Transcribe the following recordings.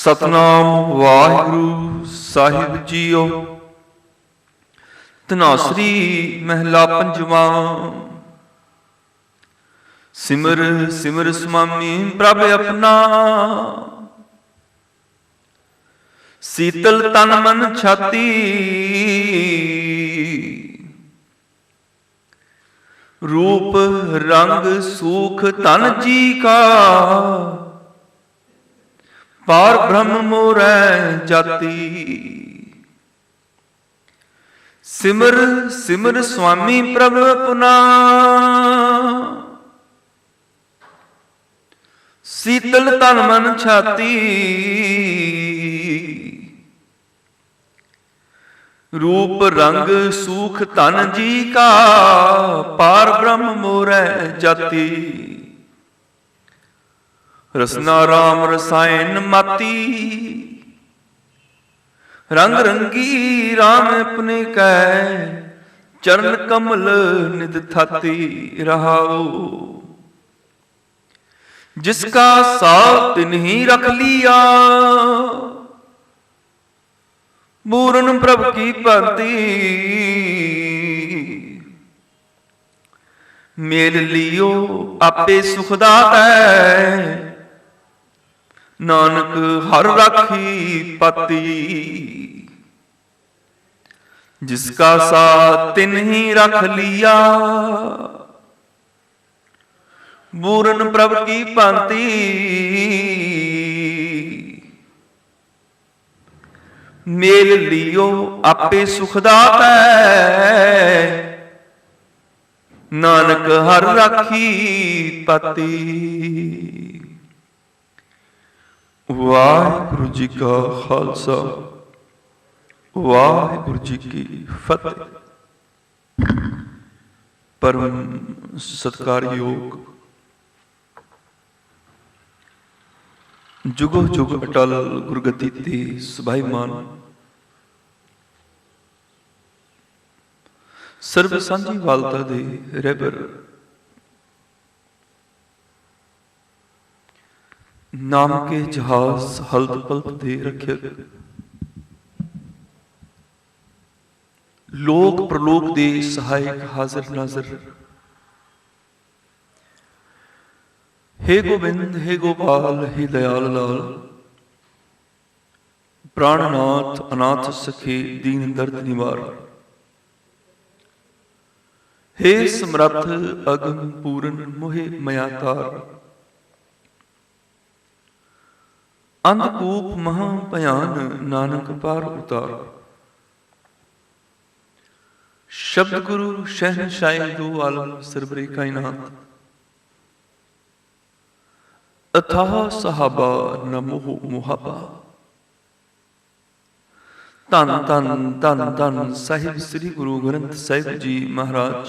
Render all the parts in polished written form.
ਸਤਨਾਮ ਵਾਹਿਗੁਰੂ ਸਾਹਿਬ JIO. Dhanasari ਮਹਿਲਾ ਪੰਜਵਾਂ। ਸਿਮਰ ਸਿਮਰ ਸੁਆਮੀ ਪ੍ਰਭ ਆਪਣਾ, ਸੀਤਲ ਤਨ ਮਨ ਛਾਤੀ। ਰੂਪ ਰੰਗ ਸੂਖ ਧਨ ਜੀ ਕਾ, ਪਾਰ ਬ੍ਰਹਮ ਮੋਰੈ ਜਾਤੀ। ਸਿਮਰ ਸਿਮਰ ਸੁਆਮੀ ਪ੍ਰਭ ਆਪਣਾ, ਸੀਤਲ ਤਨ ਮਨ ਛਾਤੀ। ਰੂਪ ਰੰਗ ਸੂਖ ਧਨ ਜੀ ਕਾ, ਪਾਰ ਬ੍ਰਹਮ ਮੋਰੈ ਜਾਤੀ। ਰਸਨਾ ਰਾਮ ਰਸਾਇਨ ਮਾਤੀ, ਰੰਗ ਰੰਗੀ ਰਾਮ ਆਪਣੇ ਕੈ, ਚਰਨ ਕਮਲ ਨਿਧ ਥਾਤੀ। ਰਹਾਉ ਜਿਸਕਾ ਸਾਥ ਤਿਨਹੀ ਰਖ ਲਿਆ, ਪੂਰਨ ਪ੍ਰਭ ਕੀ ਭਗਤੀ। ਮੇਲ ਲਿਓ ਆਪੇ ਸੁਖ ਦਾਤੈ, ਨਾਨਕ ਹਰ ਰਾਖੀ ਪਤੀ। ਜਿਸਕਾ ਸਾਥ ਤਿਨਹੀ ਰਖ ਲਿਆ, ਪੂਰਨ ਪ੍ਰਭ ਕੀ ਭਾਂਤੀ। ਮੇਲ ਲਿਓ ਆਪੇ ਸੁਖ ਦਾਤੈ, ਨਾਨਕ ਹਰ ਰਾਖੀ ਪਤੀ। ਵਾਹਿਗੁਰੂ ਜੀ ਕਾ ਖਾਲਸਾ, ਵਾਹਿਗੁਰੂ ਜੀ ਕੀ ਫਤਿਹ। ਪਰਮ ਸਤਿਕਾਰਯੋਗ ਜੁਗੋ ਜੁਗ ਅਟਲ ਗੁਰਗੱਦੀ ਤੇ ਸੁਭਾਈਮਾਨ ਸਰਬ ਸਾਂਝੀ ਵਾਲਤਾ ਦੇ ਰਹਿਬਰ ਨਾਮ ਕੇ ਜਹਾਜ਼ ਹਲਤ ਪਲਤ ਦੇ ਰੱਖਿਅਕ, ਲੋਕ ਪ੍ਰਲੋਕ ਦੇ ਸਹਾਇਕ ਹਾਜ਼ਰ ਨਾਜ਼ਰ। हे गोविंद हे गोपाल हे दयाल लाल, प्राणनाथ अनाथ सखे दीन दर्द निवार। हे समर्थ अगम पूरन मोहे मया तार, अंधकूप महा भयान नानक पार उतार। शब्द गुरु शहनशाह दो आलम सरबरे कायनात, अथाह सहाबा नमोह मुहाबा। धन धन धन धन साहिब श्री गुरु ग्रंथ साहिब जी महाराज।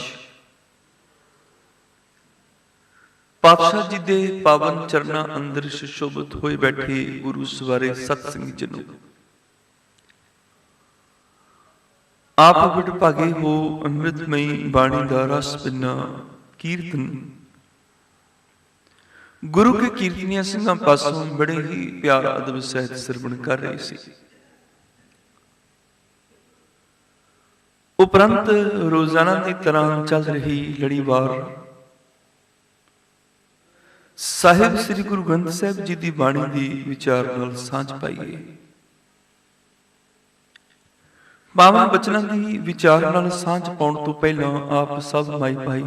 पातशाह जी दे पावन चरना अंदर सुशोभित होए बैठे गुरु सवारे सतसंग जनो, आप विडभागे हो अमृतमयी बाणी दा रस पिन्ना कीर्तन। गुरु के कीर्तनिया सिंहां पासों बड़े ही प्यार अदब सहित सरवण कर रहे सी। उपरंत रोजाना की तरह चल रही लड़ीवार साहिब श्री गुरु ग्रंथ साहिब जी की बाणी की विचार नाल सांझ पाईए। पावन बचनां की विचार नाल सांझ पाउण तो पहला आप सब माई भाई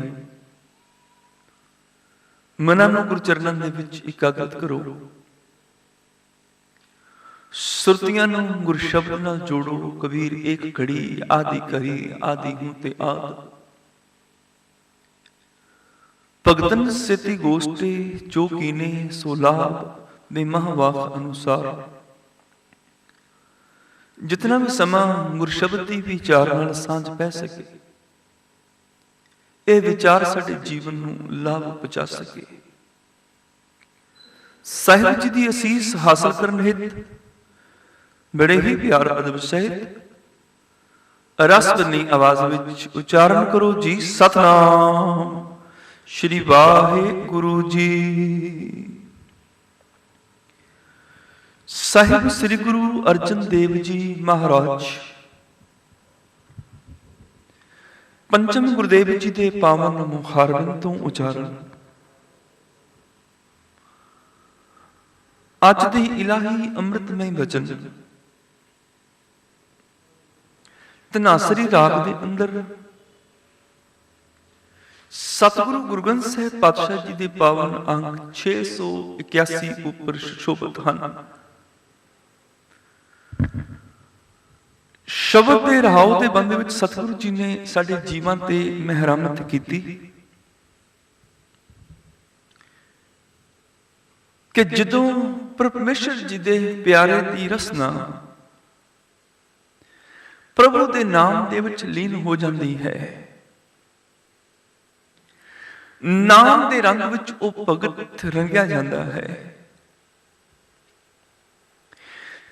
मनां नूं गुरु चरनां दे विच इकागत करो। सुरतियां नूं गुरु शब्द नाल जोड़ो। कबीर एक घड़ी आदि करी, आदि हूं ते आद। भगतन सेती गोष्ठी जो कीने सो लाभ, दे महवाख अनुसार। जितना भी समा गुरु शब्द दी विचार नाल सांझ पै सके, ਇਹ ਵਿਚਾਰ ਸਾਡੇ ਜੀਵਨ ਨੂੰ ਲਾਭ ਪਹੁੰਚਾ ਸਕੇ। ਸਾਹਿਬ ਜੀ ਦੀ ਅਸੀਸ ਹਾਸਲ ਕਰਨ ਹਿੱਤ ਬੜੇ ਹੀ ਪਿਆਰ ਅਦਬ ਸਹਿਤ ਰਸ ਭਰੀ ਆਵਾਜ਼ ਵਿੱਚ ਉਚਾਰਨ ਕਰੋ ਜੀ। ਸਤਨਾਮ ਸ਼੍ਰੀ ਵਾਹਿਗੁਰੂ ਜੀ। ਸਾਹਿਬ ਸ੍ਰੀ ਗੁਰੂ ਅਰਜਨ ਦੇਵ ਜੀ ਮਹਾਰਾਜ ਪੰਚਮ ਗੁਰਦੇਵ ਜੀ ਦੇ ਪਾਵਨ ਮੁਖਾਰਬਿੰਦ ਤੋਂ ਉਚਾਰਨ ਅੱਜ ਦੀ ਇਲਾਹੀ ਅੰਮ੍ਰਿਤਮਈ ਬਚਨ ਧਨਾਸਰੀ ਰਾਗ ਦੇ ਅੰਦਰ ਸਤਿਗੁਰੂ ਗੁਰੂ ਗ੍ਰੰਥ ਸਾਹਿਬ ਪਾਤਸ਼ਾਹ ਜੀ ਦੇ ਪਾਵਨ ਅੰਗ 681 ਉੱਪਰ ਸ਼ੋਭਤ ਹਨ। ਸ਼ਬਦ ਦੇ ਰਹਾਉ ਦੇ ਬੰਦੇ ਵਿੱਚ ਸਤਿਗੁਰੂ ਜੀ ਨੇ ਸਾਡੇ ਜੀਵਾਂ ਤੇ ਮਿਹਰਮਤ ਕੀਤੀ ਕਿ ਜਦੋਂ ਪਰਮੇਸ਼ਰ ਜੀ ਦੇ ਪਿਆਰੇ ਦੀ ਰਸਨਾ ਪ੍ਰਭੂ ਦੇ ਨਾਮ ਦੇ ਵਿੱਚ ਲੀਨ ਹੋ ਜਾਂਦੀ ਹੈ, ਨਾਮ ਦੇ ਰੰਗ ਵਿੱਚ ਉਹ ਭਗਤ ਰੰਗਿਆ ਜਾਂਦਾ ਹੈ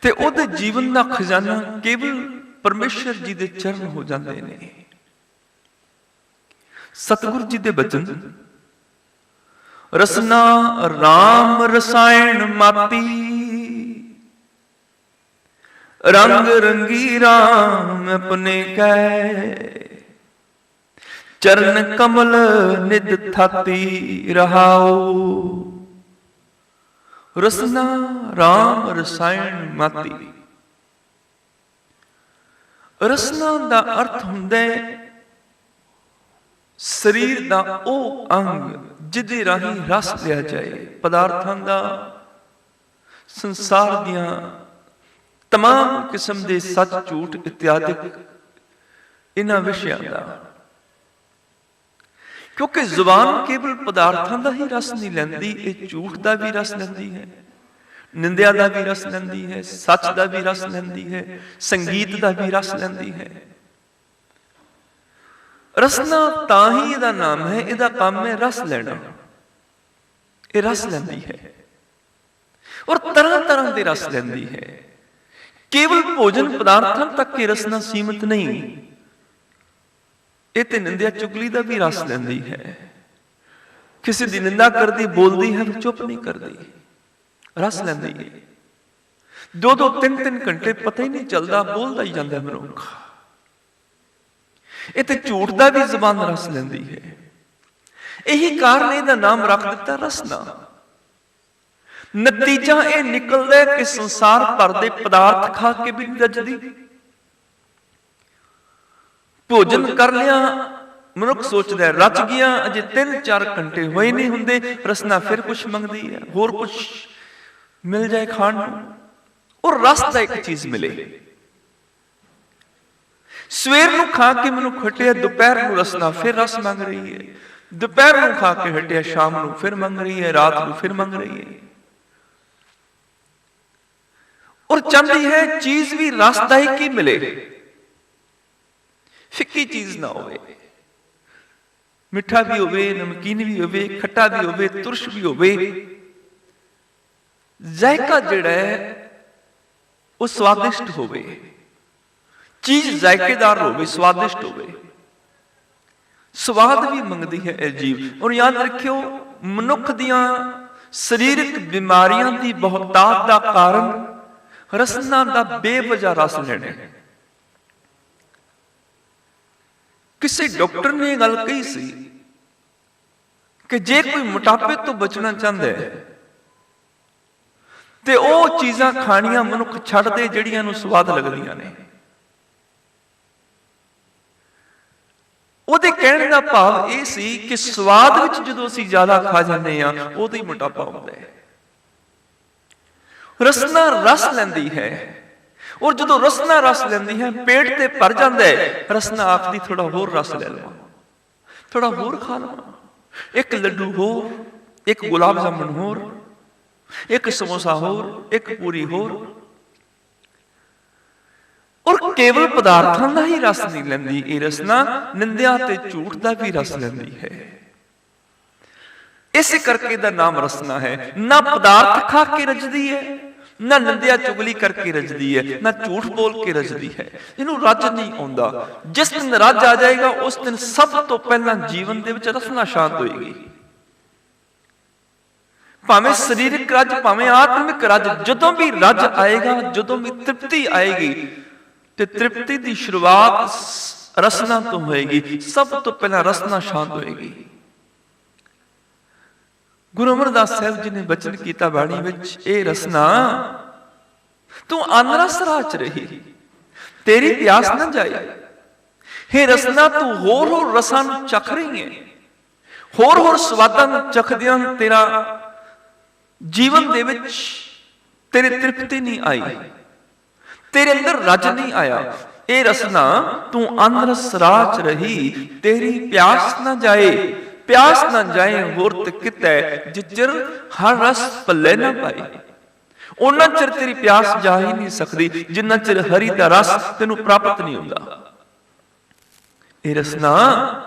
ਤੇ ਉਹਦੇ ਜੀਵਨ ਦਾ ਖਜ਼ਾਨਾ ਕੇਵਲ ਪਰਮੇਸ਼ਰ ਜੀ ਦੇ ਚਰਨ ਹੋ ਜਾਂਦੇ ਨੇ। ਸਤਿਗੁਰੂ ਜੀ ਦੇ ਬਚਨ ਰਸਨਾ ਰਾਮ ਰਸਾਇਣ ਮਾਤੀ ਰੰਗ ਰੰਗੀ ਰਾਮ ਆਪਣੇ ਕੈ ਚਰਨ ਕਮਲ ਨਿਦ ਥਾਤੀ ਰਹਾਉ। ਰਸਨਾ ਰਾਮ ਰਸਾਇਣ ਮਾਤੀ। ਰਸਨਾ ਦਾ ਅਰਥ ਹੁੰਦਾ ਹੈ ਸਰੀਰ ਦਾ ਉਹ ਅੰਗ ਜਿਹਦੇ ਰਾਹੀਂ ਰਸ ਲਿਆ ਜਾਏ, ਪਦਾਰਥਾਂ ਦਾ, ਸੰਸਾਰ ਦੀਆਂ ਤਮਾਮ ਕਿਸਮ ਦੇ ਸੱਚ ਝੂਠ ਇਤਿਆਦਿਕ ਇਹਨਾਂ ਵਿਸ਼ਿਆਂ ਦਾ। ਕਿਉਂਕਿ ਜ਼ੁਬਾਨ ਕੇਵਲ ਪਦਾਰਥਾਂ ਦਾ ਹੀ ਰਸ ਨਹੀਂ ਲੈਂਦੀ, ਇਹ ਝੂਠ ਦਾ ਵੀ ਰਸ ਲੈਂਦੀ ਹੈ, ਨਿੰਦਿਆ ਦਾ ਵੀ ਰਸ ਲੈਂਦੀ ਹੈ, ਸੱਚ ਦਾ ਵੀ ਰਸ ਲੈਂਦੀ ਹੈ, ਸੰਗੀਤ ਦਾ ਵੀ ਰਸ ਲੈਂਦੀ ਹੈ। ਰਸਨਾ ਤਾਂ ਹੀ ਇਹਦਾ ਨਾਮ ਹੈ, ਇਹਦਾ ਕੰਮ ਹੈ ਰਸ ਲੈਣਾ। ਇਹ ਰਸ ਲੈਂਦੀ ਹੈ ਔਰ ਤਰ੍ਹਾਂ ਤਰ੍ਹਾਂ ਦੇ ਰਸ ਲੈਂਦੀ ਹੈ। ਕੇਵਲ ਭੋਜਨ ਪਦਾਰਥਾਂ ਤੱਕ ਇਹ ਰਸਨਾ ਸੀਮਿਤ ਨਹੀਂ, ਇਹ ਤੇ ਨਿੰਦਿਆ ਚੁਗਲੀ ਦਾ ਵੀ ਰਸ ਲੈਂਦੀ ਹੈ। ਕਿਸੇ ਦੀ ਨਿੰਦਾ ਕਰਦੀ, ਬੋਲਦੀ ਹੈ, ਚੁੱਪ ਨਹੀਂ ਕਰਦੀ, ਰਸ ਲੈਂਦੀ ਹੈ। 2-2 3-3 ਘੰਟੇ ਪਤਾ ਹੀ ਨਹੀਂ ਚੱਲਦਾ, ਬੋਲਦਾ ਹੀ ਜਾਂਦਾ ਮਨੁੱਖ। ਇਹ ਤੇ ਝੂਠ ਦਾ ਵੀ ਜ਼ਬਾਨ ਰਸ ਲੈਂਦੀ ਹੈ। ਇਹੀ ਕਾਰਨ ਇਹਦਾ ਨਾਮ ਰੱਖ ਦਿੱਤਾ ਰਸਨਾ। ਨਤੀਜਾ ਇਹ ਨਿਕਲਦਾ ਕਿ ਸੰਸਾਰ ਭਰ ਦੇ ਪਦਾਰਥ ਖਾ ਕੇ ਵੀ ਨਹੀਂ ਰੱਜਦੀ। ਭੋਜਨ ਕਰ ਲਿਆ, ਮਨੁੱਖ ਸੋਚਦਾ ਰੱਜ ਗਿਆ, ਅਜੇ 3-4 ਘੰਟੇ ਹੋਏ ਨਹੀਂ ਹੁੰਦੇ, ਰਸਨਾ ਫਿਰ ਕੁਛ ਮੰਗਦੀ ਹੈ, ਹੋਰ ਕੁਛ ਮਿਲ ਜਾਏ ਖਾਣ ਨੂੰ, ਔਰ ਰਸ ਦਾ ਇੱਕ ਚੀਜ਼ ਮਿਲੇ। ਸਵੇਰ ਨੂੰ ਖਾ ਕੇ ਮਨੁੱਖ ਹਟਿਆ, ਦੁਪਹਿਰ ਨੂੰ ਰਸਨਾ ਫਿਰ ਰਸ ਮੰਗ ਰਹੀ ਹੈ, ਦੁਪਹਿਰ ਨੂੰ ਖਾ ਕੇ ਹਟਿਆ, ਸ਼ਾਮ ਨੂੰ ਫਿਰ ਮੰਗ ਰਹੀ ਹੈ, ਰਾਤ ਨੂੰ ਫਿਰ ਮੰਗ ਰਹੀ ਹੈ, ਔਰ ਚਾਹੁੰਦੀ ਹੈ ਚੀਜ਼ ਵੀ ਰਸਦਾਇਕ ਹੀ ਮਿਲੇ, ਫਿੱਕੀ ਚੀਜ਼ ਨਾ ਹੋਵੇ, ਮਿੱਠਾ ਵੀ ਹੋਵੇ, ਨਮਕੀਨ ਵੀ ਹੋਵੇ, ਖੱਟਾ ਵੀ ਹੋਵੇ, ਤੁਰਸ਼ ਵੀ ਹੋਵੇ। ਜ਼ਾਇਕਾ ਜਿਹੜਾ ਹੈ ਉਹ ਸਵਾਦਿਸ਼ਟ ਹੋਵੇ, ਚੀਜ਼ ਜ਼ਾਇਕੇਦਾਰ ਹੋਵੇ, ਸਵਾਦਿਸ਼ਟ ਹੋਵੇ। ਸਵਾਦ ਵੀ ਮੰਗਦੀ ਹੈ ਇਹ ਜੀਵ। ਔਰ ਯਾਦ ਰੱਖਿਓ, ਮਨੁੱਖ ਦੀਆਂ ਸਰੀਰਕ ਬਿਮਾਰੀਆਂ ਦੀ ਬਹੁਤਾਤ ਦਾ ਕਾਰਨ ਰਸਨਾ ਦਾ ਬੇਵਜ੍ਹਾ ਰਸ ਲੈਣਾ। ਕਿਸੇ ਡਾਕਟਰ ਨੇ ਇਹ ਗੱਲ ਕਹੀ ਸੀ ਕਿ ਜੇ ਕੋਈ ਮੋਟਾਪੇ ਤੋਂ ਬਚਣਾ ਚਾਹੁੰਦਾ ਹੈ ਤੇ ਉਹ ਚੀਜ਼ਾਂ ਖਾਣੀਆਂ ਮਨੁੱਖ ਛੱਡ ਦੇ ਜਿਹੜੀਆਂ ਨੂੰ ਸਵਾਦ ਲੱਗਦੀਆਂ ਨੇ। ਉਹਦੇ ਕਹਿਣ ਦਾ ਭਾਵ ਇਹ ਸੀ ਕਿ ਸਵਾਦ ਵਿੱਚ ਜਦੋਂ ਅਸੀਂ ਜ਼ਿਆਦਾ ਖਾ ਜਾਂਦੇ ਹਾਂ, ਉਦੋਂ ਹੀ ਮੋਟਾਪਾ ਹੁੰਦਾ ਹੈ। ਰਸਨਾ ਰਸ ਲੈਂਦੀ ਹੈ, ਔਰ ਜਦੋਂ ਰਸਨਾ ਰਸ ਲੈਂਦੀ ਹੈ ਪੇਟ ਤੇ ਭਰ ਜਾਂਦਾ ਹੈ। ਰਸਨਾ ਆਖਦੀ ਥੋੜਾ ਹੋਰ ਰਸ ਲੈ ਲਵਾਂ, ਥੋੜਾ ਹੋਰ ਖਾ ਲਵਾਂ, ਇੱਕ ਲੱਡੂ ਹੋਰ, ਇੱਕ ਗੁਲਾਬ ਜਾਮੁਨ ਹੋਰ, ਇੱਕ ਸਮੋਸਾ ਹੋਰ, ਇੱਕ ਪੂਰੀ ਹੋਰ। ਔਰ ਕੇਵਲ ਪਦਾਰਥਾਂ ਦਾ ਹੀ ਰਸ ਨਹੀਂ ਲੈਂਦੀ ਇਹ ਰਸਨਾ, ਨਿੰਦਿਆ ਤੇ ਝੂਠ ਦਾ ਵੀ ਰਸ ਲੈਂਦੀ ਹੈ। ਇਸੇ ਕਰਕੇ ਦਾ ਨਾਮ ਰਸਨਾ ਹੈ। ਨਾ ਪਦਾਰਥ ਖਾ ਕੇ ਰਜਦੀ ਹੈ, ਨਾ ਨਿੰਦਿਆ ਚੁਗਲੀ ਕਰਕੇ ਰਜਦੀ ਹੈ, ਨਾ ਝੂਠ ਬੋਲ ਕੇ ਰਜਦੀ ਹੈ। ਇਹਨੂੰ ਰੱਜ ਨਹੀਂ ਆਉਂਦਾ। ਜਿਸ ਦਿਨ ਰੱਜ ਆ ਜਾਏਗਾ ਉਸ ਦਿਨ ਸਭ ਤੋਂ ਪਹਿਲਾਂ ਜੀਵਨ ਦੇ ਵਿੱਚ ਰਸਨਾ ਸ਼ਾਂਤ ਹੋਏਗੀ। ਭਾਵੇਂ ਸਰੀਰਕ ਰੱਜ, ਭਾਵੇਂ ਆਤਮਿਕ ਰੱਜ, ਜਦੋਂ ਵੀ ਰੱਜ ਆਏਗਾ, ਜਦੋਂ ਵੀ ਤ੍ਰਿਪਤੀ ਆਏਗੀ, ਤੇ ਤ੍ਰਿਪਤੀ ਦੀ ਸ਼ੁਰੂਆਤ ਰਸਨਾ ਤੋਂ ਹੋਏਗੀ। ਸਭ ਤੋਂ ਪਹਿਲਾਂ ਰਸਨਾ ਸ਼ਾਂਤ ਹੋਏਗੀ। ਗੁਰੂ ਅਮਰਦਾਸ ਸਾਹਿਬ ਜੀ ਨੇ ਬਚਨ ਕੀਤਾ ਬਾਣੀ ਵਿੱਚ, ਇਹ ਰਸਨਾ ਤੂੰ ਅਨਰਸ ਰਾਹ ਚ ਰਹੀ, ਤੇਰੀ ਪਿਆਸ ਨਾ ਜਾਏ। ਹੇ ਰਸਨਾ, ਤੂੰ ਹੋਰ ਹੋਰ ਰਸਾਂ ਨੂੰ ਚਖ ਰਹੀ ਹੈ, ਹੋਰ ਹੋਰ ਸਵਾਦਾਂ ਨੂੰ ਚਖਦਿਆਂ ਤੇਰਾ ਜੀਵਨ ਦੇ ਵਿੱਚ ਤੇਰੇ ਤ੍ਰਿਪਤੀ ਨਹੀਂ ਆਈ, ਤੇਰੇ ਅੰਦਰ ਰੱਜ ਨਹੀਂ ਆਇਆ। ਇਹ ਰਸਨਾ ਤੂੰ ਅਨਰਸ ਰਾਹ ਚ ਰਹੀ, ਤੇਰੀ ਪਿਆਸ ਨਾ ਜਾਏ। ਪਿਆਸ ਨਾ ਜਾਏ ਹੋਰ ਤੇ ਕਿਤੇ ਜਿਚਰ ਹਰ ਰਸ ਪੱਲੇ ਨਾ ਪਾਏ। ਉਹਨਾਂ ਚਿਰ ਤੇਰੀ ਪਿਆਸ ਜਾ ਹੀ ਨਹੀਂ ਸਕਦੀ ਜਿੰਨਾ ਚਿਰ ਹਰੀ ਦਾ ਰਸ ਤੈਨੂੰ ਪ੍ਰਾਪਤ ਨਹੀਂ ਹੁੰਦਾ। ਇਹ ਰਸਨਾ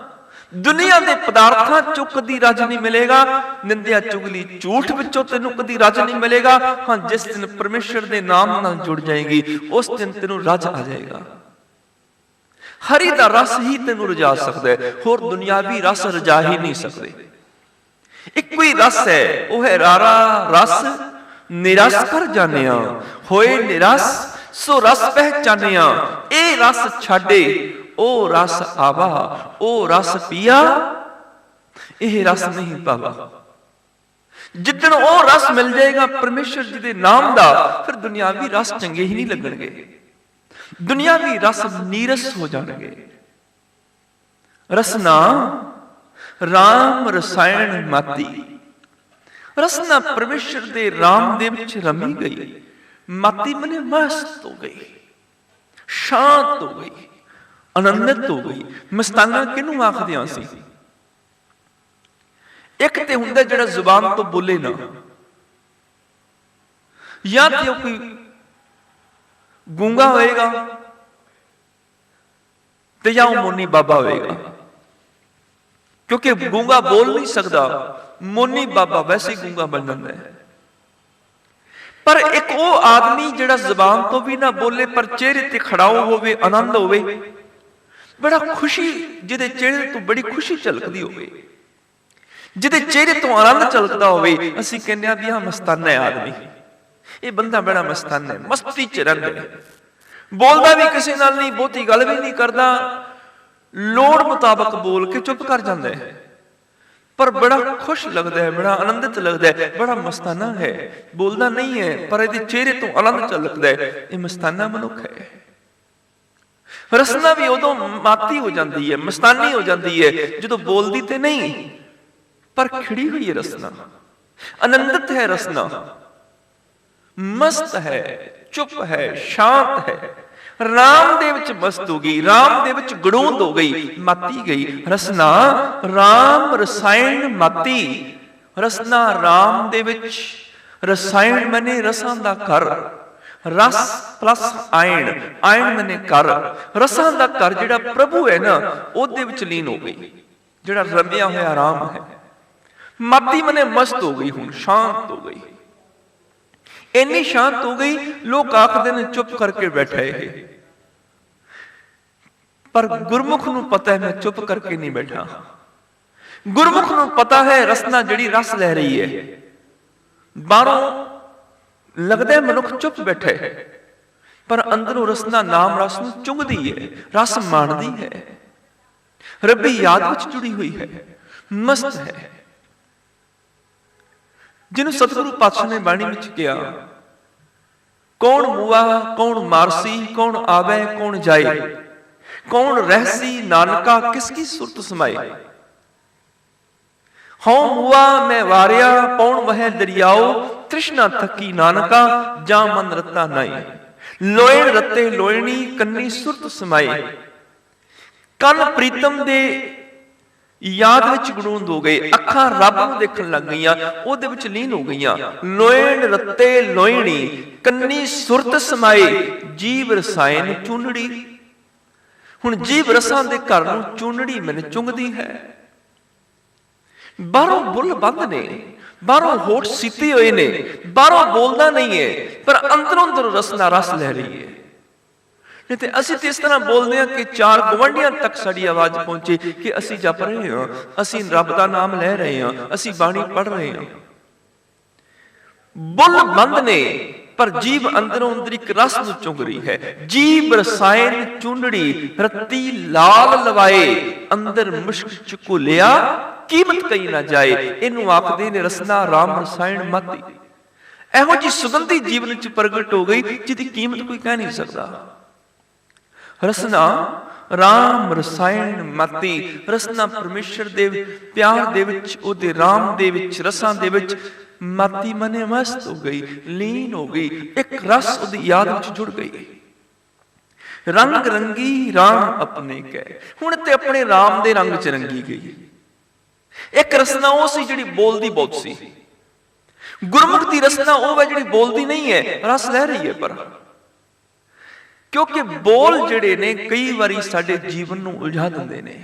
ਦੁਨੀਆ ਦੇ ਪਦਾਰਥਾਂ ਚੋਂ ਕਦੀ ਰੱਜ ਨਹੀਂ ਮਿਲੇਗਾ। ਨਿੰਦਿਆ ਚੁਗਲੀ ਝੂਠ ਵਿੱਚੋਂ ਤੈਨੂੰ ਕਦੀ ਰੱਜ ਨਹੀਂ ਮਿਲੇਗਾ। ਹਾਂ, ਜਿਸ ਦਿਨ ਪਰਮੇਸ਼ਰ ਦੇ ਨਾਮ ਨਾਲ ਜੁੜ ਜਾਏਗੀ, ਉਸ ਦਿਨ ਤੈਨੂੰ ਰੱਜ ਆ ਜਾਏਗਾ। ਹਰੀ ਦਾ ਰਸ ਹੀ ਤੈਨੂੰ ਰਜਾ ਸਕਦਾ ਹੈ, ਹੋਰ ਦੁਨਿਆਵੀ ਰਸ ਰਜਾ ਹੀ ਨਹੀਂ ਸਕਦੇ। ਇੱਕੋ ਹੀ ਰਸ ਹੈ, ਉਹ ਹੈ ਰਾਰਾ ਰਸ ਨਿਰਸ ਕਰ ਜਾਣਿਆ। ਹੋਏ ਨਿਰਸ ਸੋ ਰਸ ਪਹਿਚਾਨਿਆ। ਇਹ ਰਸ ਛਾਡੇ ਉਹ ਰਸ ਆਵਾ, ਉਹ ਰਸ ਪੀਆ ਇਹ ਰਸ ਨਹੀਂ ਪਾਵਾ। ਜਿੱਦਣ ਉਹ ਰਸ ਮਿਲ ਜਾਏਗਾ ਪਰਮੇਸ਼ਰ ਜੀ ਦੇ ਨਾਮ ਦਾ, ਫਿਰ ਦੁਨਿਆਵੀ ਰਸ ਚੰਗੇ ਹੀ ਨਹੀਂ ਲੱਗਣਗੇ, ਦੁਨਿਆਵੀ ਰਸ ਨੀਰਸ ਹੋ ਜਾਣਗੇ। ਰਸਨਾ ਰਾਮ ਰਸਾਇਣ ਮਾਤੀ। ਰਸਨਾ ਪਰਮੇਸ਼ਰ ਦੇ ਰਾਮ ਦੇ ਵਿੱਚ ਰਮੀ ਗਈ। ਮਾਤੀ ਮਨੇ ਮਸਤ ਹੋ ਗਈ, ਸ਼ਾਂਤ ਹੋ ਗਈ, ਆਨੰਦਿਤ ਹੋ ਗਈ। ਮਸਤਾਨਾ ਕਿਹਨੂੰ ਆਖਦੇ ਹਾਂ ਅਸੀਂ? ਇੱਕ ਤੇ ਹੁੰਦਾ ਜਿਹੜਾ ਜ਼ੁਬਾਨ ਤੋਂ ਬੋਲੇ ਨਾ, ਜਾਂ ਤੇ ਉਹ ਕੋਈ ਗੂੰਗਾ ਹੋਏਗਾ ਤੇ ਜਾਂ ਉਹ ਮੋਨੀ ਬਾਬਾ ਹੋਏਗਾ। ਕਿਉਂਕਿ ਗੂੰਗਾ ਬੋਲ ਨਹੀਂ ਸਕਦਾ, ਮੋਨੀ ਬਾਬਾ ਵੈਸੇ ਹੀ ਗੂੰਗਾ ਬਣ ਜਾਂਦਾ ਹੈ। ਪਰ ਇੱਕ ਉਹ ਆਦਮੀ ਜਿਹੜਾ ਜ਼ਬਾਨ ਤੋਂ ਵੀ ਨਾ ਬੋਲੇ ਪਰ ਚਿਹਰੇ ਤੇ ਖੜਾਓ ਹੋਵੇ, ਆਨੰਦ ਹੋਵੇ, ਬੜਾ ਖੁਸ਼ੀ, ਜਿਹਦੇ ਚਿਹਰੇ ਤੋਂ ਬੜੀ ਖੁਸ਼ੀ ਝਲਕਦੀ ਹੋਵੇ, ਜਿਹਦੇ ਚਿਹਰੇ ਤੋਂ ਆਨੰਦ ਝਲਕਦਾ ਹੋਵੇ, ਅਸੀਂ ਕਹਿੰਦੇ ਆ ਵੀ ਆਹ ਮਸਤਾਨਾ ਹੈ ਆਦਮੀ, ਇਹ ਬੰਦਾ ਬੜਾ ਮਸਤਾਨਾ ਹੈ, ਮਸਤੀ ਚ ਰਹਿੰਦਾ ਹੈ। ਬੋਲਦਾ ਵੀ ਕਿਸੇ ਨਾਲ ਨਹੀਂ, ਬਹੁਤੀ ਗੱਲ ਵੀ ਨਹੀਂ ਕਰਦਾ, ਲੋੜ ਮੁਤਾਬਕ ਬੋਲ ਕੇ ਚੁੱਪ ਕਰ ਜਾਂਦਾ ਹੈ, ਪਰ ਬੜਾ ਖੁਸ਼ ਲੱਗਦਾ ਹੈ, ਬੜਾ ਆਨੰਦਿਤ ਲੱਗਦਾ ਹੈ, ਬੜਾ ਮਸਤਾਨਾ ਹੈ। ਬੋਲਦਾ ਨਹੀਂ ਹੈ ਪਰ ਇਹਦੇ ਚਿਹਰੇ ਤੋਂ ਆਨੰਦ ਝਲਕਦਾ ਹੈ, ਇਹ ਮਸਤਾਨਾ ਮਨੁੱਖ ਹੈ। ਰਸਨਾ ਵੀ ਉਦੋਂ ਮਾਤੀ ਹੋ ਜਾਂਦੀ ਹੈ, ਮਸਤਾਨੀ ਹੋ ਜਾਂਦੀ ਹੈ, ਜਦੋਂ ਬੋਲਦੀ ਤੇ ਨਹੀਂ ਪਰ ਖਿੜੀ ਹੋਈ ਹੈ ਰਸਨਾ, ਆਨੰਦਿਤ ਹੈ ਰਸਨਾ, ਮਸਤ ਹੈ, ਚੁੱਪ ਹੈ, ਸ਼ਾਂਤ ਹੈ। ਰਾਮ ਦੇ ਵਿੱਚ ਮਸਤ ਹੋ ਗਈ, ਰਾਮ ਦੇ ਵਿੱਚ ਗੜੂੰਦ ਹੋ ਗਈ, ਮਾਤੀ ਗਈ। ਰਸਨਾ ਰਾਮ ਰਸਾਇਣ ਮਾਤੀ। ਰਸਨਾ ਰਾਮ ਦੇ ਵਿੱਚ, ਰਸਾਇਣ ਮਨੇ ਰਸਾਂ ਦਾ ਘਰ, ਰਸ ਪਲੱਸ ਆਇਣ, ਆਇਣ ਮਨੇ ਘਰ, ਰਸਾਂ ਦਾ ਘਰ ਜਿਹੜਾ ਪ੍ਰਭੂ ਹੈ ਨਾ, ਉਹਦੇ ਵਿੱਚ ਲੀਨ ਹੋ ਗਈ, ਜਿਹੜਾ ਰਮਿਆ ਹੋਇਆ ਰਾਮ ਹੈ। ਮਾਤੀ ਮਨੇ ਮਸਤ ਹੋ ਗਈ, ਹੁਣ ਸ਼ਾਂਤ ਹੋ ਗਈ, ਇੰਨੀ ਸ਼ਾਂਤ ਹੋ ਗਈ ਲੋਕ ਆਖਦੇ ਨੇ ਚੁੱਪ ਕਰਕੇ ਬੈਠਾ ਹੈ, ਪਰ ਗੁਰਮੁਖ ਨੂੰ ਪਤਾ ਹੈ ਮੈਂ ਚੁੱਪ ਕਰਕੇ ਨਹੀਂ ਬੈਠਾ। ਗੁਰਮੁਖ ਨੂੰ ਪਤਾ ਹੈ ਰਸਨਾ ਜਿਹੜੀ ਰਸ ਲੈ ਰਹੀ ਹੈ, ਬਾਹਰੋਂ ਲੱਗਦਾ ਮਨੁੱਖ ਚੁੱਪ ਬੈਠਾ ਹੈ, ਪਰ ਅੰਦਰੋਂ ਰਸਨਾ ਨਾਮ ਰਸ ਨੂੰ ਚੁੰਘਦੀ ਹੈ, ਰਸ ਮਾਣਦੀ ਹੈ, ਰੱਬੀ ਯਾਦ ਵਿੱਚ ਜੁੜੀ ਹੋਈ ਹੈ, ਮਸਤ ਹੈ। ਜਿਹਨੂੰ ਸਤਿਗੁਰੂ ਪਾਤਸ਼ਾਹ ਨੇ ਬਾਣੀ ਵਿੱਚ ਕਿਹਾ, ਕੌਣ ਮੂਆ ਕੌਣ ਮਾਰਸੀ, ਕੌਣ ਆਵੇ ਕੌਣ ਜਾਏ, ਕੌਣ ਰਹਿਸੀ ਨਾਨਕਾ ਕਿਸ ਕੀ ਸੁਰਤ ਸਮਾਏ। ਹਉ ਮੂਆ ਮੈਂ ਵਾਰਿਆ ਪੌਣ ਵਹਿ ਦਰਿਆਓ, ਤ੍ਰਿਸ਼ਨਾ ਥੱਕੀ ਨਾਨਕਾ ਜਾਂ ਮਨ ਰਤਾ ਨਾਈ। ਲੋਇਣ ਰਤੇ ਲੋਇਣੀ ਕੰਨੀ ਸੁਰਤ ਸਮਾਏ। ਕੰਨ ਪ੍ਰੀਤਮ ਦੇ ਯਾਦ ਵਿੱਚ ਗੜੂੰਦ ਹੋ ਗਏ, ਅੱਖਾਂ ਰੱਬ ਨੂੰ ਦੇਖਣ ਲੱਗ ਗਈਆਂ, ਉਹਦੇ ਵਿੱਚ ਲੀਨ ਹੋ ਗਈਆਂ। ਲੋਇਣ ਰਤੇ ਲੋਇਣੀ ਕੰਨੀ ਸੁਰਤ ਸਮਾਏ, ਜੀਵ ਰਸਾਇਣ ਚੂਨੜੀ। ਹੁਣ ਜੀਵ ਰਸਾਂ ਦੇ ਘਰ ਨੂੰ ਚੂਨੜੀ ਮੈਨੂੰ ਚੁੰਗਦੀ ਹੈ। ਬਾਹਰੋਂ ਬੁੱਲ ਬੰਦ ਨੇ, ਬਾਹਰੋਂ ਹੋਠ ਸੀਤੇ ਹੋਏ ਨੇ, ਬਾਹਰੋਂ ਬੋਲਦਾ ਨਹੀਂ ਹੈ, ਪਰ ਅੰਦਰੋਂ ਅੰਦਰ ਰਸਨਾ ਰਸ ਲੈ ਰਹੀ ਹੈ। ਨਹੀਂ ਤੇ ਅਸੀਂ ਤੇ ਇਸ ਤਰ੍ਹਾਂ ਬੋਲਦੇ ਹਾਂ ਕਿ ਚਾਰ ਗਵਾਂਢੀਆਂ ਤੱਕ ਸਾਡੀ ਆਵਾਜ਼ ਪਹੁੰਚੇ ਕਿ ਅਸੀਂ ਜਪ ਰਹੇ ਹਾਂ, ਅਸੀਂ ਰੱਬ ਦਾ ਨਾਮ ਲੈ ਰਹੇ ਹਾਂ, ਅਸੀਂ ਬਾਣੀ ਪੜ੍ਹ ਰਹੇ ਹਾਂ। ਬੁੱਲ ਬੰਦ ਨੇ ਪਰ ਜੀਭ ਅੰਦਰੋਂ ਅੰਦਰ ਇੱਕ ਰਸ ਨੂੰ ਚੁੰਗ ਰਹੀ ਹੈ। ਜੀਭ ਰਸਾਇਣ ਚੁੰਡੜੀ ਰੱਤੀ ਲਾਲ ਲਵਾਏ, ਅੰਦਰ ਮੁਸ਼ਕ ਚ ਘੁਲਿਆ ਕੀਮਤ ਕਹੀ ਨਾ ਜਾਏ। ਇਹਨੂੰ ਆਖਦੇ ਨੇ ਰਸਨਾ ਰਾਮ ਰਸਾਇਣ ਮਾਤੀ। ਇਹੋ ਜਿਹੀ ਸੁਗੰਧੀ ਜੀਵਨ ਚ ਪ੍ਰਗਟ ਹੋ ਗਈ ਜਿਹਦੀ ਕੀਮਤ ਕੋਈ ਕਹਿ ਨਹੀਂ ਸਕਦਾ। ਰਸਨਾ ਰਾਮ ਰਸਾਇਣ ਮਾਤੀ। ਰਸਨਾ ਪਰਮੇਸ਼ਰ ਦੇ ਪਿਆਰ ਦੇ ਵਿੱਚ, ਉਹਦੇ ਰਾਮ ਦੇ ਵਿੱਚ, ਰਸਾਂ ਦੇ ਵਿੱਚ ਮਾਤੀ ਮਨੇ ਮਸਤ ਹੋ ਗਈ, ਲੀਨ ਹੋ ਗਈ, ਇੱਕ ਰਸ ਉਹਦੀ ਯਾਦ ਵਿੱਚ ਜੁੜ ਗਈ। ਰੰਗ ਰੰਗੀ ਰਾਮ ਆਪਣੇ ਕੈ, ਹੁਣ ਤੇ ਆਪਣੇ ਰਾਮ ਦੇ ਰੰਗ ਚ ਰੰਗੀ ਗਈ। ਇੱਕ ਰਸਨਾ ਉਹ ਸੀ ਜਿਹੜੀ ਬੋਲਦੀ ਬਹੁਤ ਸੀ। ਗੁਰਮੁਖ ਦੀ ਰਸਨਾ ਉਹ ਹੈ ਜਿਹੜੀ ਬੋਲਦੀ ਨਹੀਂ ਹੈ, ਰਸ ਲੈ ਰਹੀ ਹੈ। ਪਰ ਕਿਉਂਕਿ ਬੋਲ ਜਿਹੜੇ ਨੇ ਕਈ ਵਾਰੀ ਸਾਡੇ ਜੀਵਨ ਨੂੰ ਉਲਝਾ ਦਿੰਦੇ ਨੇ।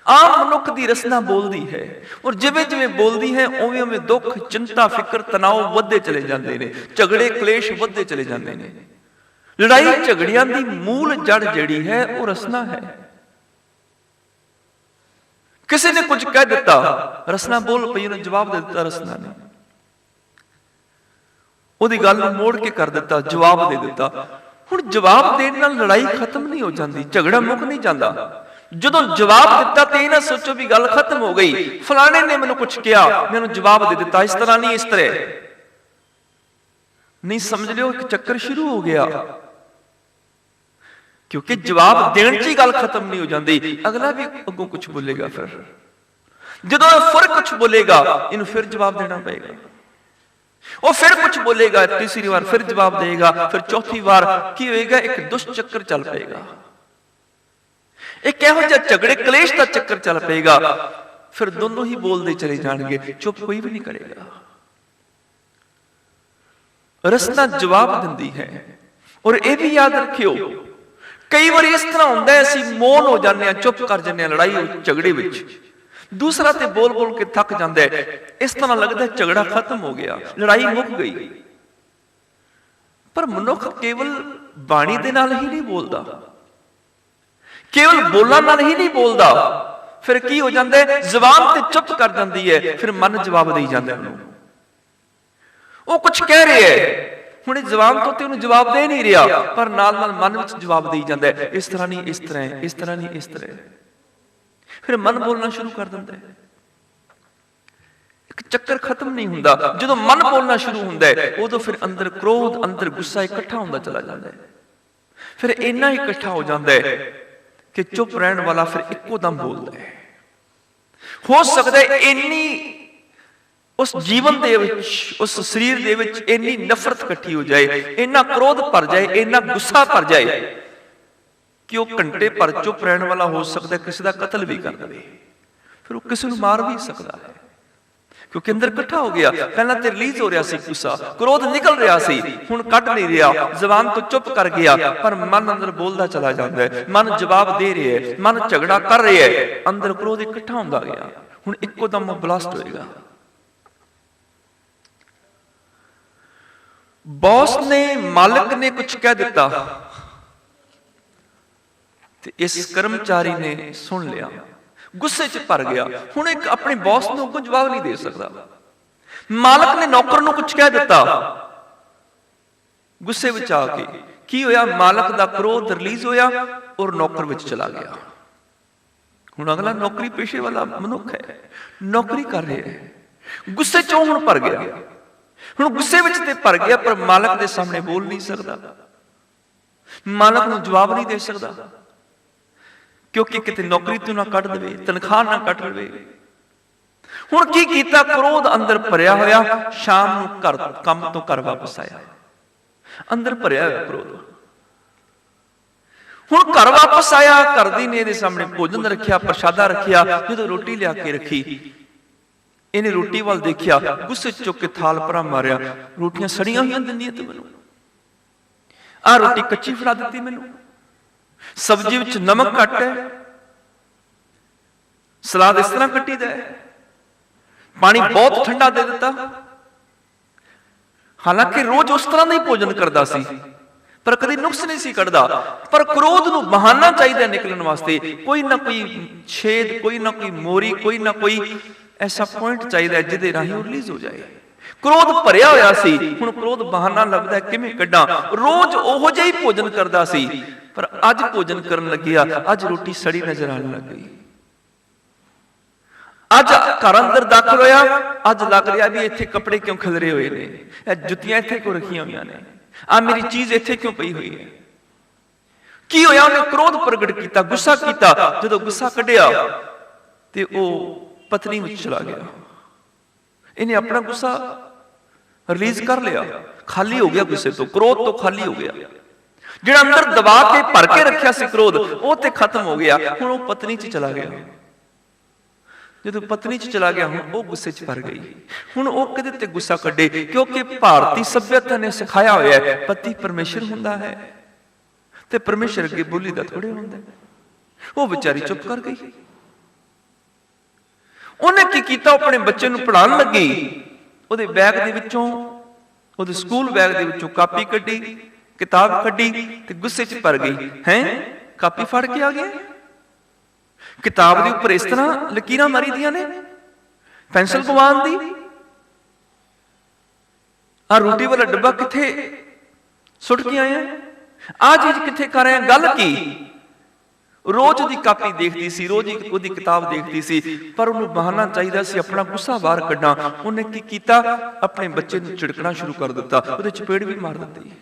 ਆਮ ਮਨੁੱਖ ਦੀ ਰਸਨਾ ਬੋਲਦੀ ਹੈ, ਔਰ ਜਿਵੇਂ ਜਿਵੇਂ ਬੋਲਦੀ ਹੈ ਉਵੇਂ ਉਵੇਂ ਦੁੱਖ, ਚਿੰਤਾ, ਫਿਕਰ, ਤਣਾਅ ਵੱਧਦੇ ਚਲੇ ਜਾਂਦੇ ਨੇ, ਝਗੜੇ ਕਲੇਸ਼ ਵੱਧਦੇ ਚਲੇ ਜਾਂਦੇ ਨੇ। ਲੜਾਈ ਝਗੜਿਆਂ ਦੀ ਮੂਲ ਜੜ ਜਿਹੜੀ ਹੈ ਉਹ ਰਸਨਾ ਹੈ। ਕਿਸੇ ਨੇ ਕੁਝ ਕਹਿ ਦਿੱਤਾ, ਰਸਨਾ ਬੋਲ ਪਈ, ਉਹਨੇ ਜਵਾਬ ਦੇ ਦਿੱਤਾ ਰਸਨਾ ਨੇ। ਉਹਦੀ ਗੱਲ ਨੂੰ ਮੋੜ ਕੇ ਕਰ ਦਿੱਤਾ, ਜਵਾਬ ਦੇ ਦਿੱਤਾ। ਹੁਣ ਜਵਾਬ ਦੇਣ ਨਾਲ ਲੜਾਈ ਖਤਮ ਨਹੀਂ ਹੋ ਜਾਂਦੀ, ਝਗੜਾ ਮੁੱਕ ਨਹੀਂ ਜਾਂਦਾ। ਜਦੋਂ ਜਵਾਬ ਦਿੱਤਾ ਤੇ ਇਹ ਨਾ ਸੋਚੋ ਵੀ ਗੱਲ ਖਤਮ ਹੋ ਗਈ, ਫਲਾਣੇ ਨੇ ਮੈਨੂੰ ਕੁਝ ਕਿਹਾ, ਮੈਨੂੰ ਜਵਾਬ ਦੇ ਦਿੱਤਾ, ਇਸ ਤਰ੍ਹਾਂ ਨਹੀਂ, ਇਸ ਤਰ੍ਹਾਂ ਨਹੀਂ। ਸਮਝ ਲਿਓ ਇੱਕ ਚੱਕਰ ਸ਼ੁਰੂ ਹੋ ਗਿਆ। ਕਿਉਂਕਿ ਜਵਾਬ ਦੇਣ 'ਚ ਹੀ ਗੱਲ ਖਤਮ ਨਹੀਂ ਹੋ ਜਾਂਦੀ, ਅਗਲਾ ਵੀ ਅੱਗੋਂ ਕੁਝ ਬੋਲੇਗਾ। ਫਿਰ ਜਦੋਂ ਫਿਰ ਕੁਝ ਬੋਲੇਗਾ, ਇਹਨੂੰ ਫਿਰ ਜਵਾਬ ਦੇਣਾ ਪਏਗਾ। ਉਹ ਫਿਰ ਕੁਝ ਬੋਲੇਗਾ, ਤੀਸਰੀ ਵਾਰ ਫਿਰ ਜਵਾਬ ਦੇਗਾ, ਫਿਰ ਚੌਥੀ ਵਾਰ ਕੀ ਹੋਏਗਾ, ਇੱਕ ਦੁਸ਼ਟ ਚੱਕਰ ਚੱਲ ਪਏਗਾ। ਇੱਕ ਇਹੋ ਜਿਹਾ ਝਗੜੇ ਕਲੇਸ਼ ਦਾ ਚੱਕਰ ਚੱਲ ਪਏਗਾ। ਫਿਰ ਦੋਨੋਂ ਹੀ ਬੋਲਦੇ ਚਲੇ ਜਾਣਗੇ, ਚੁੱਪ ਕੋਈ ਵੀ ਨਹੀਂ ਕਰੇਗਾ। ਰਸਨਾ ਜਵਾਬ ਦਿੰਦੀ ਹੈ। ਔਰ ਇਹ ਵੀ ਯਾਦ ਰੱਖਿਓ, ਕਈ ਵਾਰੀ ਇਸ ਤਰ੍ਹਾਂ ਹੁੰਦਾ ਹੈ ਅਸੀਂ ਮੌਨ ਹੋ ਜਾਂਦੇ ਹਾਂ, ਚੁੱਪ ਕਰ ਜਾਂਦੇ ਹਾਂ ਲੜਾਈ ਝਗੜੇ ਵਿੱਚ। ਦੂਸਰਾ ਤੇ ਬੋਲ ਬੋਲ ਕੇ ਥੱਕ ਜਾਂਦਾ ਹੈ, ਇਸ ਤਰ੍ਹਾਂ ਲੱਗਦਾ ਝਗੜਾ ਖਤਮ ਹੋ ਗਿਆ, ਲੜਾਈ ਮੁੱਕ ਗਈ। ਪਰ ਮਨੁੱਖ ਕੇਵਲ ਬਾਣੀ ਦੇ ਨਾਲ ਹੀ ਨਹੀਂ ਬੋਲਦਾ, ਕੇਵਲ ਬੋਲਾਂ ਨਾਲ ਹੀ ਨਹੀਂ ਬੋਲਦਾ। ਫਿਰ ਕੀ ਹੋ ਜਾਂਦਾ ਹੈ, ਜ਼ੁਬਾਨ ਤੇ ਚੁੱਪ ਕਰ ਜਾਂਦੀ ਹੈ, ਫਿਰ ਮਨ ਜਵਾਬ ਦੇਈ ਜਾਂਦਾ ਉਹਨੂੰ। ਉਹ ਕੁਝ ਕਹਿ ਰਿਹਾ ਹੈ, ਹੁਣ ਜ਼ੁਬਾਨ ਤੋਂ ਤੇ ਉਹਨੂੰ ਜਵਾਬ ਦੇ ਨਹੀਂ ਰਿਹਾ, ਪਰ ਨਾਲ ਨਾਲ ਮਨ ਵਿੱਚ ਜਵਾਬ ਦੇਈ ਜਾਂਦਾ ਹੈ, ਇਸ ਤਰ੍ਹਾਂ ਨਹੀਂ, ਇਸ ਤਰ੍ਹਾਂ ਹੈ, ਇਸ ਤਰ੍ਹਾਂ ਨਹੀਂ, ਇਸ ਤਰ੍ਹਾਂ। ਫਿਰ ਮਨ ਬੋਲਣਾ ਸ਼ੁਰੂ ਕਰ ਦਿੰਦਾ ਹੈ। ਇੱਕ ਚੱਕਰ ਖਤਮ ਨਹੀਂ ਹੁੰਦਾ। ਜਦੋਂ ਮਨ ਬੋਲਣਾ ਸ਼ੁਰੂ ਹੁੰਦਾ ਹੈ, ਉਦੋਂ ਫਿਰ ਅੰਦਰ ਕ੍ਰੋਧ, ਅੰਦਰ ਗੁੱਸਾ ਇਕੱਠਾ ਹੁੰਦਾ ਚਲਾ ਜਾਂਦਾ ਹੈ। ਫਿਰ ਇੰਨਾ ਹੀ ਇਕੱਠਾ ਹੋ ਜਾਂਦਾ ਹੈ ਕਿ ਚੁੱਪ ਰਹਿਣ ਵਾਲਾ ਫਿਰ ਇੱਕੋ ਦਮ ਬੋਲਦਾ ਹੈ। ਹੋ ਸਕਦਾ ਹੈ ਇੰਨੀ ਉਸ ਜੀਵਨ ਦੇ ਵਿੱਚ, ਉਸ ਸਰੀਰ ਦੇ ਵਿੱਚ ਇੰਨੀ ਨਫ਼ਰਤ ਇਕੱਠੀ ਹੋ ਜਾਏ, ਇੰਨਾ ਕ੍ਰੋਧ ਭਰ ਜਾਏ, ਇੰਨਾ ਗੁੱਸਾ ਭਰ ਜਾਏ ਕਿ ਉਹ ਘੰਟੇ ਭਰ ਚੁੱਪ ਰਹਿਣ ਵਾਲਾ ਹੋ ਸਕਦਾ ਕਿਸੇ ਦਾ ਕਤਲ ਵੀ ਕਰ ਦੇਵੇ। ਫਿਰ ਉਹ ਕਿਸੇ ਨੂੰ ਮਾਰ ਵੀ ਸਕਦਾ ਹੈ, ਕਿਉਂਕਿ ਅੰਦਰ ਇਕੱਠਾ ਹੋ ਗਿਆ। ਪਹਿਲਾਂ ਤੇ ਰਿਲੀਜ਼ ਹੋ ਰਿਹਾ ਸੀ ਗੁੱਸਾ, ਕ੍ਰੋਧ ਨਿਕਲ ਰਿਹਾ ਸੀ, ਹੁਣ ਕੱਢ ਨਹੀਂ ਰਿਹਾ, ਜ਼ੁਬਾਨ ਤੋਂ ਚੁੱਪ ਕਰ ਗਿਆ, ਪਰ ਮਨ ਅੰਦਰ ਬੋਲਦਾ ਚਲਾ ਜਾਂਦਾ ਹੈ। ਮਨ ਜਵਾਬ ਦੇ ਰਿਹਾ ਹੈ, ਮਨ ਝਗੜਾ ਕਰ ਰਿਹਾ ਹੈ, ਅੰਦਰ ਕ੍ਰੋਧ ਇਕੱਠਾ ਹੁੰਦਾ ਗਿਆ। ਹੁਣ ਇੱਕੋ ਦਮ ਬਲਾਸਟ ਹੋਏਗਾ। ਬੌਸ ਨੇ, ਮਾਲਕ ਨੇ ਕੁਝ ਕਹਿ ਦਿੱਤਾ ਤੇ ਇਸ ਕਰਮਚਾਰੀ ਨੇ ਸੁਣ ਲਿਆ, ਗੁੱਸੇ 'ਚ ਭਰ ਗਿਆ। ਹੁਣ ਇੱਕ ਆਪਣੇ ਬੌਸ ਨੂੰ ਕੋਈ ਜਵਾਬ ਨਹੀਂ ਦੇ ਸਕਦਾ। ਮਾਲਕ ਨੇ ਨੌਕਰ ਨੂੰ ਕੁਝ ਕਹਿ ਦਿੱਤਾ, ਗੁੱਸੇ ਵਿੱਚ ਆ ਕੇ ਕੀ ਹੋਇਆ, ਮਾਲਕ ਦਾ ਕ੍ਰੋਧ ਰਿਲੀਜ਼ ਹੋਇਆ ਔਰ ਨੌਕਰ ਵਿੱਚ ਚਲਾ ਗਿਆ। ਹੁਣ ਅਗਲਾ ਨੌਕਰੀ ਪੇਸ਼ੇ ਵਾਲਾ ਮਨੁੱਖ ਹੈ, ਨੌਕਰੀ ਕਰ ਰਿਹਾ ਹੈ, ਗੁੱਸੇ 'ਚੋਂ ਹੁਣ ਭਰ ਗਿਆ। ਹੁਣ ਗੁੱਸੇ ਵਿੱਚ ਤੇ ਭਰ ਗਿਆ, ਪਰ ਮਾਲਕ ਦੇ ਸਾਹਮਣੇ ਬੋਲ ਨਹੀਂ ਸਕਦਾ, ਮਾਲਕ ਨੂੰ ਜਵਾਬ ਨਹੀਂ ਦੇ ਸਕਦਾ, ਕਿਉਂਕਿ ਕਿਤੇ ਨੌਕਰੀ ਤੋਂ ਨਾ ਕੱਢ ਦੇਵੇ, ਤਨਖਾਹ ਨਾ ਕੱਟ ਲਵੇ। ਹੁਣ ਕੀ ਕੀਤਾ, ਕ੍ਰੋਧ ਅੰਦਰ ਭਰਿਆ ਹੋਇਆ, ਸ਼ਾਮ ਨੂੰ ਘਰ ਕੰਮ ਤੋਂ ਘਰ ਵਾਪਸ ਆਇਆ, ਅੰਦਰ ਭਰਿਆ ਹੋਇਆ ਕ੍ਰੋਧ। ਹੁਣ ਘਰ ਵਾਪਸ ਆਇਆ, ਘਰ ਦੀ ਨੇ ਇਹਦੇ ਸਾਹਮਣੇ ਭੋਜਨ ਰੱਖਿਆ, ਪ੍ਰਸ਼ਾਦਾ ਰੱਖਿਆ। ਜਦੋਂ ਰੋਟੀ ਲਿਆ ਕੇ ਰੱਖੀ, ਇਹਨੇ ਰੋਟੀ ਵੱਲ ਦੇਖਿਆ, ਗੁੱਸੇ ਚੁੱਕ ਕੇ ਥਾਲ ਪਰਾਂ ਮਾਰਿਆ, ਰੋਟੀਆਂ ਸੜੀਆਂ ਹੋਈਆਂ ਦਿੰਦੀ ਤੂੰ ਮੈਨੂੰ, ਆਹ ਰੋਟੀ ਕੱਚੀ ਫੜਾ ਦਿੱਤੀ ਮੈਨੂੰ, ਸਬਜ਼ੀ ਵਿੱਚ ਨਮਕ ਘੱਟ ਹੈ, ਸਲਾਦ ਇਸ ਤਰ੍ਹਾਂ ਕੱਟੀ ਦਾ ਹੈ, ਪਾਣੀ ਬਹੁਤ ਠੰਡਾ ਦੇ ਦਿੱਤਾ। ਹਾਲਾਂਕਿ ਰੋਜ਼ ਉਸ ਤਰ੍ਹਾਂ ਦਾ ਹੀ ਭੋਜਨ ਕਰਦਾ ਸੀ, ਪਰ ਕਦੀ ਨੁਕਸ ਨਹੀਂ ਸੀ ਕੱਢਦਾ। ਪਰ ਕ੍ਰੋਧ ਨੂੰ ਬਹਾਨਾ ਚਾਹੀਦਾ ਨਿਕਲਣ ਵਾਸਤੇ, ਕੋਈ ਨਾ ਕੋਈ ਛੇਦ, ਕੋਈ ਨਾ ਕੋਈ ਮੋਰੀ, ਕੋਈ ਨਾ ਕੋਈ ਐਸਾ ਪੁਆਇੰਟ ਚਾਹੀਦਾ ਜਿਹਦੇ ਰਾਹੀਂ ਉਹ ਰਿਲੀਜ਼ ਹੋ ਜਾਏ। क्रोध भरिया होया सी, हुण क्रोध बहाना लभदा किवें कड्डां। रोज ओहो जिहा ही भोजन करदा सी, पर अज भोजन करन लग्गिया अज रोटी सड़ी नजर आने लग गई। अज घर अंदर दाखिल होया, अज लग रहा भी इत्थे कपड़े क्यों खिलरे हुए ने, जुत्तियां इत्थे क्यों रखियां हुई ने, आ मेरी चीज इत्थे क्यों पई हुई है। की होया, उन्हें क्रोध प्रगट किया, गुस्सा किया। जदों गुस्सा कढ़िया ते ओ पत्नी विच चला गया। इन्हें अपना गुस्सा रिलीज कर लिया, खाली हो गया गुस्से तो, क्रोध तो खाली हो गया। जिहड़ा अंदर दबा के भर के रखिया सी क्रोध, वो ते खत्म हो गया। हुण वो पत्नी च चला गया। जदों पत्नी च चला गया, हुण वो गुस्से च भर गई। हुण वो किहदे ते गुस्सा कढे, क्योंकि भारतीय सभ्यता ने सिखाया होया है पति परमेश्वर हुंदा है ते परमेश्वर अगे बोली दा थोड़े हुंदा। वो बेचारी चुप कर गई। उन्हें की कीता, अपने बच्चे नूं पढ़ाउण लगी, उहदे बैग दे विचों, उहदे स्कूल बैग दे विचों कापी कड्ढी, किताब कड्ढी ते गुस्से च भर गई। हैं, कापी फड़ के आ गया, किताब के उपर इस तरह लकीरां मारी दियां ने, पेंसिल पवान दी, आ रोटी वाला डब्बा किथे सुट के आए, आ चीज किथे कर रहे, गल की। रोज दी कापी देखती सी, रोज ही किताब देखती सी, पर उन्हें बहाना चाहिए सी अपना गुस्सा बाहर कढ़ना। उन्हें की कीता, अपने बच्चे नूं झिड़कना शुरू कर दिता, उहदे चपेड़ भी मार दी।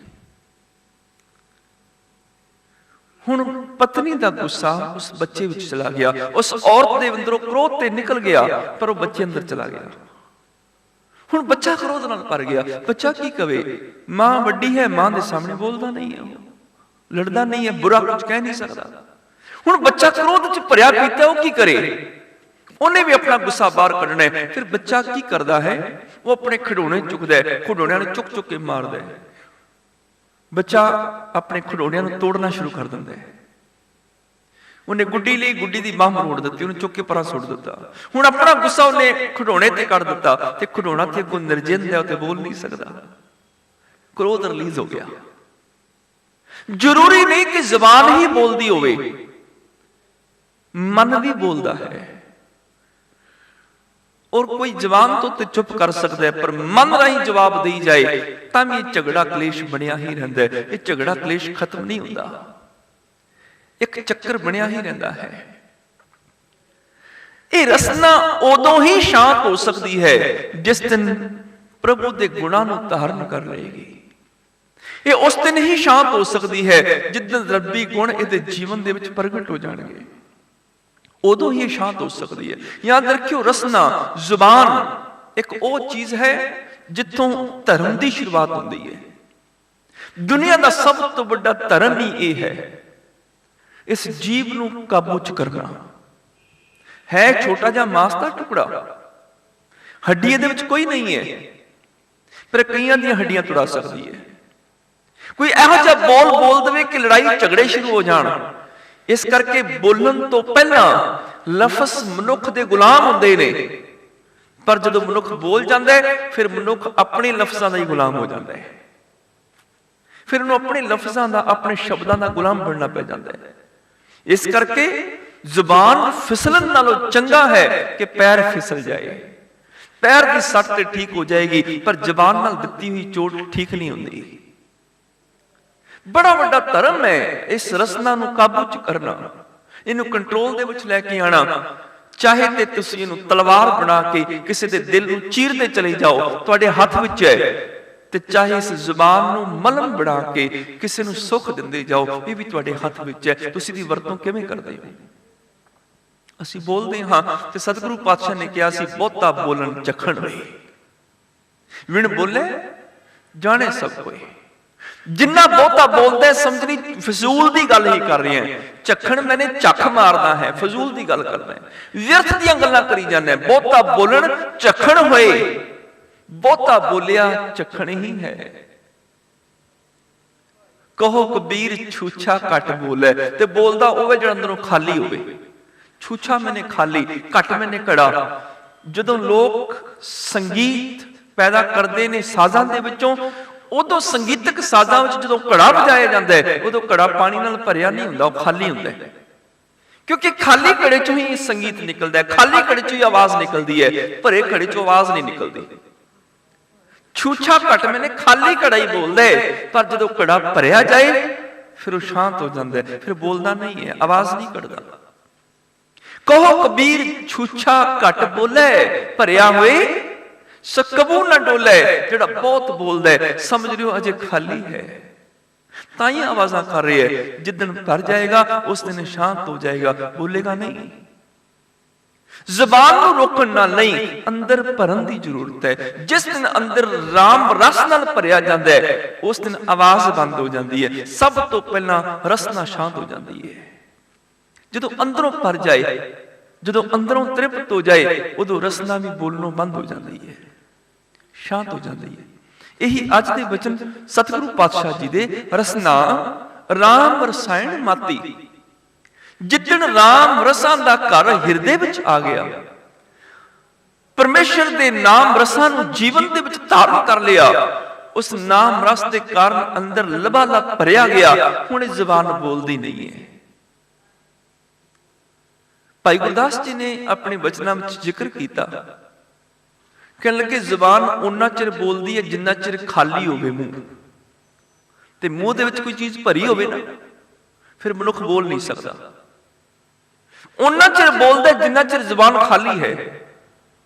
हुण पत्नी दा गुस्सा उस बच्चे विच चला गया, उस औरत दे अंदरों क्रोध ते निकल गया, पर वो बच्चे अंदर चला गया। हुण बच्चा क्रोध नाल भर गया। बच्चा की कवे, मां वड्डी है, मां दे सामने बोलदा नहीं है, लड़दा नहीं है, बुरा कुछ कह नहीं सकदा। हुण बच्चा क्रोध च भरिया पीता, वो की करे, उन्हें भी अपना गुस्सा बाहर कढना है। फिर बच्चा की करदा है, वो अपने खिडौने चुकदा है, खिडौणियां नूं चुक चुक के मारदा है। बच्चा अपने खिडौणियां नूं तोड़ना शुरू कर दिंदा है। उन्हें गुड्डी ली, गुड्डी दी बांह मरोड़ दित्ती, उन्हें चुक के परां सुट दित्ता। हुण अपना गुस्सा उन्हें खिडौणे ते कढ दित्ता, ते खिडौणा ते कोई निर्जिंद है, ते बोल नहीं सकदा। क्रोध रिलीज हो गया। जरूरी नहीं कि जबान ही बोलदी होवे, मन भी बोलता है। और कोई जबान तो चुप कर सकता है, पर मन राही जवाब दी जाए तां भी झगड़ा क्लेश बनिया ही रहिंदा है। ये झगड़ा क्लेश खत्म नहीं हुंदा, एक चक्कर बनिया ही रहिंदा है। ये रसना उदों ही शांत हो सकती है जिस दिन प्रभु दे गुणां नूं धारण कर लेगी। ये उस दिन ही शांत हो सकती है जिस दिन रब्बी गुण इहदे जीवन दे विच प्रगट हो जाणगे, उदों ही शांत हो सकती है। याद रखियो, रसना जुबान एक वो चीज है जिथों धर्म की शुरुआत होती है। दुनिया का सब तो बड़ा धर्म ही यह है, इस जीव नूं काबू च करना है। छोटा जा मांस का टुकड़ा, हड्डियां दे विच कोई नहीं है, पर कईयां दी हड्डियां तुड़ा सकती है। कोई इहो जिहा बोल बोल देवे कि लड़ाई झगड़े शुरू हो जाण। इस करके बोलन तो पहला लफज मनुख दे गुलाम हुंदे ने, पर जदों मनुख बोल जांदा है फिर मनुख अपने लफजां दा ही गुलाम हो जांदा है। फिर उन्हें अपने लफजां दा, अपने शब्दां दा गुलाम बनना पै जांदा है। इस करके जुबान फिसलन नालों चंगा है कि पैर फिसल जाए। पैर की सट ते ठीक हो जाएगी, पर जुबान नाल दित्ती हुई चोट ठीक नहीं हुंदी। बड़ा वड्डा धर्म है इस रसना नूं काबू च करना, इनू कंट्रोल दे विच लैके आना। चाहे ते तुसीं इनू तलवार बना के किसी दे दिल नूं चीरदे चले जाओ, तुहाडे हथ विच है, ते चाहे इस जुबान नूं मलम बना के किसी नूं सुख दिंदे जाओ, ये भी तुहाडे हथ विच है। तुसीं दी वरतों किवें करदे हो? असीं बोलदे हां ते सतगुरु पातशाह ने कहा सी, बहुता बोलन चखण होए, विण बोले जाने सब कोई। जिन्ना बहुता बोलता है समझनी फजूल की गल ही कर रहे हैं। चखण मैंने चख मारना है, फजूल की गल करना है, व्यर्थ दी गल्लां करी जाने। बहुता बोलन चखण होए, बहुता बोलिया चखण ही है। कहो कबीर छूछा घट बोले, ते बोलदा होवे जिहड़ा अंदरों खाली होवे। छूछा मैंने खाली, घट मैंने कड़ा। जदों लोग संगीत पैदा करते ने साजां दे विचों, उदों संगीतक साजां विच जदों घड़ा वजाया जाता है, उदों घड़ा पानी नाल भरिया नहीं हुंदा, खाली हुंदा है। क्योंकि खाली घड़े चों ही संगीत निकलता है, खाली घड़े चों ही आवाज निकलती है, भरे घड़े चों आवाज नहीं निकलती। ਛੂਛਾ ਘਟ ਮੈਨੇ ਖਾਲੀ ਘੜਾ ਹੀ ਬੋਲਦਾ ਹੈ, ਪਰ ਜਦੋਂ ਘੜਾ ਭਰਿਆ ਜਾਏ ਫਿਰ ਉਹ ਸ਼ਾਂਤ ਹੋ ਜਾਂਦਾ ਹੈ, ਫਿਰ ਬੋਲਦਾ ਨਹੀਂ ਹੈ, ਆਵਾਜ਼ ਨਹੀਂ ਕੱਢਦਾ। ਕਹੋ ਕਬੀਰ ਛੂਛਾ ਘਟ ਬੋਲੇ, ਭਰਿਆ ਹੋਏ ਸਕਬੂ ਨਾ ਡੋਲੇ। ਜਿਹੜਾ ਬਹੁਤ ਬੋਲਦਾ ਹੈ ਸਮਝ ਲਿਓ ਅਜੇ ਖਾਲੀ ਹੈ, ਤਾਂ ਹੀ ਆਵਾਜ਼ਾਂ ਕਰ ਰਹੀ ਹੈ। ਜਿੱਦਣ ਭਰ ਜਾਏਗਾ ਉਸ ਦਿਨ ਸ਼ਾਂਤ ਹੋ ਜਾਏਗਾ, ਬੋਲੇਗਾ ਨਹੀਂ। ਜ਼ਬਾਨ ਨੂੰ ਰੋਕਣ ਨਾਲ ਨਹੀਂ, ਅੰਦਰ ਭਰਨ ਦੀ ਜ਼ਰੂਰਤ ਹੈ। ਜਿਸ ਦਿਨ ਅੰਦਰ ਰਾਮ ਰਸ ਨਾਲ ਭਰਿਆ ਜਾਂਦਾ ਹੈ ਉਸ ਦਿਨ ਆਵਾਜ਼ ਬੰਦ ਹੋ ਜਾਂਦੀ ਹੈ। ਸਭ ਤੋਂ ਪਹਿਲਾਂ ਰਸਨਾ ਸ਼ਾਂਤ ਹੋ ਜਾਂਦੀ ਹੈ। ਜਦੋਂ ਅੰਦਰੋਂ ਭਰ ਜਾਏ, ਜਦੋਂ ਅੰਦਰੋਂ ਤ੍ਰਿਪਤ ਹੋ ਜਾਏ, ਉਦੋਂ ਰਸਨਾ ਵੀ ਬੋਲਣੋਂ ਬੰਦ ਹੋ ਜਾਂਦੀ ਹੈ, ਸ਼ਾਂਤ ਹੋ ਜਾਂਦੀ ਹੈ। ਇਹੀ ਅੱਜ ਦੇ ਵਚਨ ਸਤਿਗੁਰੂ ਪਾਤਸ਼ਾਹ ਜੀ ਦੇ ਰਸਨਾ ਰਾਮ ਰਸਾਇਣ ਮਾਤੀ। ਜਿੱਦਣ ਰਾਮ ਰਸਾਂ ਦਾ ਘਰ ਹਿਰਦੇ ਵਿੱਚ ਆ ਗਿਆ, ਪਰਮੇਸ਼ਰ ਦੇ ਨਾਮ ਰਸਾਂ ਨੂੰ ਜੀਵਨ ਦੇ ਵਿੱਚ ਧਾਰਨ ਕਰ ਲਿਆ, ਉਸ ਨਾਮ ਰਸ ਦੇ ਕਾਰਨ ਅੰਦਰ ਲਬਾਲਬ ਭਰਿਆ ਗਿਆ, ਹੁਣ ਇਹ ਜ਼ੁਬਾਨ ਬੋਲਦੀ ਨਹੀਂ ਹੈ। ਭਾਈ ਗੁਰਦਾਸ ਜੀ ਨੇ ਆਪਣੇ ਵਚਨਾਂ ਵਿੱਚ ਜ਼ਿਕਰ ਕੀਤਾ, ਕਹਿਣ ਲੱਗੇ ਜ਼ੁਬਾਨ ਉਹਨਾਂ ਚਿਰ ਬੋਲਦੀ ਹੈ ਜਿੰਨਾ ਚਿਰ ਖਾਲੀ ਹੋਵੇ ਮੂੰਹ, ਤੇ ਮੂੰਹ ਦੇ ਵਿੱਚ ਕੋਈ ਚੀਜ਼ ਭਰੀ ਹੋਵੇ ਨਾ, ਫਿਰ ਮਨੁੱਖ ਬੋਲ ਨਹੀਂ ਸਕਦਾ। ਉਹਨਾਂ ਚਿਰ ਬੋਲਦਾ ਜਿੰਨਾ ਚਿਰ ਜ਼ੁਬਾਨ ਖਾਲੀ ਹੈ।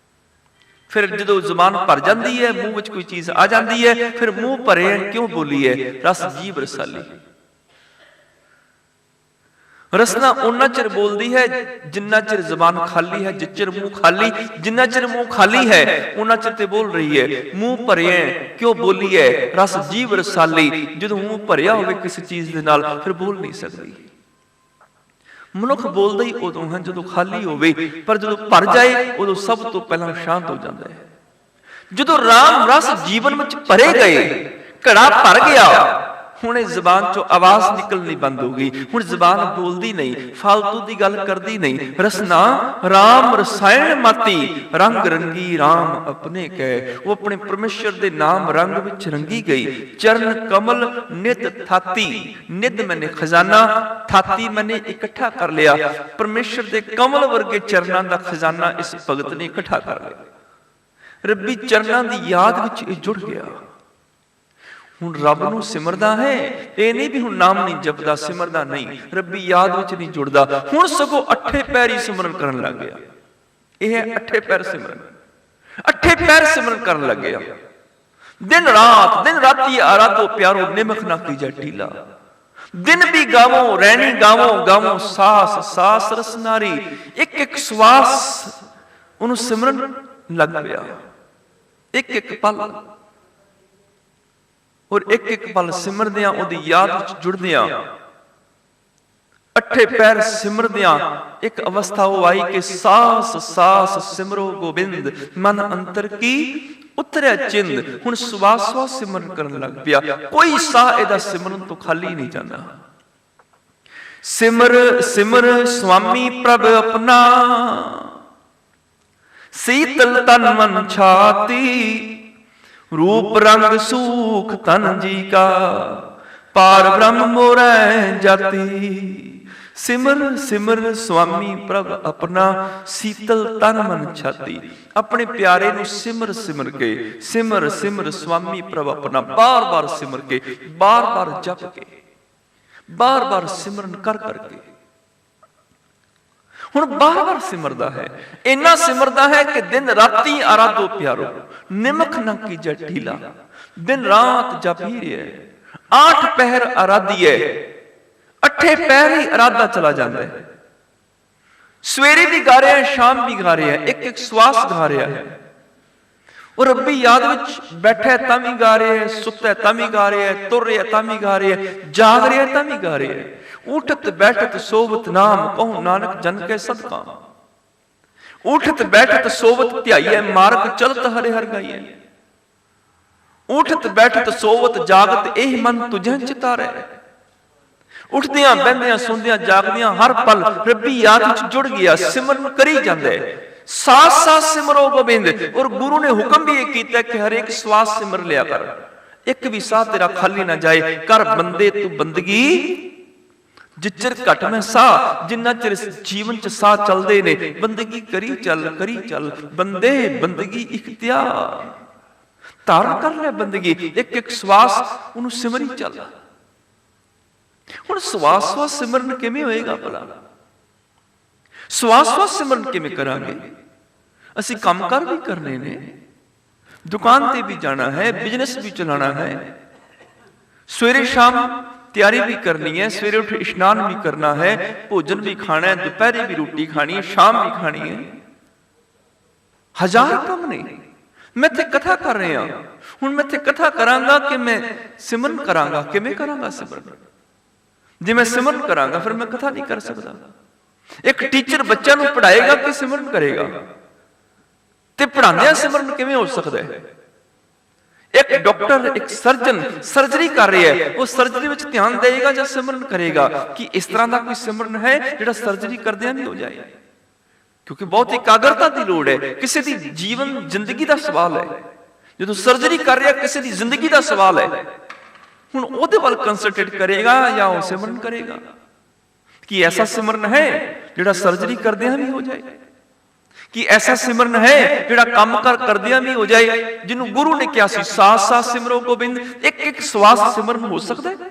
ਫਿਰ ਜਦੋਂ ਜ਼ੁਬਾਨ ਭਰ ਜਾਂਦੀ ਹੈ, ਮੂੰਹ ਵਿੱਚ ਕੋਈ ਚੀਜ਼ ਆ ਜਾਂਦੀ ਹੈ, ਫਿਰ ਮੂੰਹ ਭਰੇ ਕਿਉਂ ਬੋਲੀ ਹੈ? ਰਸ ਜੀਭ ਰਸਾਲੀ। ਰਸਨਾ ਉਹਨਾਂ ਚਿਰ ਬੋਲਦੀ ਹੈ ਜਿੰਨਾ ਚਿਰ ਜ਼ੁਬਾਨ ਖਾਲੀ ਹੈ, ਜਿਸ ਚਿਰ ਮੂੰਹ ਖਾਲੀ, ਜਿੰਨਾ ਚਿਰ ਮੂੰਹ ਖਾਲੀ ਹੈ ਉਹਨਾਂ ਚਿਰ ਤੇ ਬੋਲ ਰਹੀ ਹੈ। ਮੂੰਹ ਭਰਿਆ ਕਿਉਂ ਬੋਲੀ ਹੈ? ਰਸ ਜੀਭ ਰਸਾਲੀ। ਜਦੋਂ ਮੂੰਹ ਭਰਿਆ ਹੋਵੇ ਕਿਸੇ ਚੀਜ਼ ਦੇ ਨਾਲ ਫਿਰ ਬੋਲ ਨਹੀਂ ਸਕਦੀ। ਮਨੁੱਖ ਬੋਲਦਾ ਹੀ ਉਦੋਂ ਹੈ ਜਦੋਂ ਖਾਲੀ ਹੋਵੇ, ਪਰ ਜਦੋਂ ਭਰ ਜਾਏ ਉਦੋਂ ਸਭ ਤੋਂ ਪਹਿਲਾਂ ਸ਼ਾਂਤ ਹੋ ਜਾਂਦਾ ਹੈ। ਜਦੋਂ ਰਾਮ ਰਸ ਜੀਵਨ ਵਿੱਚ ਭਰੇ ਗਏ, ਘੜਾ ਭਰ ਗਿਆ, ਹੁਣ ਇਹ ਜ਼ਬਾਨ ਚੋਂ ਆਵਾਜ਼ ਨਿਕਲਣੀ ਬੰਦ ਹੋ ਗਈ। ਹੁਣ ਜ਼ਬਾਨ ਬੋਲਦੀ ਨਹੀਂ, ਫਾਲਤੂ ਦੀ ਗੱਲ ਕਰਦੀ ਨਹੀਂ। ਰਸਨਾ ਰਾਮ ਰਸਾਇਣ ਮਾਤੀ, ਰੰਗ ਰੰਗੀ ਰਾਮ ਆਪਣੇ ਕਹਿ। ਉਹ ਆਪਣੇ ਪਰਮੇਸ਼ਰ ਦੇ ਨਾਮ ਰੰਗ ਵਿੱਚ ਰੰਗੀ ਗਈ। ਚਰਨ ਕਮਲ ਨਿਤ ਥਾਤੀ, ਨਿਤ ਮੈਨੇ ਖਜ਼ਾਨਾ, ਥਾਤੀ ਮੈਨੇ ਇਕੱਠਾ ਕਰ ਲਿਆ। ਪਰਮੇਸ਼ਰ ਦੇ ਕਮਲ ਵਰਗੇ ਚਰਨਾਂ ਦਾ ਖਜ਼ਾਨਾ ਇਸ ਭਗਤ ਨੇ ਇਕੱਠਾ ਕਰ ਲਿਆ। ਰੱਬੀ ਚਰਨਾਂ ਦੀ ਯਾਦ ਵਿੱਚ ਇਹ ਜੁੜ ਗਿਆ। ਹੁਣ ਰੱਬ ਨੂੰ ਸਿਮਰਦਾ ਹੈ, ਇਹ ਨਹੀਂ ਵੀ ਹੁਣ ਨਾਮ ਨਹੀਂ ਜਪਦਾ, ਸਿਮਰਦਾ ਨਹੀਂ, ਰੱਬੀ ਯਾਦ ਵਿੱਚ ਨਹੀਂ ਜੁੜਦਾ। ਹੁਣ ਸਗੋਂ ਅੱਠੇ ਪੈਰ ਹੀ ਸਿਮਰਨ ਕਰਨ ਲੱਗ ਗਿਆ। ਇਹ ਹੈ ਅੱਠੇ ਪੈਰ ਸਿਮਰਨ। ਅੱਠੇ ਪੈਰ ਸਿਮਰਨ ਕਰਨ ਲੱਗ ਗਿਆ। ਦਿਨ ਰਾਤੀ ਆਰਾਧੋ ਪਿਆਰੋ, ਨਿਮਖ ਨਾ ਕੀਜੈ ਢੀਲਾ। ਦਿਨ ਵੀ ਗਾਵੋ, ਰਹਿਣੀ ਗਾਵੋ, ਗਾਵੋ ਸਾਸ ਸਾਸ ਰਸ ਨਾਰੀ। ਇੱਕ ਇੱਕ ਸਵਾਸ ਉਹਨੂੰ ਸਿਮਰਨ ਲੱਗ ਪਿਆ, ਇੱਕ ਇੱਕ ਪਲ। ਔਰ ਇੱਕ ਇੱਕ ਪਲ ਸਿਮਰਦਿਆਂ ਉਹਦੀ ਯਾਦ ਵਿੱਚ ਜੁੜਦਿਆਂ, ਅੱਠੇ ਪੈਰ ਸਿਮਰਦਿਆਂ ਇੱਕ ਅਵਸਥਾ ਉਹ ਆਈ ਕਿ ਸਾਸ ਸਾਸ ਸਿਮਰੋ ਗੋਬਿੰਦ, ਮਨ ਅੰਤਰ ਕੀ ਉਤਰਿਆ ਚਿੰਦ। ਹੁਣ ਸਵਾਸ ਸਵਾਸ ਸਿਮਰਨ ਕਰਨ ਲੱਗ ਪਿਆ। ਕੋਈ ਸਾਹ ਇਹਦਾ ਸਿਮਰਨ ਤੋਂ ਖਾਲੀ ਨਹੀਂ ਜਾਂਦਾ। ਸਿਮਰ ਸਿਮਰ ਸੁਆਮੀ ਪ੍ਰਭ ਆਪਣਾ, ਸੀਤਲ ਤਨ ਮਨ ਛਾਤੀ। रूप रंग सूख तन जी का, पार ब्रह्म मोरै जाति। सिमर सिमर स्वामी प्रभ अपना, शीतल तन मन छाती। अपने प्यारे नूं सिमर सिमर के, सिमर सिमर स्वामी प्रभ अपना, बार बार सिमर के, बार बार जप के, बार बार सिमरन कर करके ਹੁਣ ਬਾਰ-ਬਾਰ ਸਿਮਰਦਾ ਹੈ। ਇੰਨਾ ਸਿਮਰਦਾ ਹੈ ਕਿ ਦਿਨ ਰਾਤੀ ਆਰਾਧੋ ਪਿਆਰੋ, ਨਿਮਖ ਨਾ ਕੀਜੈ ਢੀਲਾ। ਦਿਨ ਰਾਤ ਜਪ ਹੀ ਰਿਹਾ, 8 ਪਹਿਰ ਆਰਾਧੀਏ, ਅੱਠੇ ਪਹਿਰ ਹੀ ਆਰਾਧਾ ਚਲਾ ਜਾਂਦਾ ਹੈ। ਸਵੇਰੇ ਵੀ ਗਾ ਰਿਹਾ, ਸ਼ਾਮ ਵੀ ਗਾ ਰਿਹਾ, ਇੱਕ ਇੱਕ ਸਵਾਸ ਗਾ ਰਿਹਾ ਹੈ। ਉਹ ਰੱਬੀ ਯਾਦ ਵਿੱਚ ਬੈਠਾ ਤਾਂ ਵੀ ਗਾ ਰਿਹਾ, ਸੁੱਤਾ ਤਾਂ ਵੀ ਗਾ ਰਿਹਾ, ਤੁਰ ਰਿਹਾ ਤਾਂ ਵੀ ਗਾ ਰਿਹਾ, ਜਾਗ ਰਿਹਾ ਤਾਂ ਵੀ ਗਾ ਰਿਹਾ। ਉਠਤ ਬੈਠਤ ਸੋਵਤ ਨਾਮ, ਕਹੋ ਨਾਨਕ ਜਨ ਕੇ ਸਦਕਾ। ਉਠਤ ਬੈਠਤ ਸੋਵਤ ਧਿਆਈਐ, ਮਾਰਗ ਚਲਤ ਹਰਿ ਹਰਿ ਗਾਈਐ। ਉਠਤ ਬੈਠਤ ਸੋਵਤ ਜਾਗਤ, ਇਹ ਮਨ ਤੁਝੈ ਚਿਤਾਰੈ। ਉੱਠਦਿਆਂ ਬਹਿੰਦਿਆਂ ਸੁਣਦਿਆਂ ਜਾਗਦਿਆਂ ਹਰ ਪਲ ਰੱਬੀ ਯਾਦ ਵਿੱਚ ਜੁੜ ਗਿਆ, ਸਿਮਰਨ ਕਰੀ ਜਾਂਦਾ ਹੈ। ਸਾਸ ਸਾਸ ਸਿਮਰੋ ਗੋਬਿੰਦ। ਔਰ ਗੁਰੂ ਨੇ ਹੁਕਮ ਵੀ ਇਹ ਕੀਤਾ ਕਿ ਹਰੇਕ ਸਵਾਸ ਸਿਮਰ ਲਿਆ ਕਰ, ਇੱਕ ਵੀ ਸਾਹ ਤੇਰਾ ਖਾਲੀ ਨਾ ਜਾਏ। ਕਰ ਬੰਦੇ ਤੂੰ ਬੰਦਗੀ, ਜਿਚਰ ਘਟ ਮੈਂ ਸਾਹ। ਜਿੰਨਾ ਚਿਰ ਜੀਵਨ ਚ ਸਾਹ ਚੱਲਦੇ ਨੇ, ਬੰਦਗੀ ਕਰੀ ਚੱਲ, ਕਰੀ ਚੱਲ। ਬੰਦੇ ਬੰਦਗੀ ਇਖਤਿਆਰ, ਧਾਰਨ ਕਰ ਲੈ ਬੰਦਗੀ, ਇੱਕ ਇੱਕ ਸਵਾਸ ਉਹਨੂੰ ਸਿਮਰੀ ਚੱਲ। ਹੁਣ ਸਵਾਸ ਸਵਾਸ ਸਿਮਰਨ ਕਿਵੇਂ ਹੋਏਗਾ ਭਲਾ? ਸਵਾਸ ਸਵਾਸ ਸਿਮਰਨ ਕਿਵੇਂ ਕਰਾਂਗੇ? ਅਸੀਂ ਕੰਮਕਾਰ ਵੀ ਕਰਨੇ ਨੇ, ਦੁਕਾਨ ਤੇ ਵੀ ਜਾਣਾ ਹੈ, ਬਿਜ਼ਨਸ ਵੀ ਚਲਾਉਣਾ ਹੈ, ਸਵੇਰੇ ਸ਼ਾਮ ਤਿਆਰੀ ਵੀ ਕਰਨੀ ਹੈ, ਸਵੇਰੇ ਉੱਠ ਇਸ਼ਨਾਨ ਵੀ ਕਰਨਾ ਹੈ, ਭੋਜਨ ਵੀ ਖਾਣਾ ਹੈ, ਦੁਪਹਿਰੇ ਵੀ ਰੋਟੀ ਖਾਣੀ ਹੈ, ਸ਼ਾਮ ਵੀ ਖਾਣੀ ਹੈ। ਹਜ਼ਾਰ ਕੰਮ ਨੇ। ਮੈਂ ਇੱਥੇ ਕਥਾ ਕਰ ਰਿਹਾ, ਹੁਣ ਮੈਂ ਇੱਥੇ ਕਥਾ ਕਰਾਂਗਾ ਕਿ ਮੈਂ ਸਿਮਰਨ ਕਰਾਂਗਾ। ਕਿਵੇਂ ਕਰਾਂਗਾ ਸਿਮਰਨ? ਜੇ ਮੈਂ ਸਿਮਰਨ ਕਰਾਂਗਾ ਫਿਰ ਮੈਂ ਕਥਾ ਨਹੀਂ ਕਰ ਸਕਦਾ। ਇੱਕ ਟੀਚਰ ਬੱਚਿਆਂ ਨੂੰ ਪੜ੍ਹਾਏਗਾ ਕਿ ਸਿਮਰਨ ਕਰੇਗਾ? ਤੇ ਪੜ੍ਹਾਉਂਦਿਆਂ ਸਿਮਰਨ ਕਿਵੇਂ ਹੋ ਸਕਦਾ ਹੈ? ਇੱਕ ਡਾਕਟਰ, ਇੱਕ ਸਰਜਨ ਸਰਜਰੀ ਕਰ ਰਿਹਾ ਹੈ, ਉਹ ਸਰਜਰੀ ਵਿੱਚ ਧਿਆਨ ਦੇਏਗਾ ਜਾਂ ਸਿਮਰਨ ਕਰੇਗਾ? ਕਿ ਇਸ ਤਰ੍ਹਾਂ ਦਾ ਕੋਈ ਸਿਮਰਨ ਹੈ ਜਿਹੜਾ ਸਰਜਰੀ ਕਰਦਿਆਂ ਨਹੀਂ ਹੋ ਜਾਏ? ਕਿਉਂਕਿ ਬਹੁਤ ਇਕਾਗਰਤਾ ਦੀ ਲੋੜ ਹੈ। ਕਿਸੇ ਦੀ ਜੀਵਨ ਜ਼ਿੰਦਗੀ ਦਾ ਸਵਾਲ ਹੈ। ਜਦੋਂ ਸਰਜਰੀ ਕਰ ਰਿਹਾ ਕਿਸੇ ਦੀ ਜ਼ਿੰਦਗੀ ਦਾ ਸਵਾਲ ਹੈ, ਹੁਣ ਉਹਦੇ ਵੱਲ ਕੰਸੰਟਰੇਟ ਕਰੇਗਾ ਜਾਂ ਉਹ ਸਿਮਰਨ ਕਰੇਗਾ? ਕਿ ਐਸਾ ਸਿਮਰਨ ਹੈ ਜਿਹੜਾ ਸਰਜਰੀ ਕਰਦਿਆਂ ਵੀ ਹੋ ਜਾਏ? ਕਿ ਐਸਾ ਸਿਮਰਨ ਹੈ ਜਿਹੜਾ ਕੰਮ ਕਰਦਿਆਂ ਵੀ ਹੋ ਜਾਏ? ਜਿਹਨੂੰ ਗੁਰੂ ਨੇ ਕਿਹਾ ਸੀ ਸਾਸ ਸਾਸ ਸਿਮਰੋ ਗੋਬਿੰਦ, ਇੱਕ ਇੱਕ ਸਵਾਸ ਸਿਮਰਨ ਹੋ ਸਕਦਾ ਹੈ?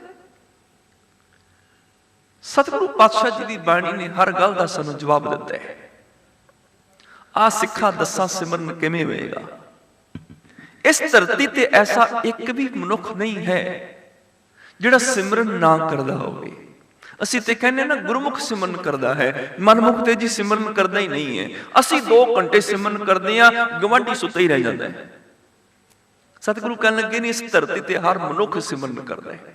ਸਤਿਗੁਰੂ ਪਾਤਸ਼ਾਹ ਜੀ ਦੀ ਬਾਣੀ ਨੇ ਹਰ ਗੱਲ ਦਾ ਸਾਨੂੰ ਜਵਾਬ ਦਿੱਤਾ ਹੈ। ਆ ਸਿੱਖਾ ਦੱਸਾਂ ਸਿਮਰਨ ਕਿਵੇਂ ਹੋਏਗਾ। ਇਸ ਧਰਤੀ ਤੇ ਐਸਾ ਇੱਕ ਵੀ ਮਨੁੱਖ ਨਹੀਂ ਹੈ ਜਿਹੜਾ ਸਿਮਰਨ ਨਾ ਕਰਦਾ ਹੋਵੇ। ਅਸੀਂ ਤੇ ਕਹਿੰਦੇ ਨਾ ਗੁਰਮੁਖ ਸਿਮਰਨ ਕਰਦਾ ਹੈ, ਮਨਮੁਖ ਤੇ ਜੀ ਸਿਮਰਨ ਕਰਦਾ ਹੀ ਨਹੀਂ ਹੈ। ਅਸੀਂ 2 ਘੰਟੇ ਸਿਮਰਨ ਕਰਦੇ ਆ, ਗਵਾਂਢੀ ਸੁੱਤਾ ਹੀ ਰਹਿ ਜਾਂਦਾ ਹੈ। ਸਤਿਗੁਰੂ ਕਹਿਣ ਲੱਗੇ ਨੇ ਇਸ ਧਰਤੀ ਤੇ ਹਰ ਮਨੁੱਖ ਸਿਮਰਨ ਕਰਦਾ ਹੈ।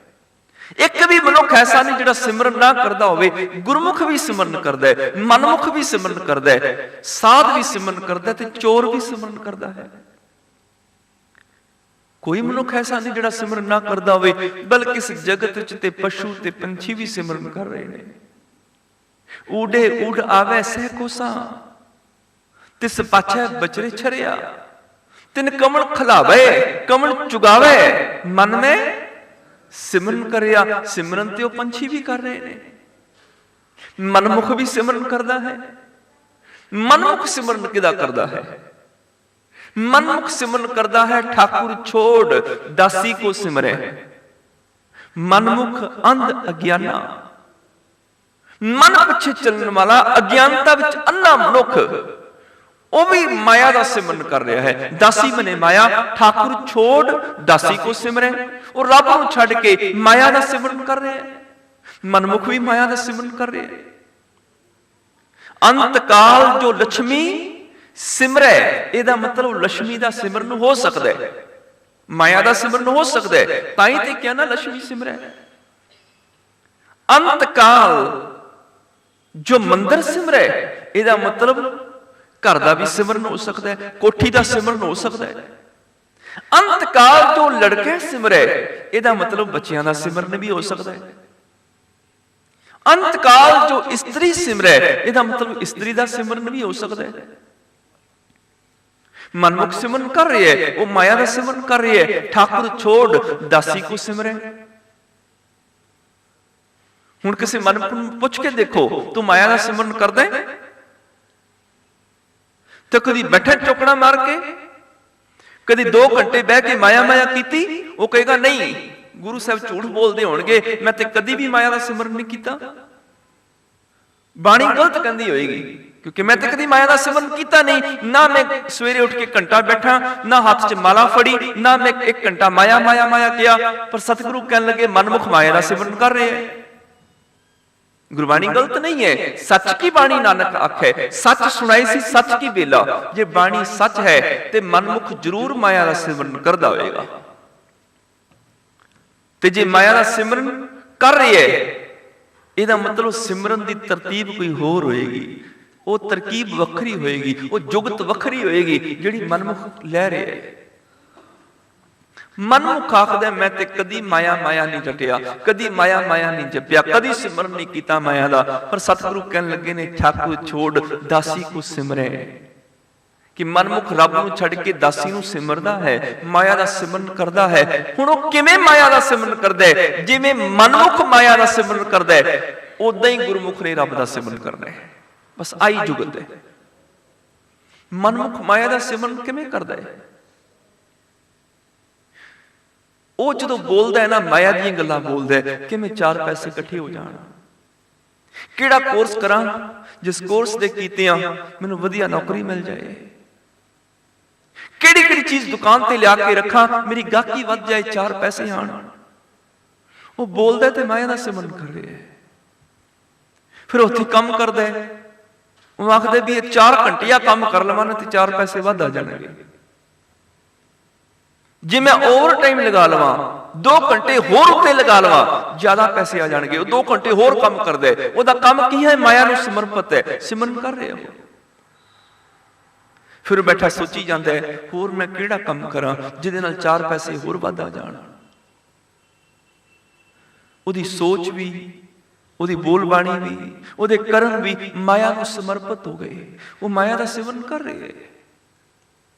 ਇੱਕ ਵੀ ਮਨੁੱਖ ਐਸਾ ਨਹੀਂ ਜਿਹੜਾ ਸਿਮਰਨ ਨਾ ਕਰਦਾ ਹੋਵੇ। ਗੁਰਮੁਖ ਵੀ ਸਿਮਰਨ ਕਰਦਾ ਹੈ, ਮਨਮੁਖ ਵੀ ਸਿਮਰਨ ਕਰਦਾ ਹੈ, ਸਾਧ ਵੀ ਸਿਮਰਨ ਕਰਦਾ ਹੈ ਤੇ ਚੋਰ ਵੀ ਸਿਮਰਨ ਕਰਦਾ ਹੈ। ਕੋਈ ਮਨੁੱਖ ਐਸਾ ਨਹੀਂ ਜਿਹੜਾ ਸਿਮਰਨ ਨਾ ਕਰਦਾ ਹੋਵੇ। ਬਲਕਿ ਇਸ ਜਗਤ ਵਿੱਚ ਤੇ ਪਸ਼ੂ ਤੇ ਪੰਛੀ ਵੀ ਸਿਮਰਨ ਕਰ ਰਹੇ ਨੇ। ਊਡੇ ਊਡ ਆਵੇ ਸਹਿ ਕੋਸਾ, ਤਿਸ ਪਾਛੈ ਬਚਰੇ ਛਰਿਆ। ਤਿਨ ਕਮਲ ਖਲਾਵੇ ਕਮਲ ਚੁਗਾਵੇ, ਮਨ ਮੇ ਸਿਮਰਨ ਕਰਿਆ। ਸਿਮਰਨ ਤੇ ਉਹ ਪੰਛੀ ਵੀ ਕਰ ਰਹੇ ਨੇ, ਮਨਮੁਖ ਵੀ ਸਿਮਰਨ ਕਰਦਾ ਹੈ। ਮਨਮੁਖ ਸਿਮਰਨ ਕਿਹਦਾ ਕਰਦਾ ਹੈ? ਮਨਮੁਖ ਸਿਮਰਨ ਕਰਦਾ ਹੈ ਠਾਕੁਰ ਛੋੜ ਦਾਸੀ ਕੋ ਸਿਮਰੇ। ਮਨਮੁਖ ਅੰਧ ਅਗਿਆਨਾ, ਮਨ ਪਿੱਛੇ ਚੱਲਣ ਵਾਲਾ, ਅਗਿਆਨਤਾ ਵਿੱਚ ਅੰਨਾ ਮਨੁੱਖ, ਉਹ ਵੀ ਮਾਇਆ ਦਾ ਸਿਮਰਨ ਕਰ ਰਿਹਾ ਹੈ। ਦਾਸੀ ਮਨੇ ਮਾਇਆ, ਠਾਕੁਰ ਛੋੜ ਦਾਸੀ ਕੋ ਸਿਮਰੇ। ਉਹ ਰੱਬ ਨੂੰ ਛੱਡ ਕੇ ਮਾਇਆ ਦਾ ਸਿਮਰਨ ਕਰ ਰਿਹਾ ਹੈ। ਮਨਮੁਖ ਵੀ ਮਾਇਆ ਦਾ ਸਿਮਰਨ ਕਰ ਰਿਹਾ ਹੈ। ਅੰਤ ਕਾਲ ਜੋ ਲక్ష్ਮੀ ਸਿਮਰੈ, ਇਹਦਾ ਮਤਲਬ ਲక్ష్ਮੀ ਦਾ ਸਿਮਰਨ ਹੋ ਸਕਦਾ ਹੈ, ਮਾਇਆ ਦਾ ਸਿਮਰਨ ਹੋ ਸਕਦਾ ਹੈ। ਤਾਂ ਹੀ ਤੇ ਕਿਹਾ ਨਾ ਲక్ష్ਮੀ ਸਿਮਰੈ। ਅੰਤ ਕਾਲ ਜੋ ਮੰਦਰ ਸਿਮਰੈ, ਇਹਦਾ ਮਤਲਬ ਘਰ ਦਾ ਵੀ ਸਿਮਰਨ ਹੋ ਸਕਦਾ ਹੈ, ਕੋਠੀ ਦਾ ਸਿਮਰਨ ਹੋ ਸਕਦਾ ਹੈ। ਅੰਤ ਕਾਲ ਜੋ ਲੜਕੇ ਸਿਮਰੈ, ਇਹਦਾ ਮਤਲਬ ਬੱਚਿਆਂ ਦਾ ਸਿਮਰਨ ਵੀ ਹੋ ਸਕਦਾ ਹੈ। ਅੰਤ ਕਾਲ ਜੋ ਇਸਤਰੀ ਸਿਮਰੈ, ਇਹਦਾ ਮਤਲਬ ਇਸਤਰੀ ਦਾ ਸਿਮਰਨ ਵੀ ਹੋ ਸਕਦਾ ਹੈ। ਮਨਮੁਖ ਸਿਮਰਨ ਕਰ ਰਿਹਾ ਹੈ, ਉਹ ਮਾਇਆ ਦਾ ਸਿਮਰਨ ਕਰ ਰਿਹਾ ਹੈ। ਠਾਕੁਰ ਛੋੜ ਦਾਸੀ ਕੋ ਸਿਮਰੇ। ਹੁਣ ਕਿਸੇ ਮਨਮੁਖ ਨੂੰ ਪੁੱਛ ਕੇ ਦੇਖੋ, ਤੂੰ ਮਾਇਆ ਦਾ ਸਿਮਰਨ ਕਰਦਾ ਹੈ? ਤੇ ਕਦੀ ਬੈਠੇ ਚੌਕੜਾ ਮਾਰ ਕੇ, ਕਦੀ 2 ਘੰਟੇ ਬਹਿ ਕੇ ਮਾਇਆ ਮਾਇਆ ਕੀਤੀ? ਉਹ ਕਹੇਗਾ ਨਹੀਂ, ਗੁਰੂ ਸਾਹਿਬ ਝੂਠ ਬੋਲਦੇ ਹੋਣਗੇ, ਮੈਂ ਤੇ ਕਦੀ ਵੀ ਮਾਇਆ ਦਾ ਸਿਮਰਨ ਨਹੀਂ ਕੀਤਾ। ਬਾਣੀ ਗਲਤ ਕਹਿੰਦੀ ਹੋਏਗੀ, ਕਿਉਂਕਿ ਮੈਂ ਤੇ ਕਦੀ ਮਾਇਆ ਦਾ ਸਿਮਰਨ ਕੀਤਾ ਨਹੀਂ। ਨਾ ਮੈਂ ਸਵੇਰੇ ਉੱਠ ਕੇ ਘੰਟਾ ਬੈਠਾ, ਨਾ ਹੱਥ 'ਚ ਮਾਲਾ ਫੜੀ, ਨਾ ਮੈਂ 1 ਘੰਟਾ ਮਾਇਆ ਮਾਇਆ ਮਾਇਆ ਕਿਹਾ। ਪਰ ਸਤਿਗੁਰੂ ਕਹਿਣ ਲੱਗੇ ਮਨਮੁਖ ਮਾਇਆ ਦਾ ਸਿਮਰਨ ਕਰ ਰਹੇ ਹੈ। ਗੁਰਬਾਣੀ ਗਲਤ ਨਹੀਂ ਹੈ। ਸੱਚ ਕੀ ਬਾਣੀ ਨਾਨਕ ਆਖੇ, ਸੱਚ ਸੁਣਾਈ ਸੀ ਸੱਚ ਕੀ ਬੇਲਾ। ਜੇ ਬਾਣੀ ਸੱਚ ਹੈ ਤੇ ਮਨਮੁਖ ਜ਼ਰੂਰ ਮਾਇਆ ਦਾ ਸਿਮਰਨ ਕਰਦਾ ਹੋਏਗਾ। ਤੇ ਜੇ ਮਾਇਆ ਦਾ ਸਿਮਰਨ ਕਰ ਰਿਹਾ ਹੈ, ਇਹਦਾ ਮਤਲਬ ਸਿਮਰਨ ਦੀ ਤਰਤੀਬ ਕੋਈ ਹੋਰ ਹੋਏਗੀ, ਉਹ ਤਰਕੀਬ ਵੱਖਰੀ ਹੋਏਗੀ, ਉਹ ਜੁਗਤ ਵੱਖਰੀ ਹੋਏਗੀ ਜਿਹੜੀ ਮਨਮੁਖ ਲੈ ਰਿਹਾ ਹੈ। ਮਨਮੁਖ ਆਖਦਾ ਮੈਂ ਤੇ ਕਦੀ ਮਾਇਆ ਮਾਇਆ ਨਹੀਂ ਰਟਿਆ, ਕਦੀ ਮਾਇਆ ਮਾਇਆ ਨਹੀਂ ਜਪਿਆ, ਕਦੀ ਸਿਮਰਨ ਨਹੀਂ ਕੀਤਾ ਮਾਇਆ ਦਾ। ਪਰ ਸਤਿਗੁਰੂ ਕਹਿਣ ਲੱਗੇ ਨੇ ਠਾਕੁਰ ਛੋੜ ਦਾਸੀ ਕੋ ਸਿਮਰੇ, ਕਿ ਮਨਮੁਖ ਰੱਬ ਨੂੰ ਛੱਡ ਕੇ ਦਾਸੀ ਨੂੰ ਸਿਮਰਦਾ ਹੈ, ਮਾਇਆ ਦਾ ਸਿਮਰਨ ਕਰਦਾ ਹੈ। ਹੁਣ ਉਹ ਕਿਵੇਂ ਮਾਇਆ ਦਾ ਸਿਮਰਨ ਕਰਦਾ ਹੈ? ਜਿਵੇਂ ਮਨਮੁਖ ਮਾਇਆ ਦਾ ਸਿਮਰਨ ਕਰਦਾ ਹੈ, ਉਦਾਂ ਹੀ ਗੁਰਮੁਖ ਨੇ ਰੱਬ ਦਾ ਸਿਮਰਨ ਕਰਨਾ ਹੈ। ਬਸ ਆਈ ਜੁਗਤ ਹੈ। ਮਨਮੁਖ ਮਾਇਆ ਦਾ ਸਿਮਰਨ ਕਿਵੇਂ ਕਰਦਾ ਹੈ? ਉਹ ਜਦੋਂ ਬੋਲਦਾ ਹੈ ਨਾ, ਮਾਇਆ ਦੀਆਂ ਗੱਲਾਂ ਬੋਲਦਾ ਹੈ, ਕਿਵੇਂ 4 ਪੈਸੇ ਇਕੱਠੇ ਹੋ ਜਾਣ, ਕਿਹੜਾ ਕੋਰਸ ਕਰਾਂ ਜਿਸ ਕੋਰਸ ਦੇ ਕੀਤਿਆਂ ਮੈਨੂੰ ਵਧੀਆ ਨੌਕਰੀ ਮਿਲ ਜਾਏ, ਕਿਹੜੀ ਚੀਜ਼ ਦੁਕਾਨ ਤੇ ਲਿਆ ਕੇ ਰੱਖਾਂ ਮੇਰੀ ਗਾਹਕੀ ਵੱਧ ਜਾਏ, 4 ਪੈਸੇ ਆਣ। ਉਹ ਬੋਲਦਾ ਤੇ ਮਾਇਆ ਦਾ ਸਿਮਰਨ ਕਰ ਰਿਹਾ ਹੈ। ਫਿਰ ਉੱਥੇ ਕੰਮ ਕਰਦਾ ਹੈ, ਉਹ ਆਖਦੇ ਵੀ ਇਹ 4 ਘੰਟੇ ਕੰਮ ਕਰ ਲਵਾਂ ਨਾ ਤੇ 4 ਪੈਸੇ ਵੱਧ ਆ ਜਾਣਗੇ। ਜੇ ਮੈਂ ਓਵਰ ਟਾਈਮ ਲਗਾ ਲਵਾਂ, 2 ਘੰਟੇ ਹੋਰ ਉੱਤੇ ਲਗਾ ਲਵਾਂ, ਜ਼ਿਆਦਾ ਪੈਸੇ ਆ ਜਾਣਗੇ। ਉਹ 2 ਘੰਟੇ ਹੋਰ ਕੰਮ ਕਰਦਾ ਹੈ, ਉਹਦਾ ਕੰਮ ਕੀ ਹੈ? ਮਾਇਆ ਨੂੰ ਸਮਰਪਿਤ ਹੈ, ਸਿਮਰਨ ਕਰ ਰਿਹਾ ਉਹ। ਫਿਰ ਬੈਠਾ ਸੋਚੀ ਜਾਂਦਾ ਹੈ, ਹੋਰ ਮੈਂ ਕਿਹੜਾ ਕੰਮ ਕਰਾਂ ਜਿਹਦੇ ਨਾਲ 4 ਪੈਸੇ ਹੋਰ ਵੱਧ ਆ ਜਾਣ। ਉਹਦੀ ਸੋਚ ਵੀ, ਉਹਦੀ ਬੋਲਬਾਣੀ ਵੀ, ਉਹਦੇ ਕਰਮ ਵੀ ਮਾਇਆ ਨੂੰ ਸਮਰਪਿਤ ਹੋ ਗਏ। ਉਹ ਮਾਇਆ ਦਾ ਸਿਮਰਨ ਕਰ ਰਹੇ।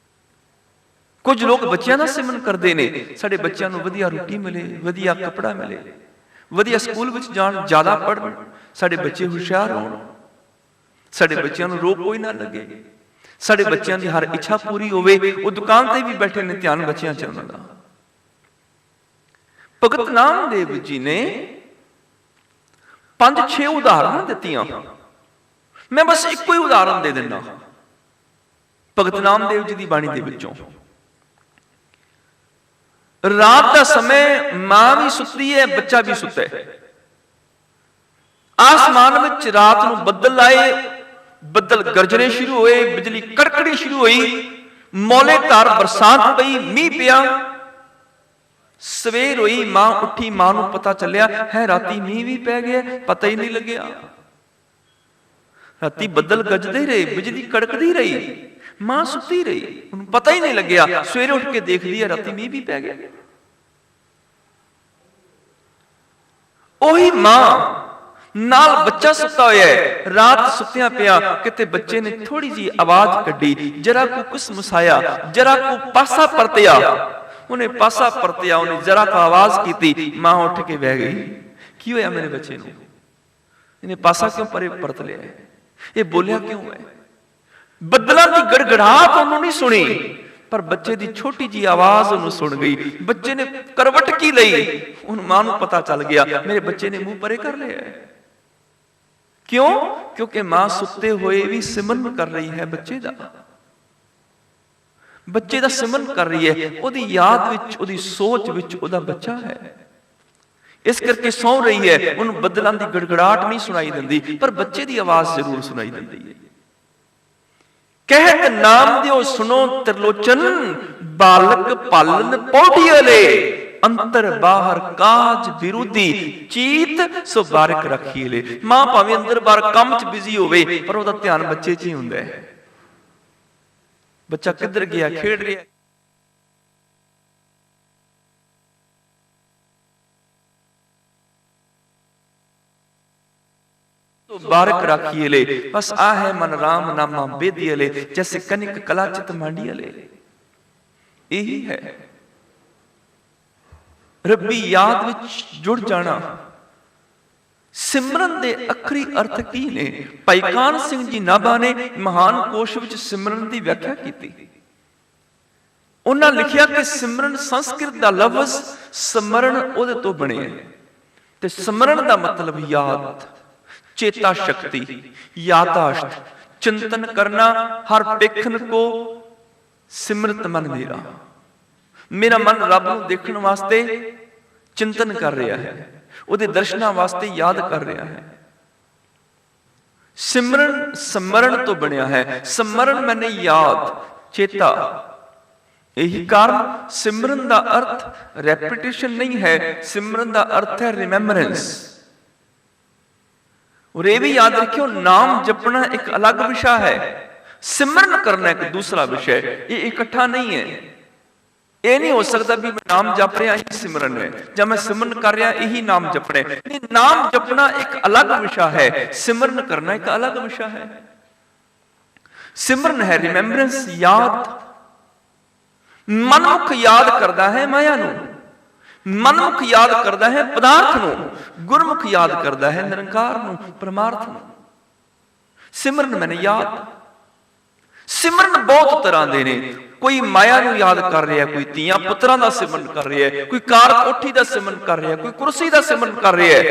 ਕੁਝ ਲੋਕ ਬੱਚਿਆਂ ਦਾ ਸਿਮਰਨ ਕਰਦੇ ਨੇ, ਸਾਡੇ ਬੱਚਿਆਂ ਨੂੰ ਵਧੀਆ ਰੋਟੀ ਮਿਲੇ, ਵਧੀਆ ਕੱਪੜਾ ਮਿਲੇ, ਵਧੀਆ ਸਕੂਲ ਵਿੱਚ ਜਾਣ, ਜ਼ਿਆਦਾ ਪੜ੍ਹਨ, ਸਾਡੇ ਬੱਚੇ ਹੁਸ਼ਿਆਰ ਹੋਣ, ਸਾਡੇ ਬੱਚਿਆਂ ਨੂੰ ਰੋਗ ਕੋਈ ਨਾ ਲੱਗੇ, ਸਾਡੇ ਬੱਚਿਆਂ ਦੀ ਹਰ ਇੱਛਾ ਪੂਰੀ ਹੋਵੇ। ਉਹ ਦੁਕਾਨ ਤੇ ਵੀ ਬੈਠੇ ਨੇ, ਧਿਆਨ ਬੱਚਿਆਂ 'ਚ ਉਹਨਾਂ ਦਾ। ਭਗਤ ਨਾਮਦੇਵ ਜੀ ਨੇ 5-6 ਉਦਾਹਰਨਾਂ ਦਿੱਤੀਆਂ। ਮੈਂ ਬਸ ਇੱਕੋ ਹੀ ਉਦਾਹਰਨ ਦੇ ਦਿੰਦਾ ਭਗਤ ਨਾਮਦੇਵ ਜੀ ਦੀ ਬਾਣੀ ਦੇ ਵਿੱਚੋਂ। ਰਾਤ ਦਾ ਸਮੇਂ ਮਾਂ ਵੀ ਸੁੱਤੀ ਹੈ, ਬੱਚਾ ਵੀ ਸੁੱਤਾ ਹੈ। ਆਸਮਾਨ ਵਿੱਚ ਰਾਤ ਨੂੰ ਬੱਦਲ ਆਏ, ਬੱਦਲ ਗਰਜਣੇ ਸ਼ੁਰੂ ਹੋਏ, ਬਿਜਲੀ ਕੜਕੜੀ ਸ਼ੁਰੂ ਹੋਈ, ਮੌਲੇਧਾਰ ਬਰਸਾਤ ਪਈ, ਮੀਂਹ ਪਿਆ। ਸਵੇਰ ਹੋਈ, ਮਾਂ ਉੱਠੀ, ਮਾਂ ਨੂੰ ਪਤਾ ਚੱਲਿਆ ਹੈ ਰਾਤੀ ਮੀਂਹ ਵੀ ਪੈ ਗਿਆ, ਪਤਾ ਹੀ ਨਹੀਂ ਲੱਗਿਆ। ਰਾਤੀ ਬੱਦਲ ਗੱਜਦੇ ਰਹੇ, ਬਿਜਲੀ ਕੜਕਦੀ ਰਹੀ, ਮਾਂ ਸੁੱਤੀ ਰਹੀ, ਉਹਨੂੰ ਪਤਾ ਹੀ ਨਹੀਂ ਲੱਗਿਆ। ਸਵੇਰੇ ਉੱਠ ਕੇ ਦੇਖਦੀ ਹੈ ਰਾਤੀ ਮੀਂਹ ਵੀ ਪੈ ਗਿਆ। ਉਹੀ ਮਾਂ ਨਾਲ ਬੱਚਾ ਸੁੱਤਾ ਹੋਇਆ ਹੈ, ਰਾਤ ਸੁੱਤਿਆਂ ਪਿਆ ਕਿਤੇ ਬੱਚੇ ਨੇ ਥੋੜੀ ਜਿਹੀ ਆਵਾਜ਼ ਕੱਢੀ, ਜਰਾ ਕੋ ਕੁਛ ਮੁਸਾਇਆ, ਜਰਾ ਕੋ ਪਾਸਾ ਪਰਤਿਆ। ਉਹਨੇ ਪਾਸਾ ਪਰਤਿਆ, ਉਹਨੇ ਜਰਾ ਕੋ ਆਵਾਜ਼ ਕੀਤੀ, ਮਾਂ ਉੱਠ ਕੇ ਬਹਿ ਗਈ। ਕੀ ਹੋਇਆ ਮੇਰੇ ਬੱਚੇ ਨੂੰ? ਇਹਨੇ ਪਾਸਾ ਕਿਉਂ ਪਰਤ ਲਿਆ? ਇਹ ਬੋਲਿਆ ਕਿਉਂ ਹੈ? ਬੱਦਲਾਂ ਦੀ ਗੜਗੜਾਹਟ ਉਹਨੂੰ ਨਹੀਂ ਸੁਣੀ, ਪਰ ਬੱਚੇ ਦੀ ਛੋਟੀ ਜੀ ਆਵਾਜ਼ ਉਹਨੂੰ ਸੁਣ ਗਈ। ਬੱਚੇ ਨੇ ਕਰਵਟ ਕੀ ਲਈ, ਉਹਨੂੰ ਮਾਂ ਨੂੰ ਪਤਾ ਚੱਲ ਗਿਆ ਮੇਰੇ ਬੱਚੇ ਨੇ ਮੂੰਹ ਪਰੇ ਕਰ ਲਿਆ। ਕਿਉਂ? ਕਿਉਂਕਿ ਮਾਂ ਸੁੱਤੇ ਹੋਏ ਵੀ ਸਿਮਰਨ ਕਰ ਰਹੀ ਹੈ ਬੱਚੇ ਦਾ, ਬੱਚੇ ਦਾ ਸਿਮਰਨ ਕਰ ਰਹੀ ਹੈ। ਉਹਦੀ ਯਾਦ ਵਿੱਚ, ਉਹਦੀ ਸੋਚ ਵਿੱਚ ਉਹਦਾ ਬੱਚਾ ਹੈ, ਇਸ ਕਰਕੇ ਸੌਂ ਰਹੀ ਹੈ। ਉਹਨੂੰ ਬੱਦਲਾਂ ਦੀ ਗੜਗੜਾਹਟ ਨਹੀਂ ਸੁਣਾਈ ਦਿੰਦੀ, ਪਰ ਬੱਚੇ ਦੀ ਆਵਾਜ਼ ਜ਼ਰੂਰ ਸੁਣਾਈ ਦਿੰਦੀ ਹੈ। ਕਹਿਤ ਨਾਮ ਦਿਓ ਸੁਣੋ ਤਿਰਲੋਚਨ, ਬਾਲਕ ਪਾਲਨ ਪੌੜੀਅਲੇ, ਅੰਤਰ ਬਾਹਰ ਕਾਜ ਵਿਰੋਧੀ, ਚੀਤ ਸੋ ਬਾਰਿਕ ਰੱਖੀਲੇ। ਮਾਂ ਭਾਵੇਂ ਅੰਦਰ ਬਾਹਰ ਕੰਮ 'ਚ ਬਿਜ਼ੀ ਹੋਵੇ, ਪਰ ਉਹਦਾ ਧਿਆਨ ਬੱਚੇ 'ਚ ਹੀ ਹੁੰਦਾ ਹੈ। ਬੱਚਾ ਕਿੱਧਰ ਗਿਆ, ਖੇਡ ਰਿਹਾ, बारक राखिए ले, बस आ है मन राम नामा बेदिए ले, जैसे कनिक कला चित मांडिए ले। यही है रब्बी याद विच जुड़ जाना। सिमरन दे अखरी अर्थ की ने? भाई कान सिंह जी नाभा ने महान कोश विच सिमरन की व्याख्या की। उन्होंने लिखिया कि सिमरन संस्कृत का लफ्ज समरण उहदे तो बने ते समरण का मतलब याद, चेता शक्ति, यादाश्त, चिंतन करना। हर पेखन को सिमरत मन मेरा, मेरा मन रब नूं देखण वास्ते चिंतन कर रहा है, उहदे दर्शनां वास्ते याद कर रहा है। सिमरन समरण तो बनिया है। समरण मैंने याद, चेता। यही कारण सिमरन का अर्थ रेपिटेशन नहीं है, सिमरन का अर्थ है रिमेंबरेंस। और ये भी याद रखियो, नाम जपना एक अलग विषय है, सिमरन करना एक दूसरा विषय। ये इकट्ठा नहीं है। ये नहीं हो सकता भी मैं नाम जप रहा यही सिमरन है, जब मैं सिमरन कर रहा यही नाम जपने। नहीं, नाम जपना एक अलग विषय है, सिमरन करना एक अलग विषय है। सिमरन है रिमेंबरेंस, याद। मनमुख याद करता है माया नूं, मनमुख याद करता है पदार्थ नूं, गुरमुख याद करता है निरंकार नूं, परमार्थ नूं। सिमरन मैंने याद। सिमरन बहुत तरह दे ने। कोई माया नूं याद कर रहा है, कोई धीआं पुत्रां दा सिमरन कर रहा है, कोई कार कोठी दा सिमरन कर रहा है, कोई कुर्सी दा सिमरन कर रहा है।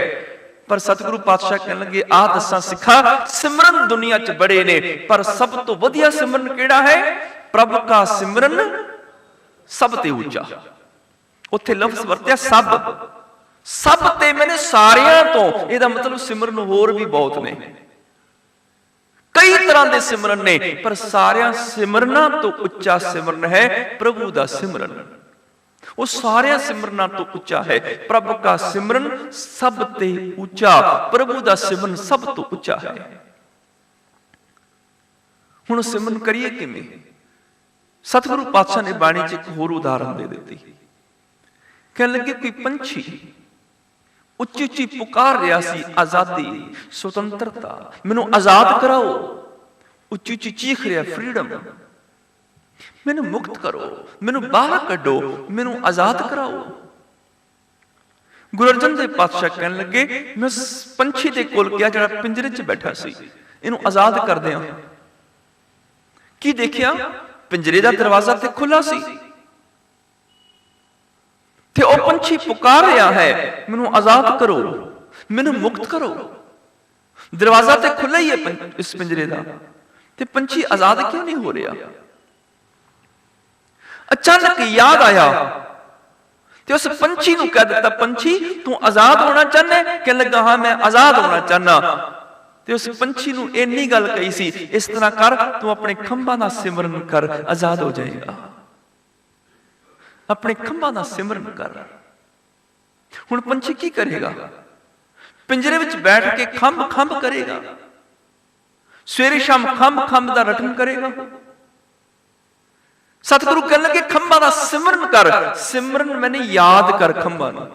पर सतगुरु पातशाह कहण लगे आ दसां सिखा सिमरन दुनिया च बड़े ने, पर सब तो वधिया सिमरन किहड़ा है? प्रभु का सिमरन सब ते ऊंचा। उत्थे लफ्ज़ वरत्या सब, सब ते मैंने सारियां तो, इहदा मतलब सिमरन होर भी बहुत ने, कई तरह के सिमरन ने, पर सारिया सिमरना तो उच्चा सिमरन है प्रभु का सिमरन। वो सारिया सिमरना तो उच्चा है। प्रभु का सिमरन सब ते ऊंचा, प्रभु का सिमरन सब तो उच्चा है। हुण सिमरन करिए किवें? सतगुरु पातशाह ने बाणी च एक होर उदाहरण दे दी। कहने लगे कोई पंछी उच्ची उच्ची पुकार रहा सी, आजादी स्वतंत्रता, मैनू आजाद कराओ। उच्ची उच्ची चीख रहा फ्रीडम, मैनू मुक्त करो, मैनू बाहर कड्डो, मैनू आजाद कराओ। गुरु अर्जन देव पातशाह कहने लगे मैं पंछी दे कोल गया जिहड़ा पिंजरे च बैठा सी, इनू आजाद कर दियां। की देखिया? पिंजरे दा दरवाजा ते खुला सी ते ओ पंछी पुकार रहा है मैनू आजाद करो, मैनू मुक्त करो। दरवाजा ते खुला ही है इस पिंजरे का, ते पंछी आजाद क्यों नहीं हो रहा? अचानक याद आया ते उस पंछी नू कह दिता, पंछी तू आजाद होना चाहना? कहने लगा हाँ मैं आजाद होना चाहना। ते उस पंछी नू इन्नी गल कही सी, इस तरह कर तू अपने खंभां दा सिमरन कर, आजाद हो जाएगा। अपने खंभां दा सिमरन कर। हुण पंछी की करेगा? पिंजरे विच बैठ के खंभ खंभ करेगा, सवेरे शाम खंभ खंभ दा रटन करेगा। सतगुरु कहने लगे खंभां दा सिमरन कर। सिमरन मैंने याद कर खंभां नूं,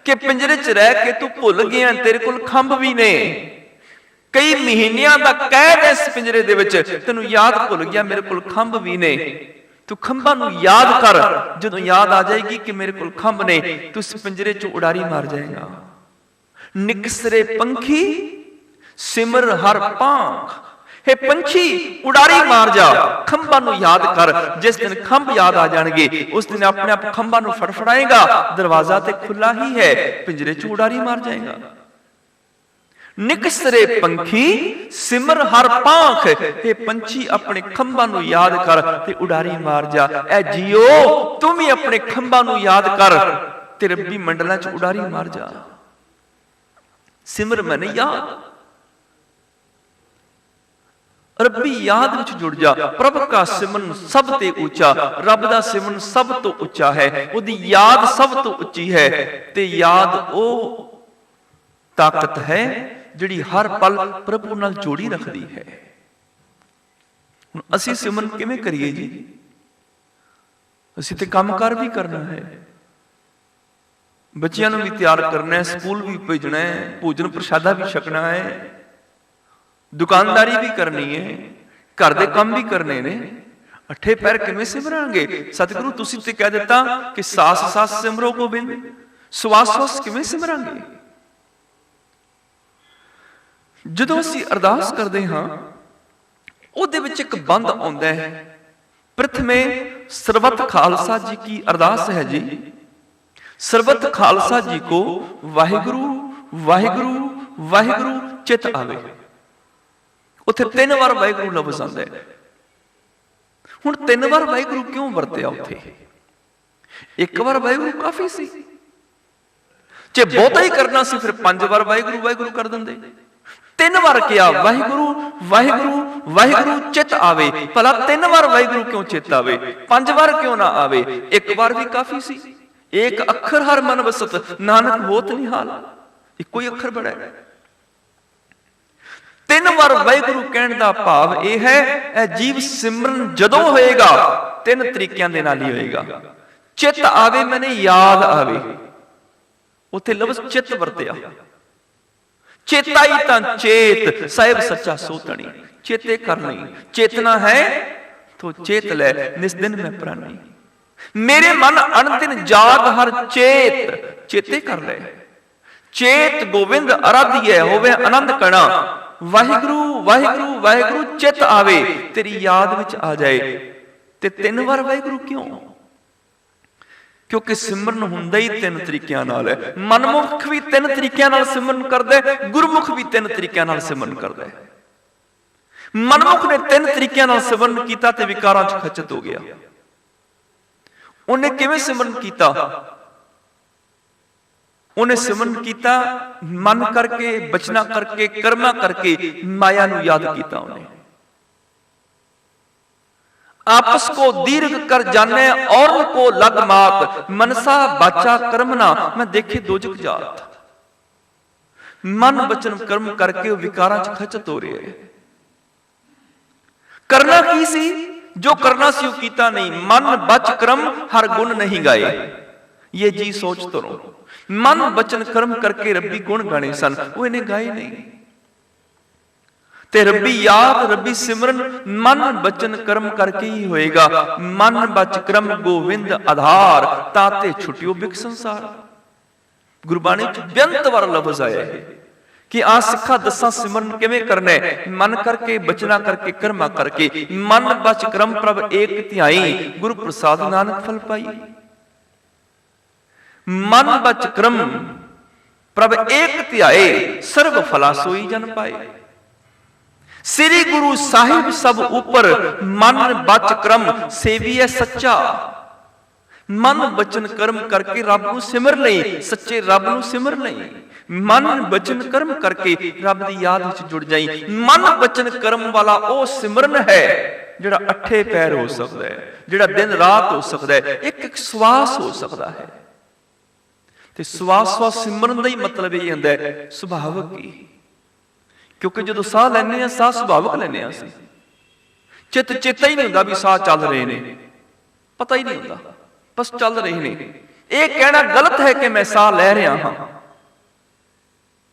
कि पिंजरे च रह के तू भुल गया, तेरे कोल खंभ भी ने, कई महीनियां दा कैद इस पिंजरे दे विच, तैनूं याद भुल गया मेरे कोल खंभ भी ने। तू खंभां नूं याद कर, जदों याद आ जाएगी कि मेरे कोल खंभ ने, तू इस पिंजरे चों उड़ारी मार जाएगा। निकसरे पंखी सिमर हर पांख, हे पंछी उड़ारी मार जा, खंभां नूं याद कर। जिस दिन खंभ याद आ जाएंगे उस दिन अपने आप खंभां नूं फड़फड़ाएगा, दरवाजा ते खुला ही है, पिंजरे चों उड़ारी मार जाएगा। निकसरे पंखी सिमर हर पांख, हे पंछी अपने खंभां नूं याद कर ते उड़ारी मार जा। ऐ जियो तुम ही अपने खंभां नूं याद कर ते रब्बी मंडलां च उड़ारी मार जा। सिमर मैंने याद, रब्बी याद विच जुड़ जा। प्रभु का सिमरन सब ते ऊंचा, रब दा सिमरन सब तो उच्चा है, उहदी याद सब तो उच्ची है। ते याद ओ ताकत है जिहड़ी हर पल प्रभु नाल जोड़ी रखदी है। हुण असीं सिमरन किवें करिए जी? असीं ते कामकार भी करना है, बच्चियां नूं भी तैयार करना है, स्कूल भी भेजना है, भोजन प्रसादा भी छकना है, दुकानदारी भी करनी है, घर दे काम भी करने ने। अठे पैर किवें सिमरांगे? सतगुरु तुसीं ते कह दिता कि सास सास सिमरो गोबिंद, श्वास श्वास किवें सिमरांगे? जदों असीं अरदास करदे हां उहदे विच एक बंद आउंदा है, प्रथमे सर्वत खालसा जी की अरदास है जी। सर्वत खालसा जी को वाहिगुरु वाहिगुरु वाहिगुरु चित आवे। उत्थे 3 बार वाहिगुरु लफ्ज़ आंदा है। हुण 3 बार वाहिगुरु क्यों वरतिया उत्थे? एक बार वाहिगुरु काफी सी, जे बहुता ही करना सी फिर 5 बार वाहिगुरु वाहिगुरु कर दिंदे। 3 बार किया वाहिगुरु वाहिगुरु वाहिगुरु चित आवे। भला 3 बार वाहिगुरु क्यों चित आवे? 5 बार क्यों ना आवे? एक बार भी काफी सी। एक अखर हर मन वसत नानक होत निहाल, इको ही अखर बड़ा है। 3 बार वाहिगुरु कहण दा भाव यह है, ए जीव सिमरन जदों होएगा 3 तरीकिਆਂ ਦੇ ਨਾਲ ही होएगा। चित आवे मैंने याद आवे, उत्थे लफ्ज़ चित वरतिया। चेता ही तां चेत साहिब सच्चा सोतणी, चेते करनी। चेतना है तो चेत ले, निस दिन मैं प्राणी। मेरे मन अनदिन जाग हर चेत, चेते कर ले। चेत गोविंद आराध्य होवे आनंद कणा। वाहिगुरु वाहिगुरु वाहिगुरु चित आवे, तेरी याद विच आ जाए। ਤੇ 3 ਵਾਰ ਵਾਹਿਗੁਰੂ ਕਿਉਂ? ਕਿਉਂਕਿ ਸਿਮਰਨ ਹੁੰਦਾ ਹੀ 3 ਤਰੀਕਿਆਂ ਨਾਲ ਹੈ। ਮਨਮੁਖ ਵੀ 3 ਤਰੀਕਿਆਂ ਨਾਲ ਸਿਮਰਨ ਕਰਦਾ ਹੈ, ਗੁਰਮੁਖ ਵੀ 3 ਤਰੀਕਿਆਂ ਨਾਲ ਸਿਮਰਨ ਕਰਦਾ ਹੈ। ਮਨਮੁਖ ਨੇ 3 ਤਰੀਕਿਆਂ ਨਾਲ ਸਿਮਰਨ ਕੀਤਾ ਤੇ ਵਿਕਾਰਾਂ 'ਚ ਖਚਤ ਹੋ ਗਿਆ। ਉਹਨੇ ਕਿਵੇਂ ਸਿਮਰਨ ਕੀਤਾ? ਉਹਨੇ ਸਿਮਰਨ ਕੀਤਾ ਮਨ ਕਰਕੇ, ਬਚਨਾ ਕਰਕੇ, ਕਰਮਾਂ ਕਰਕੇ, ਮਾਇਆ ਨੂੰ ਯਾਦ ਕੀਤਾ। ਉਹਨੇ आपस को दीर्घ कर जाने और को लग मात, मनसा बाचा कर्मना मैं देखे दोजक जात। मन बचन कर्म करके विकारां च खचत हो रहे है। करना की सी? जो करना सी वो कीता नहीं। मन बच कर्म हर गुण नहीं गाए, ये जी सोच तो रो। मन बचन कर्म करके रब्बी गुण गाने सन, वो इन्हें गाए नहीं। ते रब्बी याद, रब्बी सिमरन मन बचन कर्म करके ही होएगा। मन बच कर्म गोविंद आधार, ताते छुटियो बिक संसार। गुरबाणी च बेअंत वार लफ्ज आया है कि आ सिखा दसा सिमरन किवें करना है? मन करके, बचना करके, कर्मा करके। मन बच कर्म प्रभ एक ध्याई, गुरु प्रसाद नानक फल पाई। मन बच कर्म प्रभ एक ध्याए, सर्व फला सोई जन पाए। श्री गुरु साहिब सब ऊपर, मन बच कर्म सेविए सच्चा। मन बचन कर्म करके रब नूं सिमर लई, सच्चे रब नूं सिमर लई। मन बचन कर्म करके रब दी याद विच जुड़ जाई। मन बचन कर्म वाला ओ सिमरन है जिहड़ा अठे पैर हो सकदा है, जिहड़ा दिन रात हो सकदा है, एक एक श्वास हो सकदा है। ते श्वास श्वास सिमरन दा ही मतलब ये हुंदा है सुभावक ही। क्योंकि जो साह लैने साह सुभावक लैने, चित चेता ही नहीं होता भी साह चल रहे ने, पता ही नहीं होता, बस चल रहे ने। यह कहना गलत है कि मैं साह लै रहा हाँ,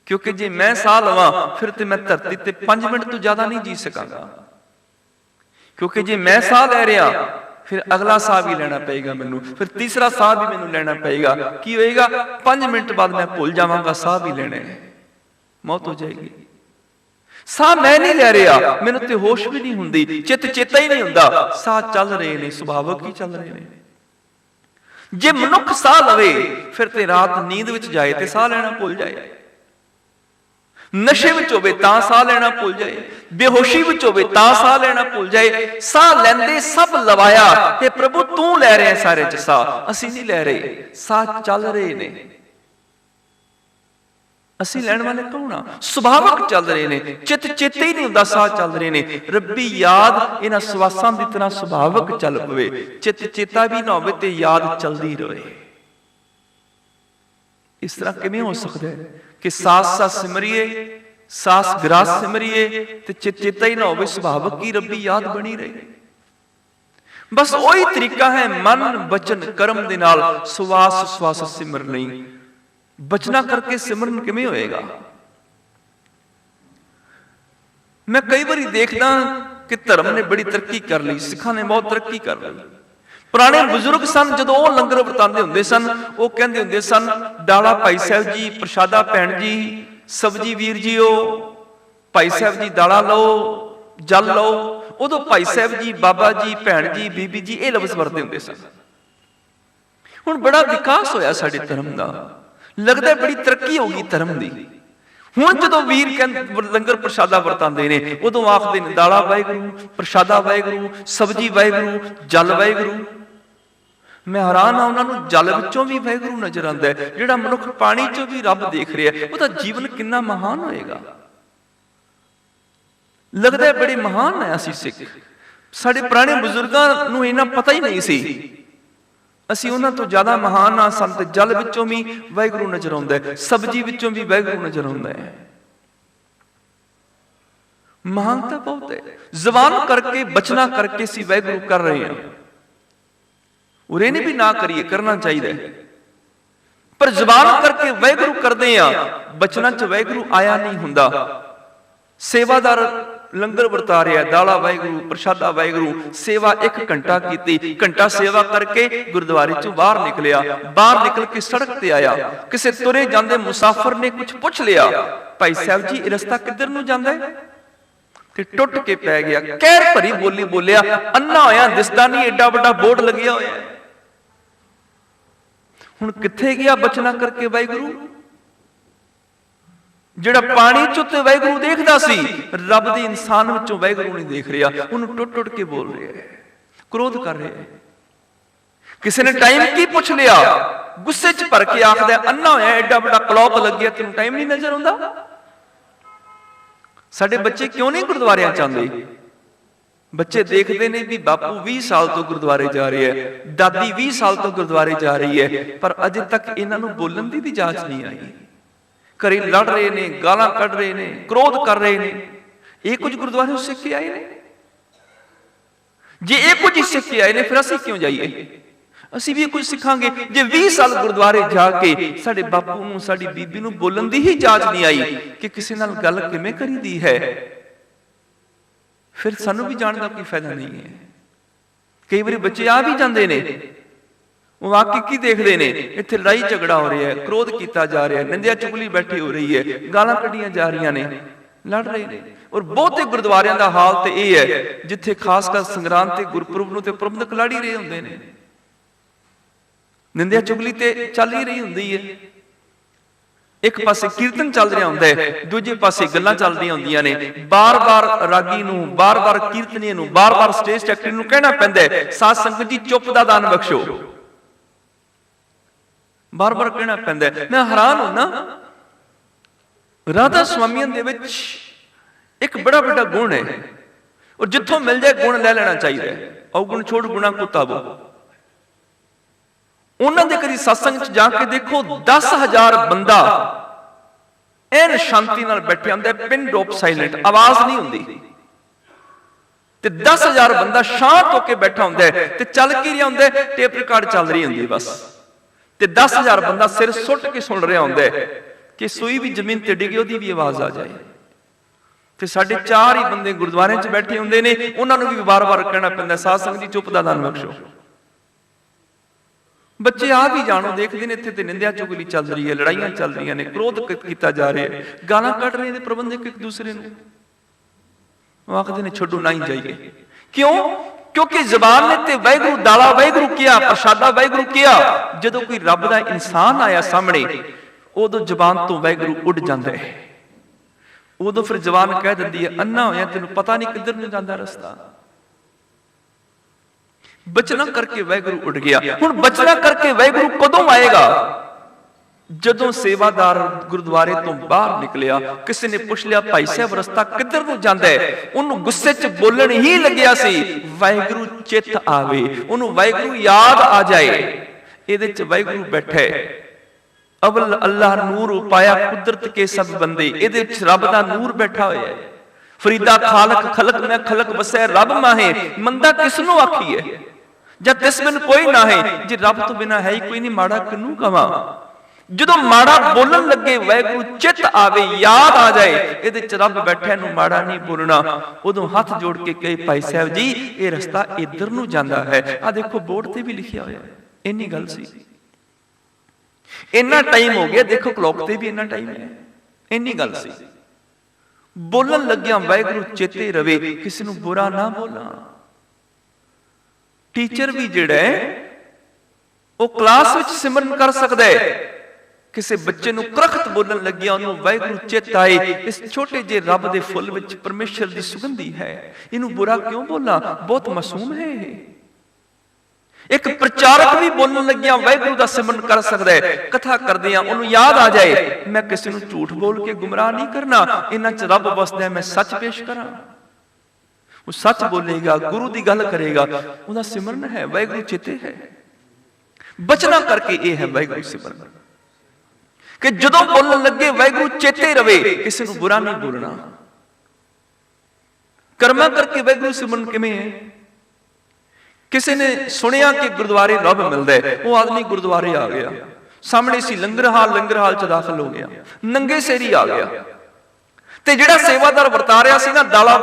क्योंकि जे मैं साह लवां फिर तो मैं धरती ते 5 मिनट तो ज्यादा नहीं जी सकांगा। क्योंकि जे मैं साह लै रहा फिर अगला साह भी लेना पेगा मैनू, फिर तीसरा साह भी मैनू लेना पेगा। की होएगा? 5 मिनट बाद मैं भूल जावांगा साह भी लेने, मौत हो जाएगी। साह मैं नहीं ले रहा, मैनू ते होश भी नहीं हुंदी, चित चेता ही नहीं हुंदा, साह चल रहे ने, सुभावक ही चल रहे ने। जे मनुख साह लवे फिर ते रात नींद विच जाए ते साह लेना भूल जाए, नशे विच होवे तां साह लेना भूल जाए, बेहोशी विच होवे तां साह लेना भूल जाए। साह लैंदे सब लवाया ते प्रभु तू लै रहे सारे च साह, असीं नहीं लै रहे, साह चल रहे ने। असीं लैण वाले कौन आ? सुभावक चल रहे ने, चित चेते ही नहीं हुंदा साह चल रहे ने। रब्बी याद इन्हां श्वासां दी तरह सुभावक चल पवे, चित चेता भी ना होवे ते याद चलदी रहे। इस तरह किवें हो सकदा है कि सास सास सिमरिए, सास ग्रास सिमरिए ते चित चेता ही ना होवे, सुभावक ही रब्बी याद बनी रहे। बस वही तरीका है मन बचन कर्म दे नाल श्वास श्वास सिमर नहीं। बचना करके सिमरन किवें होएगा? मैं कई बार देखदा कि धर्म ने बड़ी तरक्की कर ली, सिखां ने बहुत तरक्की कर ली। पुराने बुजुर्ग सन जदों वो लंगर वरतांदे हुंदे सन, वो कहंदे हुंदे सन डाला भाई साहब जी, प्रशादा भैन जी, सब्जी वीर जी, भाई साहब जी दाला लो, जल लो। उदों भाई साहब जी, बाबा जी, भैन जी, बीबी जी ये लफ्ज़ वरतदे हुंदे सन। हुण बड़ा विकास होया साडे धर्म दा, लगदा बड़ी तरक्की हो गई धर्म दी। हुण जदों वीर लंगर प्रशादा वरतांदे ने उदों आखदे ने दाला वाहिगुरू, प्रशादा वाहिगुरू, सब्जी वाहिगुरू, जल वाहिगुरू। मैं हैरान हाँ, उन्होंने जल विचों भी वाहिगुरू नजर आंदा है, जिहड़ा मनुख पानी चों भी रब देख रहा है, उसदा जीवन कितना महान होएगा। लगदा है बड़े महान है असीं सिख। साडे पुराने बुजुर्गां नूं इन्ना पता ही नहीं सी, असीं उन्हां तो ज्यादा महान आ। सन ते जल विचों भी वाहिगुरू नजर आउंदा है, सब्जी विचों भी वाहिगुरू नजर आउंदा है। महानता बहुत है। जबान करके बचना करके असीं वाहिगुरू कर रहे हैं, और इन्हें भी ना करिए, करना चाहिए, पर जबान करके वाहिगुरू करदे आ, बचना च वाहिगुरू आया नहीं हुंदा। सेवादार लंगर वरता रहा, दाला वाहिगुरू, प्रशादा वाहिगुरू, सेवा 1 घंटा की, घंटा सेवा करके गुरुद्वारे चों बाहर निकलिया, बाहर निकल के सड़क ते आया, किसी तुरे जांदे मुसाफिर ने कुछ पुछ लिया, भाई साहब जी ये रस्ता किधर नूं जांदा है? ਤੇ ਟੁੱਟ ਕੇ ਪੈ ਗਿਆ। ਕਹਿਰ ਭਰੀ ਬੋਲੀ ਬੋਲਿਆ, ਅੰਨਾ ਹੋਇਆ ਦਿਸਦਾ ਨਹੀਂ, ਏਡਾ ਵੱਡਾ ਬੋਰਡ ਲੱਗਿਆ ਹੋਇਆ। ਹੁਣ ਕਿੱਥੇ ਗਿਆ ਬਚਨਾ ਕਰਕੇ ਵਾਹਿਗੁਰੂ? ਜਿਹੜਾ ਪਾਣੀ ਚੋਂ ਤੇ ਵਾਹਿਗੁਰੂ ਦੇਖਦਾ ਸੀ, ਰੱਬ ਦੇ ਇਨਸਾਨ ਵਿੱਚੋਂ ਵਾਹਿਗੁਰੂ ਨਹੀਂ ਦੇਖ ਰਿਹਾ। ਉਹਨੂੰ ਟੁੱਟ ਟੁੱਟ ਕੇ ਬੋਲ ਰਿਹਾ ਹੈ, ਕ੍ਰੋਧ ਕਰ ਰਿਹਾ ਹੈ। ਕਿਸੇ ਨੇ ਟਾਈਮ ਕੀ ਪੁੱਛ ਲਿਆ, ਗੁੱਸੇ 'ਚ ਭਰ ਕੇ ਆਖਦਾ, ਅੰਨਾ ਹੋਇਆ, ਐਡਾ ਵੱਡਾ ਕਲੌਕ ਲੱਗਿਆ, ਤੈਨੂੰ ਟਾਈਮ ਨਹੀਂ ਨਜ਼ਰ ਆਉਂਦਾ? ਸਾਡੇ ਬੱਚੇ ਕਿਉਂ ਨਹੀਂ ਗੁਰਦੁਆਰਿਆਂ ਚ ਆਉਂਦੇ? ਬੱਚੇ ਦੇਖਦੇ ਨੇ ਵੀ ਬਾਪੂ 20 ਸਾਲ ਤੋਂ ਗੁਰਦੁਆਰੇ ਜਾ ਰਿਹਾ ਹੈ, ਦਾਦੀ 20 ਸਾਲ ਤੋਂ ਗੁਰਦੁਆਰੇ ਜਾ ਰਹੀ ਹੈ, ਪਰ ਅਜੇ ਤੱਕ ਇਹਨਾਂ ਨੂੰ ਬੋਲਣ ਦੀ ਵੀ ਜਾਂਚ ਨਹੀਂ ਆਈ। ਘਰੇ ਲੜ ਰਹੇ ਨੇ, ਗਾਲਾਂ ਕੱਢ ਰਹੇ ਨੇ, ਕ੍ਰੋਧ ਕਰ ਰਹੇ ਨੇ। ਇਹ ਕੁਝ ਗੁਰਦੁਆਰੇ ਸਿੱਖ ਕੇ ਆਏ ਨੇ? ਜੇ ਇਹ ਕੁਝ ਸਿੱਖ ਕੇ ਆਏ ਨੇ, ਫਿਰ ਅਸੀਂ ਕਿਉਂ ਜਾਈਏ? ਅਸੀਂ ਵੀ ਕੁਝ ਸਿੱਖਾਂਗੇ। ਜੇ 20 ਸਾਲ ਗੁਰਦੁਆਰੇ ਜਾ ਕੇ ਸਾਡੇ ਬਾਪੂ ਨੂੰ, ਸਾਡੀ ਬੀਬੀ ਨੂੰ ਬੋਲਣ ਦੀ ਹੀ ਜਾਂਚ ਨਹੀਂ ਆਈ ਕਿ ਕਿਸੇ ਨਾਲ ਗੱਲ ਕਿਵੇਂ ਕਰੀਦੀ ਹੈ, ਫਿਰ ਸਾਨੂੰ ਵੀ ਜਾਣ ਦਾ ਕੋਈ ਫਾਇਦਾ ਨਹੀਂ ਹੈ। ਕਈ ਵਾਰੀ ਬੱਚੇ ਆ ਵੀ ਜਾਂਦੇ ਨੇ, ਉਹ ਆ ਕੇ ਕੀ ਦੇਖਦੇ ਨੇ, ਇੱਥੇ ਲੜਾਈ ਝਗੜਾ ਹੋ ਰਿਹਾ ਹੈ, ਕ੍ਰੋਧ ਕੀਤਾ ਜਾ ਰਿਹਾ ਹੈ, ਨਿੰਦਿਆ ਚੁਗਲੀ ਬੈਠੀ ਹੋ ਰਹੀ ਹੈ, ਗਾਲਾਂ ਕੱਢੀਆਂ ਜਾ ਰਹੀਆਂ ਨੇ, ਲੜ ਰਹੇ ਨੇ। ਔਰ ਬਹੁਤੇ ਗੁਰਦੁਆਰਿਆਂ ਦਾ ਹਾਲ ਤੇ ਇਹ ਹੈ, ਜਿੱਥੇ ਖਾਸ ਕਰ ਸੰਗਰਾਂਦ ਤੇ ਗੁਰਪੁਰਬ ਨੂੰ ਤੇ ਪ੍ਰਬੰਧਕ ਲੜ ਹੀ ਰਹੇ ਹੁੰਦੇ ਨੇ, ਨਿੰਦਿਆ ਚੁਗਲੀ ਤੇ ਚੱਲ ਹੀ ਰਹੀ ਹੁੰਦੀ ਹੈ। ਇੱਕ ਪਾਸੇ ਕੀਰਤਨ ਚੱਲ ਰਿਹਾ ਹੁੰਦਾ ਹੈ, ਦੂਜੇ ਪਾਸੇ ਗੱਲਾਂ ਚੱਲਦੀਆਂ ਹੁੰਦੀਆਂ ਨੇ। ਬਾਰ-ਬਾਰ ਰਾਗੀ ਨੂੰ, ਬਾਰ-ਬਾਰ ਕੀਰਤਨੀਏ ਨੂੰ, ਬਾਰ-ਬਾਰ ਸਟੇਜ ਸੈਕਟਰੀ ਨੂੰ ਕਹਿਣਾ ਪੈਂਦਾ ਹੈ, ਸਾਧ ਸੰਗਤ ਜੀ ਚੁੱਪ ਦਾ ਦਾਨ ਬਖਸ਼ੋ। ਬਾਰ-ਬਾਰ ਕਹਿਣਾ ਪੈਂਦਾ ਹੈ। ਮੈਂ ਹੈਰਾਨ ਹੁੰਦਾ, ਰਾਧਾ ਸਵਾਮੀਆਂ ਦੇ ਵਿੱਚ ਇੱਕ ਬੜਾ ਵੱਡਾ ਗੁਣ ਹੈ, ਔਰ ਜਿੱਥੋਂ ਮਿਲ ਜਾਏ ਗੁਣ ਲੈ ਲੈਣਾ ਚਾਹੀਦਾ ਹੈ। ਔਗੁਣ ਛੋੜ ਗੁਣਾ ਕੋ ਤਾਬੋ। ਉਹਨਾਂ ਦੇ ਕਦੀ ਸਤਸੰਗ 'ਚ ਜਾ ਕੇ ਦੇਖੋ, 10,000 ਬੰਦਾ ਐਨ ਸ਼ਾਂਤੀ ਨਾਲ ਬੈਠਿਆ ਹੁੰਦਾ, ਪਿਨ ਡ੍ਰੌਪ ਸਾਇਲੈਂਟ, ਆਵਾਜ਼ ਨਹੀਂ ਹੁੰਦੀ, ਤੇ 10,000 ਬੰਦਾ ਸ਼ਾਂਤ ਹੋ ਕੇ ਬੈਠਾ ਹੁੰਦਾ ਤੇ ਚੱਲ ਕੀ ਰਿਹਾ ਹੁੰਦਾ, ਟੇਪ ਰਿਕਾਰਡ ਚੱਲ ਰਹੀ ਹੁੰਦੀ ਬਸ, ਤੇ 10,000 ਬੰਦਾ ਸਿਰ ਸੁੱਟ ਕੇ ਸੁਣ ਰਿਹਾ ਹੁੰਦਾ ਕਿ ਸੂਈ ਵੀ ਜ਼ਮੀਨ ਤੇ ਡਿੱਗੇ ਉਹਦੀ ਵੀ ਆਵਾਜ਼ ਆ ਜਾਏ। ਤੇ ਸਾਡੇ 4 ਹੀ ਬੰਦੇ ਗੁਰਦੁਆਰਿਆਂ 'ਚ ਬੈਠੇ ਹੁੰਦੇ ਨੇ, ਉਹਨਾਂ ਨੂੰ ਵੀ ਵਾਰ-ਵਾਰ ਕਹਿਣਾ ਪੈਂਦਾ, ਸਾਧ ਸੰਗਤ ਜੀ ਚੁੱਪ ਦਾ ਦਾਨ ਬਖਸ਼ੋ। ਬੱਚੇ ਆ ਵੀ ਜਾਣੋ, ਦੇਖਦੇ ਨੇ ਇੱਥੇ ਤੇ ਨਿੰਦਿਆ ਚੁਗਲੀ ਚੱਲ ਰਹੀ ਹੈ, ਲੜਾਈਆਂ ਚੱਲ ਰਹੀਆਂ ਨੇ, ਕ੍ਰੋਧ ਕੀਤਾ ਜਾ ਰਿਹਾ ਹੈ, ਗਾਲਾਂ ਕੱਢ ਰਹੇ ਨੇ ਪ੍ਰਬੰਧਕ ਇੱਕ ਦੂਸਰੇ ਨੂੰ। ਉਹ ਆਖਦੇ ਨੇ ਛੱਡੋ ਨਾ ਹੀ ਜਾਈਏ। ਕਿਉਂ? ਕਿਉਂਕਿ ਜ਼ਬਾਨ ਨੇ ਤੇ ਵਾਹਿਗੁਰੂ ਦਾਲਾ ਵਾਹਿਗੁਰੂ ਕਿਹਾ, ਪ੍ਰਸ਼ਾਦਾ ਵਾਹਿਗੁਰੂ ਕਿਹਾ। ਜਦੋਂ ਕੋਈ ਰੱਬ ਦਾ ਇਨਸਾਨ ਆਇਆ ਸਾਹਮਣੇ, ਉਦੋਂ ਜ਼ਬਾਨ ਤੋਂ ਵਾਹਿਗੁਰੂ ਉੱਡ ਜਾਂਦਾ ਹੈ। ਉਦੋਂ ਫਿਰ ਜ਼ਬਾਨ ਕਹਿ ਦਿੰਦੀ ਹੈ, ਅੰਨਾ ਹੋਇਆ, ਤੈਨੂੰ ਪਤਾ ਨਹੀਂ ਕਿੱਧਰ ਨੂੰ ਜਾਂਦਾ ਰਸਤਾ। ਬਚਨਾ ਕਰਕੇ ਵਾਹਿਗੁਰੂ ਉੱਡ ਗਿਆ। ਹੁਣ ਬਚਨਾ ਕਰਕੇ ਵਾਹਿਗੁਰੂ ਕਦੋਂ ਆਏਗਾ? ਜਦੋਂ ਸੇਵਾਦਾਰ ਗੁਰਦੁਆਰੇ ਤੋਂ ਬਾਹਰ ਨਿਕਲਿਆ, ਕਿਸੇ ਨੇ ਪੁੱਛ ਲਿਆ, ਭਾਈ ਸਾਹਿਬ ਰਸਤਾ ਕਿੱਧਰ ਨੂੰ ਜਾਂਦਾ ਹੈ? ਉਹਨੂੰ ਗੁੱਸੇ 'ਚ ਬੋਲਣ ਹੀ ਲੱਗਿਆ ਸੀ, ਵਾਹਿਗੁਰੂ ਚਿੱਤ ਆਵੇ, ਉਹਨੂੰ ਵਾਹਿਗੁਰੂ ਯਾਦ ਆ ਜਾਏ। ਇਹਦੇ 'ਚ ਵਾਹਿਗੁਰੂ ਬੈਠਾ ਹੈ। ਅਵਲ ਅੱਲਾਹ ਨੂਰ ਉਪਾਇਆ ਕੁਦਰਤ ਕੇ ਸਭ ਬੰਦੇ, ਇਹਦੇ ਵਿੱਚ ਰੱਬ ਦਾ ਨੂਰ ਬੈਠਾ ਹੋਇਆ ਹੈ। ਫਰੀਦਾ ਖਾਲਕ ਖਲਕ ਮੈਂ ਖਲਕ ਵਸੈ ਰੱਬ ਮਾਹੇ, ਮੰਦਾ ਕਿਸ ਨੂੰ ਆਖੀਏ ਜਦ ਤਿਸ ਬਿਨ ਕੋਈ ਨਾ ਹੈ। ਜੇ ਰੱਬ ਤੋਂ ਬਿਨਾ ਹੈ ਹੀ ਕੋਈ ਨਹੀਂ, ਮਾੜਾ ਕਿਹਨੂੰ ਕਵਾਂ? ਜਦੋਂ ਮਾੜਾ ਬੋਲਣ ਲੱਗੇ ਵਾਹਿਗੁਰੂ ਚਿੱਤ ਆਵੇ, ਯਾਦ ਆ ਜਾਏ, ਇਹਦੇ ਚ ਰੱਬ ਬੈਠਿਆ ਨੂੰ ਮਾੜਾ ਨਹੀਂ ਬੋਲਣਾ। ਉਦੋਂ ਹੱਥ ਜੋੜ ਕੇ ਕਹੇ, ਭਾਈ ਸਾਹਿਬ ਜੀ ਇਹ ਰਸਤਾ ਇੱਧਰ ਨੂੰ ਜਾਂਦਾ ਹੈ। ਆ ਦੇਖੋ ਬੋਰਡ ਤੇ ਵੀ ਲਿਖਿਆ ਹੋਇਆ ਹੈ। ਇੰਨੀ ਗੱਲ ਸੀ, ਇੰਨਾ ਟਾਈਮ ਹੋ ਗਿਆ, ਦੇਖੋ ਕਲੌਕ ਤੇ ਵੀ ਇੰਨਾ ਟਾਈਮ ਹੈ। ਇੰਨੀ ਗੱਲ ਸੀ। ਬੋਲਣ ਲੱਗਿਆ ਵਾਹਿਗੁਰੂ ਚੇਤੇ ਰਵੇ, ਕਿਸੇ ਨੂੰ ਬੁਰਾ ਨਾ ਬੋਲਾਂ। ਟੀਚਰ ਵੀ ਜਿਹੜਾ ਹੈ ਉਹ ਕਲਾਸ ਵਿੱਚ ਸਿਮਰਨ ਕਰ ਸਕਦਾ ਹੈ। ਕਿਸੇ ਬੱਚੇ ਨੂੰ ਕਰਖਤ ਬੋਲਣ ਲੱਗਿਆ, ਉਹਨੂੰ ਵਾਹਿਗੁਰੂ ਚੇਤ ਆਏ, ਇਸ ਛੋਟੇ ਜਿਹੇ ਰੱਬ ਦੇ ਫੁੱਲ ਵਿੱਚ ਪਰਮੇਸ਼ਰ ਦੀ ਸੁਗੰਧੀ ਹੈ, ਇਹਨੂੰ ਬੁਰਾ ਕਿਉਂ ਬੋਲਾਂ? ਬਹੁਤ ਮਾਸੂਮ ਹੈ ਇਹ। ਇੱਕ ਪ੍ਰਚਾਰਕ ਵੀ ਬੋਲਣ ਲੱਗਿਆ ਵਾਹਿਗੁਰੂ ਦਾ ਸਿਮਰਨ ਕਰ ਸਕਦਾ ਹੈ। ਕਥਾ ਕਰਦੇ ਆ, ਉਹਨੂੰ ਯਾਦ ਆ ਜਾਏ, ਮੈਂ ਕਿਸੇ ਨੂੰ ਝੂਠ ਬੋਲ ਕੇ ਗੁੰਮਰਾਹ ਨਹੀਂ ਕਰਨਾ, ਇਹਨਾਂ 'ਚ ਰੱਬ ਵਸਦਾ ਹੈ, ਮੈਂ ਸੱਚ ਪੇਸ਼ ਕਰਾਂ। ਉਹ ਸੱਚ ਬੋਲੇਗਾ, ਗੁਰੂ ਦੀ ਗੱਲ ਕਰੇਗਾ, ਉਹਦਾ ਸਿਮਰਨ ਹੈ, ਵਾਹਿਗੁਰੂ ਚੇਤੇ ਹੈ। ਬਚਨਾ ਕਰਕੇ ਇਹ ਹੈ ਵਾਹਿਗੁਰੂ ਸਿਮਰਨ, ਕਿ ਜਦੋਂ ਬੋਲਣ ਲੱਗੇ ਵਾਹਿਗੁਰੂ ਚੇਤੇ ਰਵੇ, ਕਿਸੇ ਨੂੰ ਬੁਰਾ ਨਹੀਂ ਬੋਲਣਾ। ਕਰਮਾਂ ਕਰਕੇ ਵਾਹਿਗੁਰੂ ਸਿਮਰਨ ਕਿਵੇਂ ਹੈ? ਕਿਸੇ ਨੇ ਸੁਣਿਆ ਕਿ ਗੁਰਦੁਆਰੇ ਰੱਬ ਮਿਲਦਾ ਹੈ, ਉਹ ਆਦਮੀ ਗੁਰਦੁਆਰੇ ਆ ਗਿਆ, ਸਾਹਮਣੇ ਸੀ ਲੰਗਰ ਹਾਲ 'ਚ ਦਾਖਲ ਹੋ ਗਿਆ, ਨੰਗੇ ਸੇਰੀ ਆ ਗਿਆ, ਤੇ ਜਿਹੜਾ ਸੇਵਾਦਾਰ ਵਰਤਾ ਰਿਹਾ ਸੀ ਨਾ, ਦਾਲਾ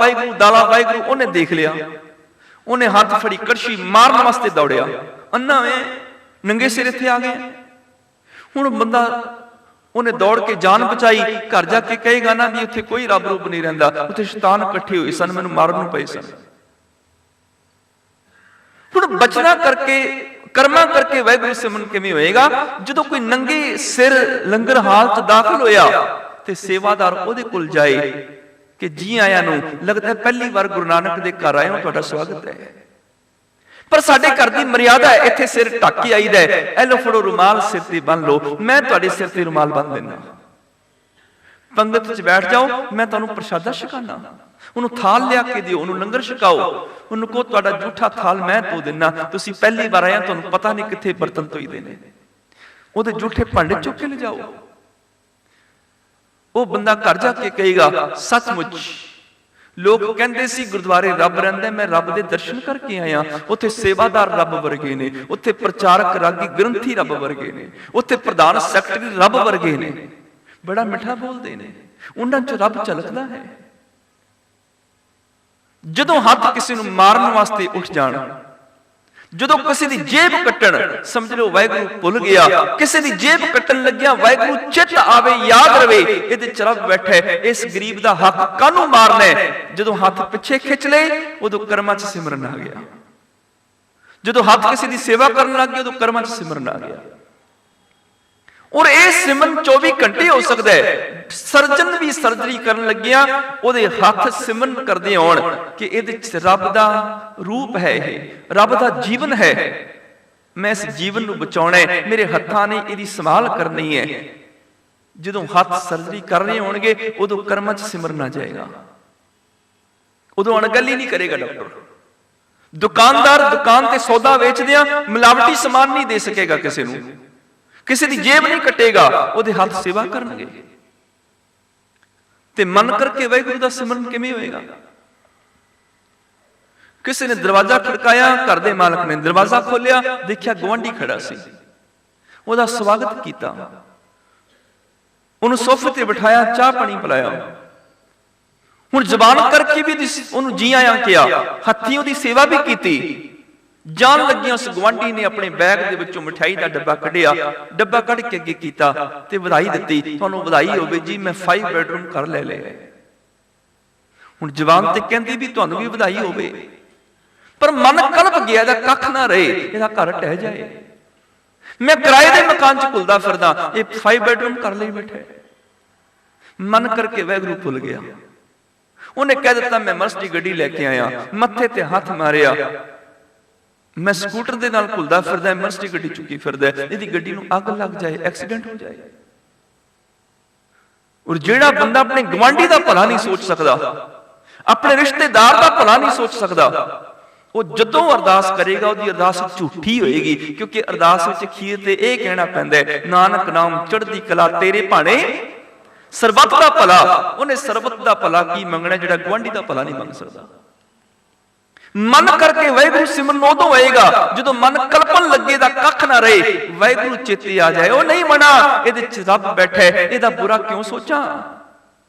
ਵਾਹਿਗੁਰੂ, ਉਹਨੇ ਦੇਖ ਲਿਆ, ਉਹਨੇ ਹੱਥ ਫੜੀ, ਕੜਛੀ ਮਾਰਨ ਵਾਸਤੇ ਦੌੜਿਆ। ਅੰਨਾ ਵੇ ਨੰਗੇ ਸਿਰ ਇੱਥੇ ਆ ਗਏ। ਹੁਣ ਬੰਦਾ ਉਹਨੇ ਦੌੜ ਕੇ ਜਾਨ ਬਚਾਈ। ਘਰ ਜਾ ਕੇ ਕਹੇਗਾ ਨਾ ਵੀ ਉੱਥੇ ਕੋਈ ਰੱਬ ਰੂਪ ਨਹੀਂ ਰਹਿੰਦਾ, ਉੱਥੇ ਸ਼ੈਤਾਨ ਇਕੱਠੇ ਹੋਏ ਸਨ, ਮੈਨੂੰ ਮਾਰਨ ਨੂੰ ਪਏ ਸਨ। ਹੁਣ ਬਚਨਾ ਕਰਕੇ, ਕਰਮਾਂ ਕਰਕੇ ਵਾਹਿਗੁਰੂ ਸਿਮਰਨ ਕਿਵੇਂ ਹੋਏਗਾ? ਜਦੋਂ ਕੋਈ ਨੰਗੇ ਸਿਰ ਲੰਗਰ ਹਾਲ 'ਚ ਦਾਖਲ ਹੋਇਆ ਤੇ ਸੇਵਾਦਾਰ ਉਹਦੇ ਕੋਲ ਜਾਏ ਕਿ ਜੀ ਆਇਆਂ ਨੂੰ, ਲੱਗਦਾ ਪਹਿਲੀ ਵਾਰ ਗੁਰੂ ਨਾਨਕ ਦੇ ਘਰ ਆਏ ਹੋ, ਤੁਹਾਡਾ ਸਵਾਗਤ ਹੈ। ਪਰ ਸਾਡੇ ਘਰ ਦੀ ਮਰਿਆਦਾ ਹੈ, ਇੱਥੇ ਸਿਰ ਢੱਕ ਕੇ ਆਈਦਾ ਹੈ, ਇਹ ਲੋ ਫੜੋ ਰੁਮਾਲ ਸਿਰ ਤੇ ਬੰਨ ਲਓ, ਮੈਂ ਤੁਹਾਡੇ ਸਿਰ ਤੇ ਰੁਮਾਲ ਬੰਨ ਦੇਣਾ, ਪੰਗਤ 'ਚ ਬੈਠ ਜਾਓ, ਮੈਂ ਤੁਹਾਨੂੰ ਪ੍ਰਸ਼ਾਦਾ ਛਕਾਣਾ। ਉਹਨੂੰ ਥਾਲ ਲਿਆ ਕੇ ਦਿਓ, ਉਹਨੂੰ ਲੰਗਰ ਛਕਾਓ, ਉਹਨੂੰ ਕਹੋ ਤੁਹਾਡਾ ਜੂਠਾ ਥਾਲ ਮੈਂ ਧੋ ਦਿੰਨਾ, ਤੁਸੀਂ ਪਹਿਲੀ ਵਾਰ ਆਏ, ਤੁਹਾਨੂੰ ਪਤਾ ਨਹੀਂ ਕਿੱਥੇ ਬਰਤਨ ਧੋਈਦੇ ਨੇ, ਉਹਦੇ ਜੂਠੇ ਭਾਂਡੇ ਚੁੱਕ ਕੇ ਲਿਜਾਓ। ਉਹ ਬੰਦਾ ਘਰ ਜਾ ਕੇ ਕਹੇਗਾ ਸੱਚਮੁੱਚ ਲੋਕ ਕਹਿੰਦੇ ਸੀ ਗੁਰਦੁਆਰੇ ਰੱਬ ਰਹਿੰਦਾ, ਮੈਂ ਰੱਬ ਦੇ ਦਰਸ਼ਨ ਕਰਕੇ ਆਇਆ, ਉੱਥੇ ਸੇਵਾਦਾਰ ਰੱਬ ਵਰਗੇ ਨੇ, ਉੱਥੇ ਪ੍ਰਚਾਰਕ ਰਾਗੀ ਗ੍ਰੰਥੀ ਰੱਬ ਵਰਗੇ ਨੇ, ਉੱਥੇ ਪ੍ਰਧਾਨ ਸੈਕਟਰੀ ਰੱਬ ਵਰਗੇ ਨੇ, ਬੜਾ ਮਿੱਠਾ ਬੋਲਦੇ ਨੇ, ਉਹਨਾਂ 'ਚ ਰੱਬ ਝਲਕਦਾ ਹੈ। ਜਦੋਂ ਹੱਥ ਕਿਸੇ ਨੂੰ ਮਾਰਨ ਵਾਸਤੇ ਉੱਠ ਜਾਣ, ਜਦੋਂ ਕਿਸੇ ਦੀ ਜੇਬ ਕੱਟਣ, ਸਮਝ ਲਓ ਵਾਹਿਗੁਰੂ ਭੁੱਲ ਗਿਆ, ਕਿਸੇ ਦੀ ਜੇਬ ਕੱਟਣ ਲੱਗਿਆ ਵਾਹਿਗੁਰੂ ਚਿੱਤ ਆਵੇ, ਯਾਦ ਰਵੇ ਇਹਦੇ 'ਚ ਰੱਬ ਬੈਠਾ ਹੈ, ਇਸ ਗਰੀਬ ਦਾ ਹੱਕ ਕਾਹਨੂੰ ਮਾਰਨਾ ਹੈ। ਜਦੋਂ ਹੱਥ ਪਿੱਛੇ ਖਿੱਚ ਲਏ ਉਦੋਂ ਕਰਮਾਂ 'ਚ ਸਿਮਰਨ ਆ ਗਿਆ, ਜਦੋਂ ਹੱਥ ਕਿਸੇ ਦੀ ਸੇਵਾ ਕਰਨ ਲੱਗ ਗਿਆ ਉਦੋਂ ਕਰਮਾਂ 'ਚ ਸਿਮਰਨ ਆ ਗਿਆ। ਔਰ ਇਹ ਸਿਮਰਨ 24 ਘੰਟੇ ਹੋ ਸਕਦਾ ਹੈ। ਸਰਜਨ ਵੀ ਸਰਜਰੀ ਕਰਨ ਲੱਗਿਆ ਉਹਦੇ ਹੱਥ ਸਿਮਰਨ ਕਰਦੇ ਹੋਣ ਕਿ ਇਹਦੇ 'ਚ ਰੱਬ ਦਾ ਰੂਪ ਹੈ, ਇਹ ਰੱਬ ਦਾ ਜੀਵਨ ਹੈ, ਮੈਂ ਇਸ ਜੀਵਨ ਨੂੰ ਬਚਾਉਣਾ ਹੈ, ਮੇਰੇ ਹੱਥਾਂ ਨੇ ਇਹਦੀ ਸੰਭਾਲ ਕਰਨੀ ਹੈ। ਜਦੋਂ ਹੱਥ ਸਰਜਰੀ ਕਰ ਰਹੇ ਹੋਣਗੇ ਉਦੋਂ ਕਰਮਾਂ 'ਚ ਸਿਮਰਨ ਆ ਜਾਏਗਾ, ਉਦੋਂ ਅਣਗਹਿਲੀ ਨਹੀਂ ਕਰੇਗਾ ਡਾਕਟਰ। ਦੁਕਾਨਦਾਰ ਦੁਕਾਨ ਤੇ ਸੌਦਾ ਵੇਚਦਿਆਂ ਮਿਲਾਵਟੀ ਸਮਾਨ ਨਹੀਂ ਦੇ ਸਕੇਗਾ ਕਿਸੇ ਨੂੰ, ਕਿਸੇ ਦੀ ਜੇਬ ਨਹੀਂ ਕੱਟੇਗਾ, ਉਹਦੇ ਹੱਥ ਸੇਵਾ ਕਰਨਗੇ। ਤੇ ਮਨ ਕਰਕੇ ਵਾਹਿਗੁਰੂ ਦਾ ਸਿਮਰਨ ਕਿਵੇਂ ਹੋਏਗਾ? ਕਿਸੇ ਨੇ ਦਰਵਾਜ਼ਾ ਖੜਕਾਇਆ, ਘਰ ਦੇ ਮਾਲਕ ਨੇ ਦਰਵਾਜ਼ਾ ਖੋਲਿਆ, ਦੇਖਿਆ ਗੁਆਂਢੀ ਖੜਾ ਸੀ, ਉਹਦਾ ਸਵਾਗਤ ਕੀਤਾ, ਉਹਨੂੰ ਸੋਫੇ ਤੇ ਬਿਠਾਇਆ, ਚਾਹ ਪਾਣੀ ਪਿਲਾਇਆ। ਹੁਣ ਜ਼ਬਾਨ ਕਰਕੇ ਵੀ ਉਹਨੂੰ ਜੀ ਆਇਆਂ ਕਿਹਾ, ਹੱਥੀਂ ਉਹਦੀ ਸੇਵਾ ਵੀ ਕੀਤੀ। ਜਾਣ ਲੱਗਿਆ ਉਸ ਗੁਆਂਢੀ ਨੇ ਆਪਣੇ ਬੈਗ ਦੇ ਵਿੱਚੋਂ ਮਠਿਆਈ ਦਾ ਡੱਬਾ ਕੱਢਿਆ, ਡੱਬਾ ਕੱਢ ਕੇ ਅੱਗੇ ਕੀਤਾ ਤੇ ਵਧਾਈ ਦਿੱਤੀ, ਤੁਹਾਨੂੰ ਵਧਾਈ ਹੋਵੇ ਜੀ, ਮੈਂ 5 ਬੈਡਰੂਮ ਘਰ ਲੈ ਲਿਆ। ਹੁਣ ਜ਼ਬਾਨ ਤੇ ਕਹਿੰਦੀ ਵੀ ਤੁਹਾਨੂੰ ਵੀ ਵਧਾਈ ਹੋਵੇ, ਪਰ ਮਨ ਕਲਪ ਗਿਆ, ਇਹਦਾ ਕੱਖ ਨਾ ਰਹੇ, ਇਹਦਾ ਘਰ ਢਹਿ ਜਾਏ, ਮੈਂ ਕਿਰਾਏ ਦੇ ਮਕਾਨ 'ਚ ਘੁਲਦਾ ਫਿਰਦਾ, ਇਹ 5 ਬੈਡਰੂਮ ਘਰ ਲਈ ਬੈਠਾ। ਮਨ ਕਰਕੇ ਵਾਹਿਗੁਰੂ ਭੁੱਲ ਗਿਆ। ਉਹਨੇ ਕਹਿ ਦਿੱਤਾ ਮੈਂ ਮਰਸਡੀ ਗੱਡੀ ਲੈ ਕੇ ਆਇਆ, ਮੱਥੇ ਤੇ ਹੱਥ ਮਾਰਿਆ, ਮੈਂ ਸਕੂਟਰ ਦੇ ਨਾਲ ਘੁਲਦਾ ਫਿਰਦਾ, ਮਰਸਡੀ ਗੱਡੀ ਚੁੱਕੀ ਫਿਰਦਾ, ਇਹਦੀ ਗੱਡੀ ਨੂੰ ਅੱਗ ਲੱਗ ਜਾਏ, ਐਕਸੀਡੈਂਟ ਹੋ ਜਾਏ। ਔਰ ਜਿਹੜਾ ਬੰਦਾ ਆਪਣੇ ਗਵਾਂਢੀ ਦਾ ਭਲਾ ਨਹੀਂ ਸੋਚ ਸਕਦਾ, ਆਪਣੇ ਰਿਸ਼ਤੇਦਾਰ ਦਾ ਭਲਾ ਨਹੀਂ ਸੋਚ ਸਕਦਾ, ਉਹ ਜਦੋਂ ਅਰਦਾਸ ਕਰੇਗਾ ਉਹਦੀ ਅਰਦਾਸ ਝੂਠੀ ਹੋਏਗੀ, ਕਿਉਂਕਿ ਅਰਦਾਸ ਵਿੱਚ ਅਖੀਰ ਤੇ ਇਹ ਕਹਿਣਾ ਪੈਂਦਾ ਹੈ, ਨਾਨਕ ਨਾਮ ਚੜ੍ਹਦੀ ਕਲਾ ਤੇਰੇ ਭਾਣੇ ਸਰਬੱਤ ਦਾ ਭਲਾ। ਉਹਨੇ ਸਰਬੱਤ ਦਾ ਭਲਾ ਕੀ ਮੰਗਣਾ ਜਿਹੜਾ ਗਵਾਂਢੀ ਦਾ ਭਲਾ ਨਹੀਂ ਮੰਗ ਸਕਦਾ। ਮਨ ਕਰਕੇ ਵਾਹਿਗੁਰੂ ਸਿਮਰਨ ਉਦੋਂ ਹੋਏਗਾ ਜਦੋਂ ਮਨ ਕਲਪਨ ਲੱਗੇ ਦਾ ਕੱਖ ਨਾ ਰਹੇ, ਵਾਹਿਗੁਰੂ ਚੇਤੇ ਆ ਜਾਏ, ਉਹ ਨਹੀਂ ਮਨਾ ਇਹਦੇ 'ਚ ਰੱਬ ਬੈਠਾ ਹੈ, ਇਹਦਾ ਬੁਰਾ ਕਿਉਂ ਸੋਚਾਂ।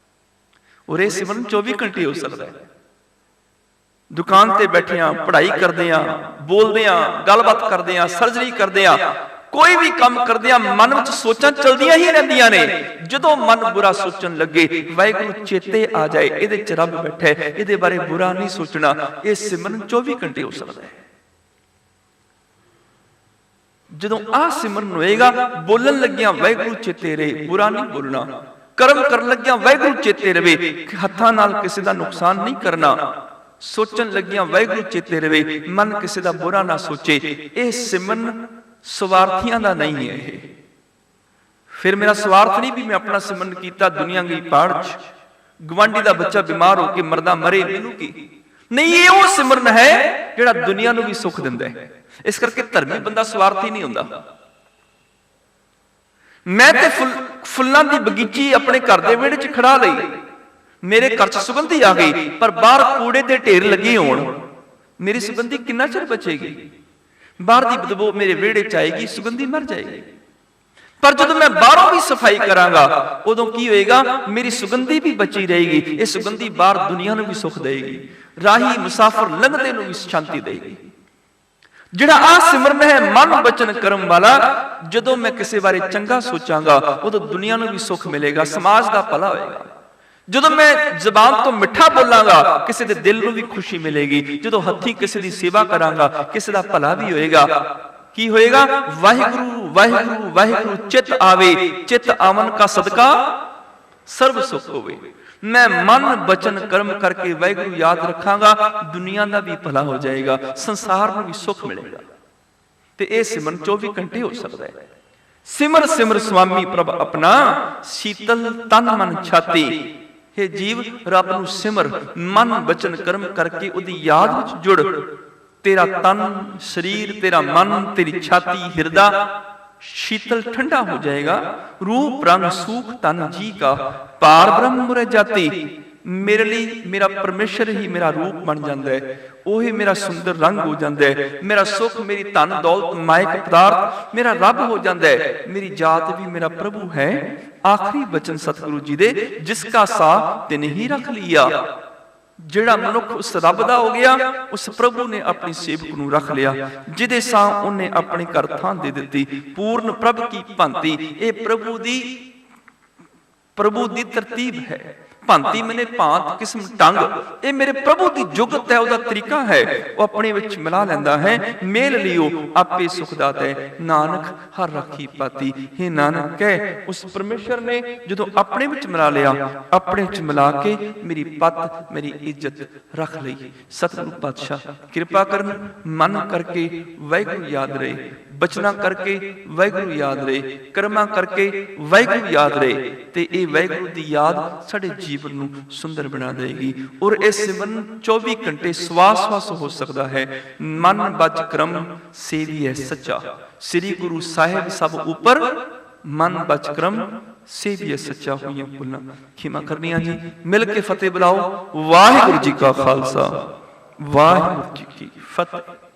ਔਰ ਇਹ ਸਿਮਰਨ 24 ਘੰਟੇ ਹੋ ਸਕਦਾ ਹੈ। ਦੁਕਾਨ ਤੇ ਬੈਠੇ ਆ, ਪੜ੍ਹਾਈ ਕਰਦੇ ਆ, ਬੋਲਦੇ ਆ, ਗੱਲਬਾਤ ਕਰਦੇ ਆ, ਸਰਜਰੀ ਕਰਦੇ ਆ, ਕੋਈ ਵੀ ਕੰਮ ਕਰਦੇ ਆ, ਮਨ ਵਿੱਚ ਸੋਚਾਂ ਚਲਦੀਆਂ ਹੀ ਰਹਿੰਦੀਆਂ ਨੇ। ਜਦੋਂ ਮਨ ਬੁਰਾ ਸੋਚਣ ਲੱਗੇ, ਵਾਹਿਗੁਰੂ ਚੇਤੇ ਆ ਜਾਏ, ਇਹਦੇ 'ਚ ਰੱਬ ਬੈਠਾ ਹੈ, ਇਹਦੇ ਬਾਰੇ ਬੁਰਾ ਨਹੀਂ ਸੋਚਣਾ। ਇਹ ਸਿਮਰਨ 24 ਘੰਟੇ ਹੋ ਸਕਦਾ ਹੈ। ਜਦੋਂ ਆਹ ਸਿਮਰਨ ਹੋਏਗਾ, ਬੋਲਣ ਲੱਗਿਆ ਵਾਹਿਗੁਰੂ ਚੇਤੇ ਰਹੇ, ਬੁਰਾ ਨਹੀਂ ਬੋਲਣਾ, ਕਰਮ ਕਰਨ ਲੱਗਿਆ ਵਾਹਿਗੁਰੂ ਚੇਤੇ ਰਵੇ, ਹੱਥਾਂ ਨਾਲ ਕਿਸੇ ਦਾ ਨੁਕਸਾਨ ਨਹੀਂ ਕਰਨਾ, ਸੋਚਣ ਲੱਗਿਆ ਵਾਹਿਗੁਰੂ ਚੇਤੇ ਰਵੇ, ਮਨ ਕਿਸੇ ਦਾ ਬੁਰਾ ਨਾ ਸੋਚੇ। ਇਹ ਸਿਮਰਨ ਸਵਾਰਥੀਆਂ ਦਾ ਨਹੀਂ ਹੈ। ਇਹ ਫਿਰ ਮੇਰਾ ਸਵਾਰਥ ਨਹੀਂ ਵੀ ਮੈਂ ਆਪਣਾ ਸਿਮਰਨ ਕੀਤਾ, ਦੁਨੀਆ ਗਈ ਪਾੜ 'ਚ, ਗਵਾਂਢੀ ਦਾ ਬੱਚਾ ਬਿਮਾਰ ਹੋ ਕੇ ਮਰਦਾ ਮਰੇ, ਮੈਨੂੰ ਕੀ ਨਹੀਂ। ਇਹ ਉਹ ਸਿਮਰਨ ਹੈ ਜਿਹੜਾ ਦੁਨੀਆ ਨੂੰ ਵੀ ਸੁੱਖ ਦਿੰਦਾ ਹੈ। ਇਸ ਕਰਕੇ ਧਰਮੀ ਬੰਦਾ ਸਵਾਰਥੀ ਨਹੀਂ ਹੁੰਦਾ। ਮੈਂ ਤੇ ਫੁੱਲਾਂ ਦੀ ਬਗੀਚੀ ਆਪਣੇ ਘਰ ਦੇ ਵਿਹੜੇ 'ਚ ਖੜਾ ਲਈ, ਮੇਰੇ ਘਰ 'ਚ ਸੁਗੰਧੀ ਆ ਗਈ, ਪਰ ਬਾਹਰ ਕੂੜੇ ਦੇ ਢੇਰ ਲੱਗੇ ਹੋਣ, ਮੇਰੀ ਸੁਗੰਧੀ ਕਿੰਨਾ ਚਿਰ ਬਚੇਗੀ? ਬਾਹਰ ਦੀ ਬਦਬੂ ਮੇਰੇ ਵਿਹੜੇ 'ਚ ਆਏਗੀ, ਸੁਗੰਧੀ ਮਰ ਜਾਏਗੀ। ਪਰ ਜਦੋਂ ਮੈਂ ਬਾਹਰੋਂ ਵੀ ਸਫਾਈ ਕਰਾਂਗਾ, ਉਦੋਂ ਕੀ ਹੋਏਗਾ? ਮੇਰੀ ਸੁਗੰਧੀ ਵੀ ਬਚੀ ਰਹੇਗੀ। ਇਹ ਸੁਗੰਧੀ ਬਾਹਰ ਦੁਨੀਆ ਨੂੰ ਵੀ ਸੁੱਖ ਦੇਏਗੀ, ਰਾਹੀ ਮੁਸਾਫਰ ਲੰਘਦੇ ਨੂੰ ਵੀ ਸ਼ਾਂਤੀ ਦੇਏਗੀ। ਜਿਹੜਾ ਆ ਸਿਮਰਨ ਹੈ ਮਨ ਬਚਨ ਕਰਮ ਵਾਲਾ, ਜਦੋਂ ਮੈਂ ਕਿਸੇ ਬਾਰੇ ਚੰਗਾ ਸੋਚਾਂਗਾ ਉਦੋਂ ਦੁਨੀਆ ਨੂੰ ਵੀ ਸੁੱਖ ਮਿਲੇਗਾ, ਸਮਾਜ ਦਾ ਭਲਾ ਹੋਏਗਾ। ਜਦੋਂ ਮੈਂ ਜ਼ਬਾਨ ਤੋਂ ਮਿੱਠਾ ਬੋਲਾਂਗਾ ਕਿਸੇ ਦੇ ਦਿਲ ਨੂੰ ਵੀ ਖੁਸ਼ੀ ਮਿਲੇਗੀ। ਜਦੋਂ ਹੱਥੀਂ ਕਿਸੇ ਦੀ ਸੇਵਾ ਕਰਾਂਗਾ ਕਿਸੇ ਦਾ ਭਲਾ ਵੀ ਹੋਏਗਾ। ਕੀ ਹੋਏਗਾ? ਵਾਹਿਗੁਰੂ ਵਾਹਿਗੁਰੂ ਵਾਹਿਗੁਰੂ ਚਿਤ ਆਵੇ, ਚਿਤ ਆਵਨ ਕਾ ਸਦਕਾ ਸਰਬ ਸੁਖ ਹੋਵੇ। ਮੈਂ ਮਨ ਬਚਨ ਕਰਮ ਕਰਕੇ ਵਾਹਿਗੁਰੂ ਯਾਦ ਰੱਖਾਂਗਾ, ਦੁਨੀਆ ਦਾ ਵੀ ਭਲਾ ਹੋ ਜਾਏਗਾ, ਸੰਸਾਰ ਨੂੰ ਵੀ ਸੁਖ ਮਿਲੇਗਾ। ਤੇ ਇਹ ਸਿਮਰਨ 24 ਘੰਟੇ ਹੋ ਸਕਦਾ ਹੈ। ਸਿਮਰ ਸਿਮਰ ਸੁਆਮੀ ਪ੍ਰਭ ਆਪਣਾ, ਸ਼ੀਤਲ ਤਨ ਮਨ ਛਾਤੀ। हे ਜੀਵ, ਰੱਬ ਨੂੰ ਸਿਮਰ, ਮਨ ਬਚਨ ਕਰਮ ਕਰਕੇ ਉਹਦੀ ਯਾਦ ਵਿੱਚ ਜੁੜ। ਤੇਰਾ ਤਨ ਸਰੀਰ, ਤੇਰਾ ਮਨ, ਤੇਰੀ ਛਾਤੀ, ਹਿਰਦਾ शीतल ठंडा हो जाएगा। रूप रंग सूख तन जी का, पार ब्रह्म मुरे जाती। मेरे लिए मेरा परमेश्वर ही मेरा रूप बन जाता है, वही मेरा सुंदर रंग हो जाता है। मेरा सुख, मेरी धन दौलत मायक पदार्थ मेरा रब हो जाता है। मेरी जात भी मेरा प्रभु है। आखिरी वचन सतगुरु जी दे, जिसका सा तिन ही रख लिया। ਜਿਹੜਾ ਮਨੁੱਖ ਉਸ ਰੱਬ ਦਾ ਹੋ ਗਿਆ, ਉਸ ਪ੍ਰਭੂ ਨੇ ਆਪਣੀ ਸੇਵਕ ਨੂੰ ਰੱਖ ਲਿਆ। ਜਿਹਦੇ ਸਾਂ ਉਹਨੇ ਆਪਣੇ ਘਰ ਥਾਂ ਦੇ ਦਿੱਤੀ। ਪੂਰਨ ਪ੍ਰਭ ਕੀ ਭਾਂਤੀ, ਇਹ ਪ੍ਰਭੂ ਦੀ ਤਰਤੀਬ ਹੈ। ਭਾਂਤੀ ਮੈਨੇ ਭਾਂਤ ਕਿਸਮ ਢੰਗ, ਇਹ ਮੇਰੇ ਪ੍ਰਭੂ ਦੀ ਜੁਗਤ ਹੈ, ਉਹਦਾ ਤਰੀਕਾ ਹੈ। ਉਹ ਆਪਣੇ ਵਿੱਚ ਮਿਲਾ ਲੈਂਦਾ ਹੈ। ਮੇਲ ਲਿਓ ਆਪੇ ਸੁਖ ਦਾਤਾ ਹੈ, ਨਾਨਕ ਹਰ ਰਾਖੀ ਪਾਤੀ। हे ਨਾਨਕ ਕਹਿ, ਉਸ ਪਰਮੇਸ਼ਰ ਨੇ ਜਦੋਂ ਆਪਣੇ ਵਿੱਚ ਮਿਲਾ ਲਿਆ, ਆਪਣੇ ਵਿੱਚ ਮਿਲਾ ਕੇ ਮੇਰੀ ਪੱਤ, ਮੇਰੀ ਇੱਜ਼ਤ ਰੱਖ ਲਈ। ਸਤਿਗੁਰੂ ਪਾਤਸ਼ਾਹ ਕਿਰਪਾ ਕਰਨ, ਮਨ ਕਰਕੇ ਵਾਹਿਗੁਰੂ ਯਾਦ ਰਹੇ, ਬਚਨਾ ਕਰਕੇ ਵਾਹਿਗੁਰੂ ਯਾਦ ਰਹੇ, ਕਰਮਾਂ ਕਰਕੇ ਵਾਹਿਗੁਰੂ ਯਾਦ ਰਹੇ। ਤੇ ਇਹ ਵਾਹਿਗੁਰੂ ਦੀ ਯਾਦ ਸਾਡੇ ਜੀਵਨ ਨੂੰ ਸੁੰਦਰ ਬਣਾ ਦੇਗੀ। ਔਰ ਇਹ ਸਿਮਰਨ 24 ਘੰਟੇ ਸਵਾਸ ਸਵਾਸ ਹੋ ਸਕਦਾ ਹੈ। ਮਨ ਬਚ ਕਰਮ ਸੇਵੀਐ ਸੱਚਾ, ਸ੍ਰੀ ਗੁਰੂ ਸਾਹਿਬ ਸਭ ਉਪਰ, ਮਨ ਬਚ ਕਰਮ ਸੇਵੀਐ ਸੱਚਾ। ਹੋਈਆਂ ਭੁੱਲਾਂ ਖਿਮਾ ਕਰਨੀਆਂ ਜੀ। ਮਿਲ ਕੇ ਫਤਿਹ ਬੁਲਾਓ। ਵਾਹਿਗੁਰੂ ਜੀ ਕਾ ਖਾਲਸਾ, ਵਾਹਿਗੁਰੂ ਜੀ ਕੀ ਫਤਿਹ।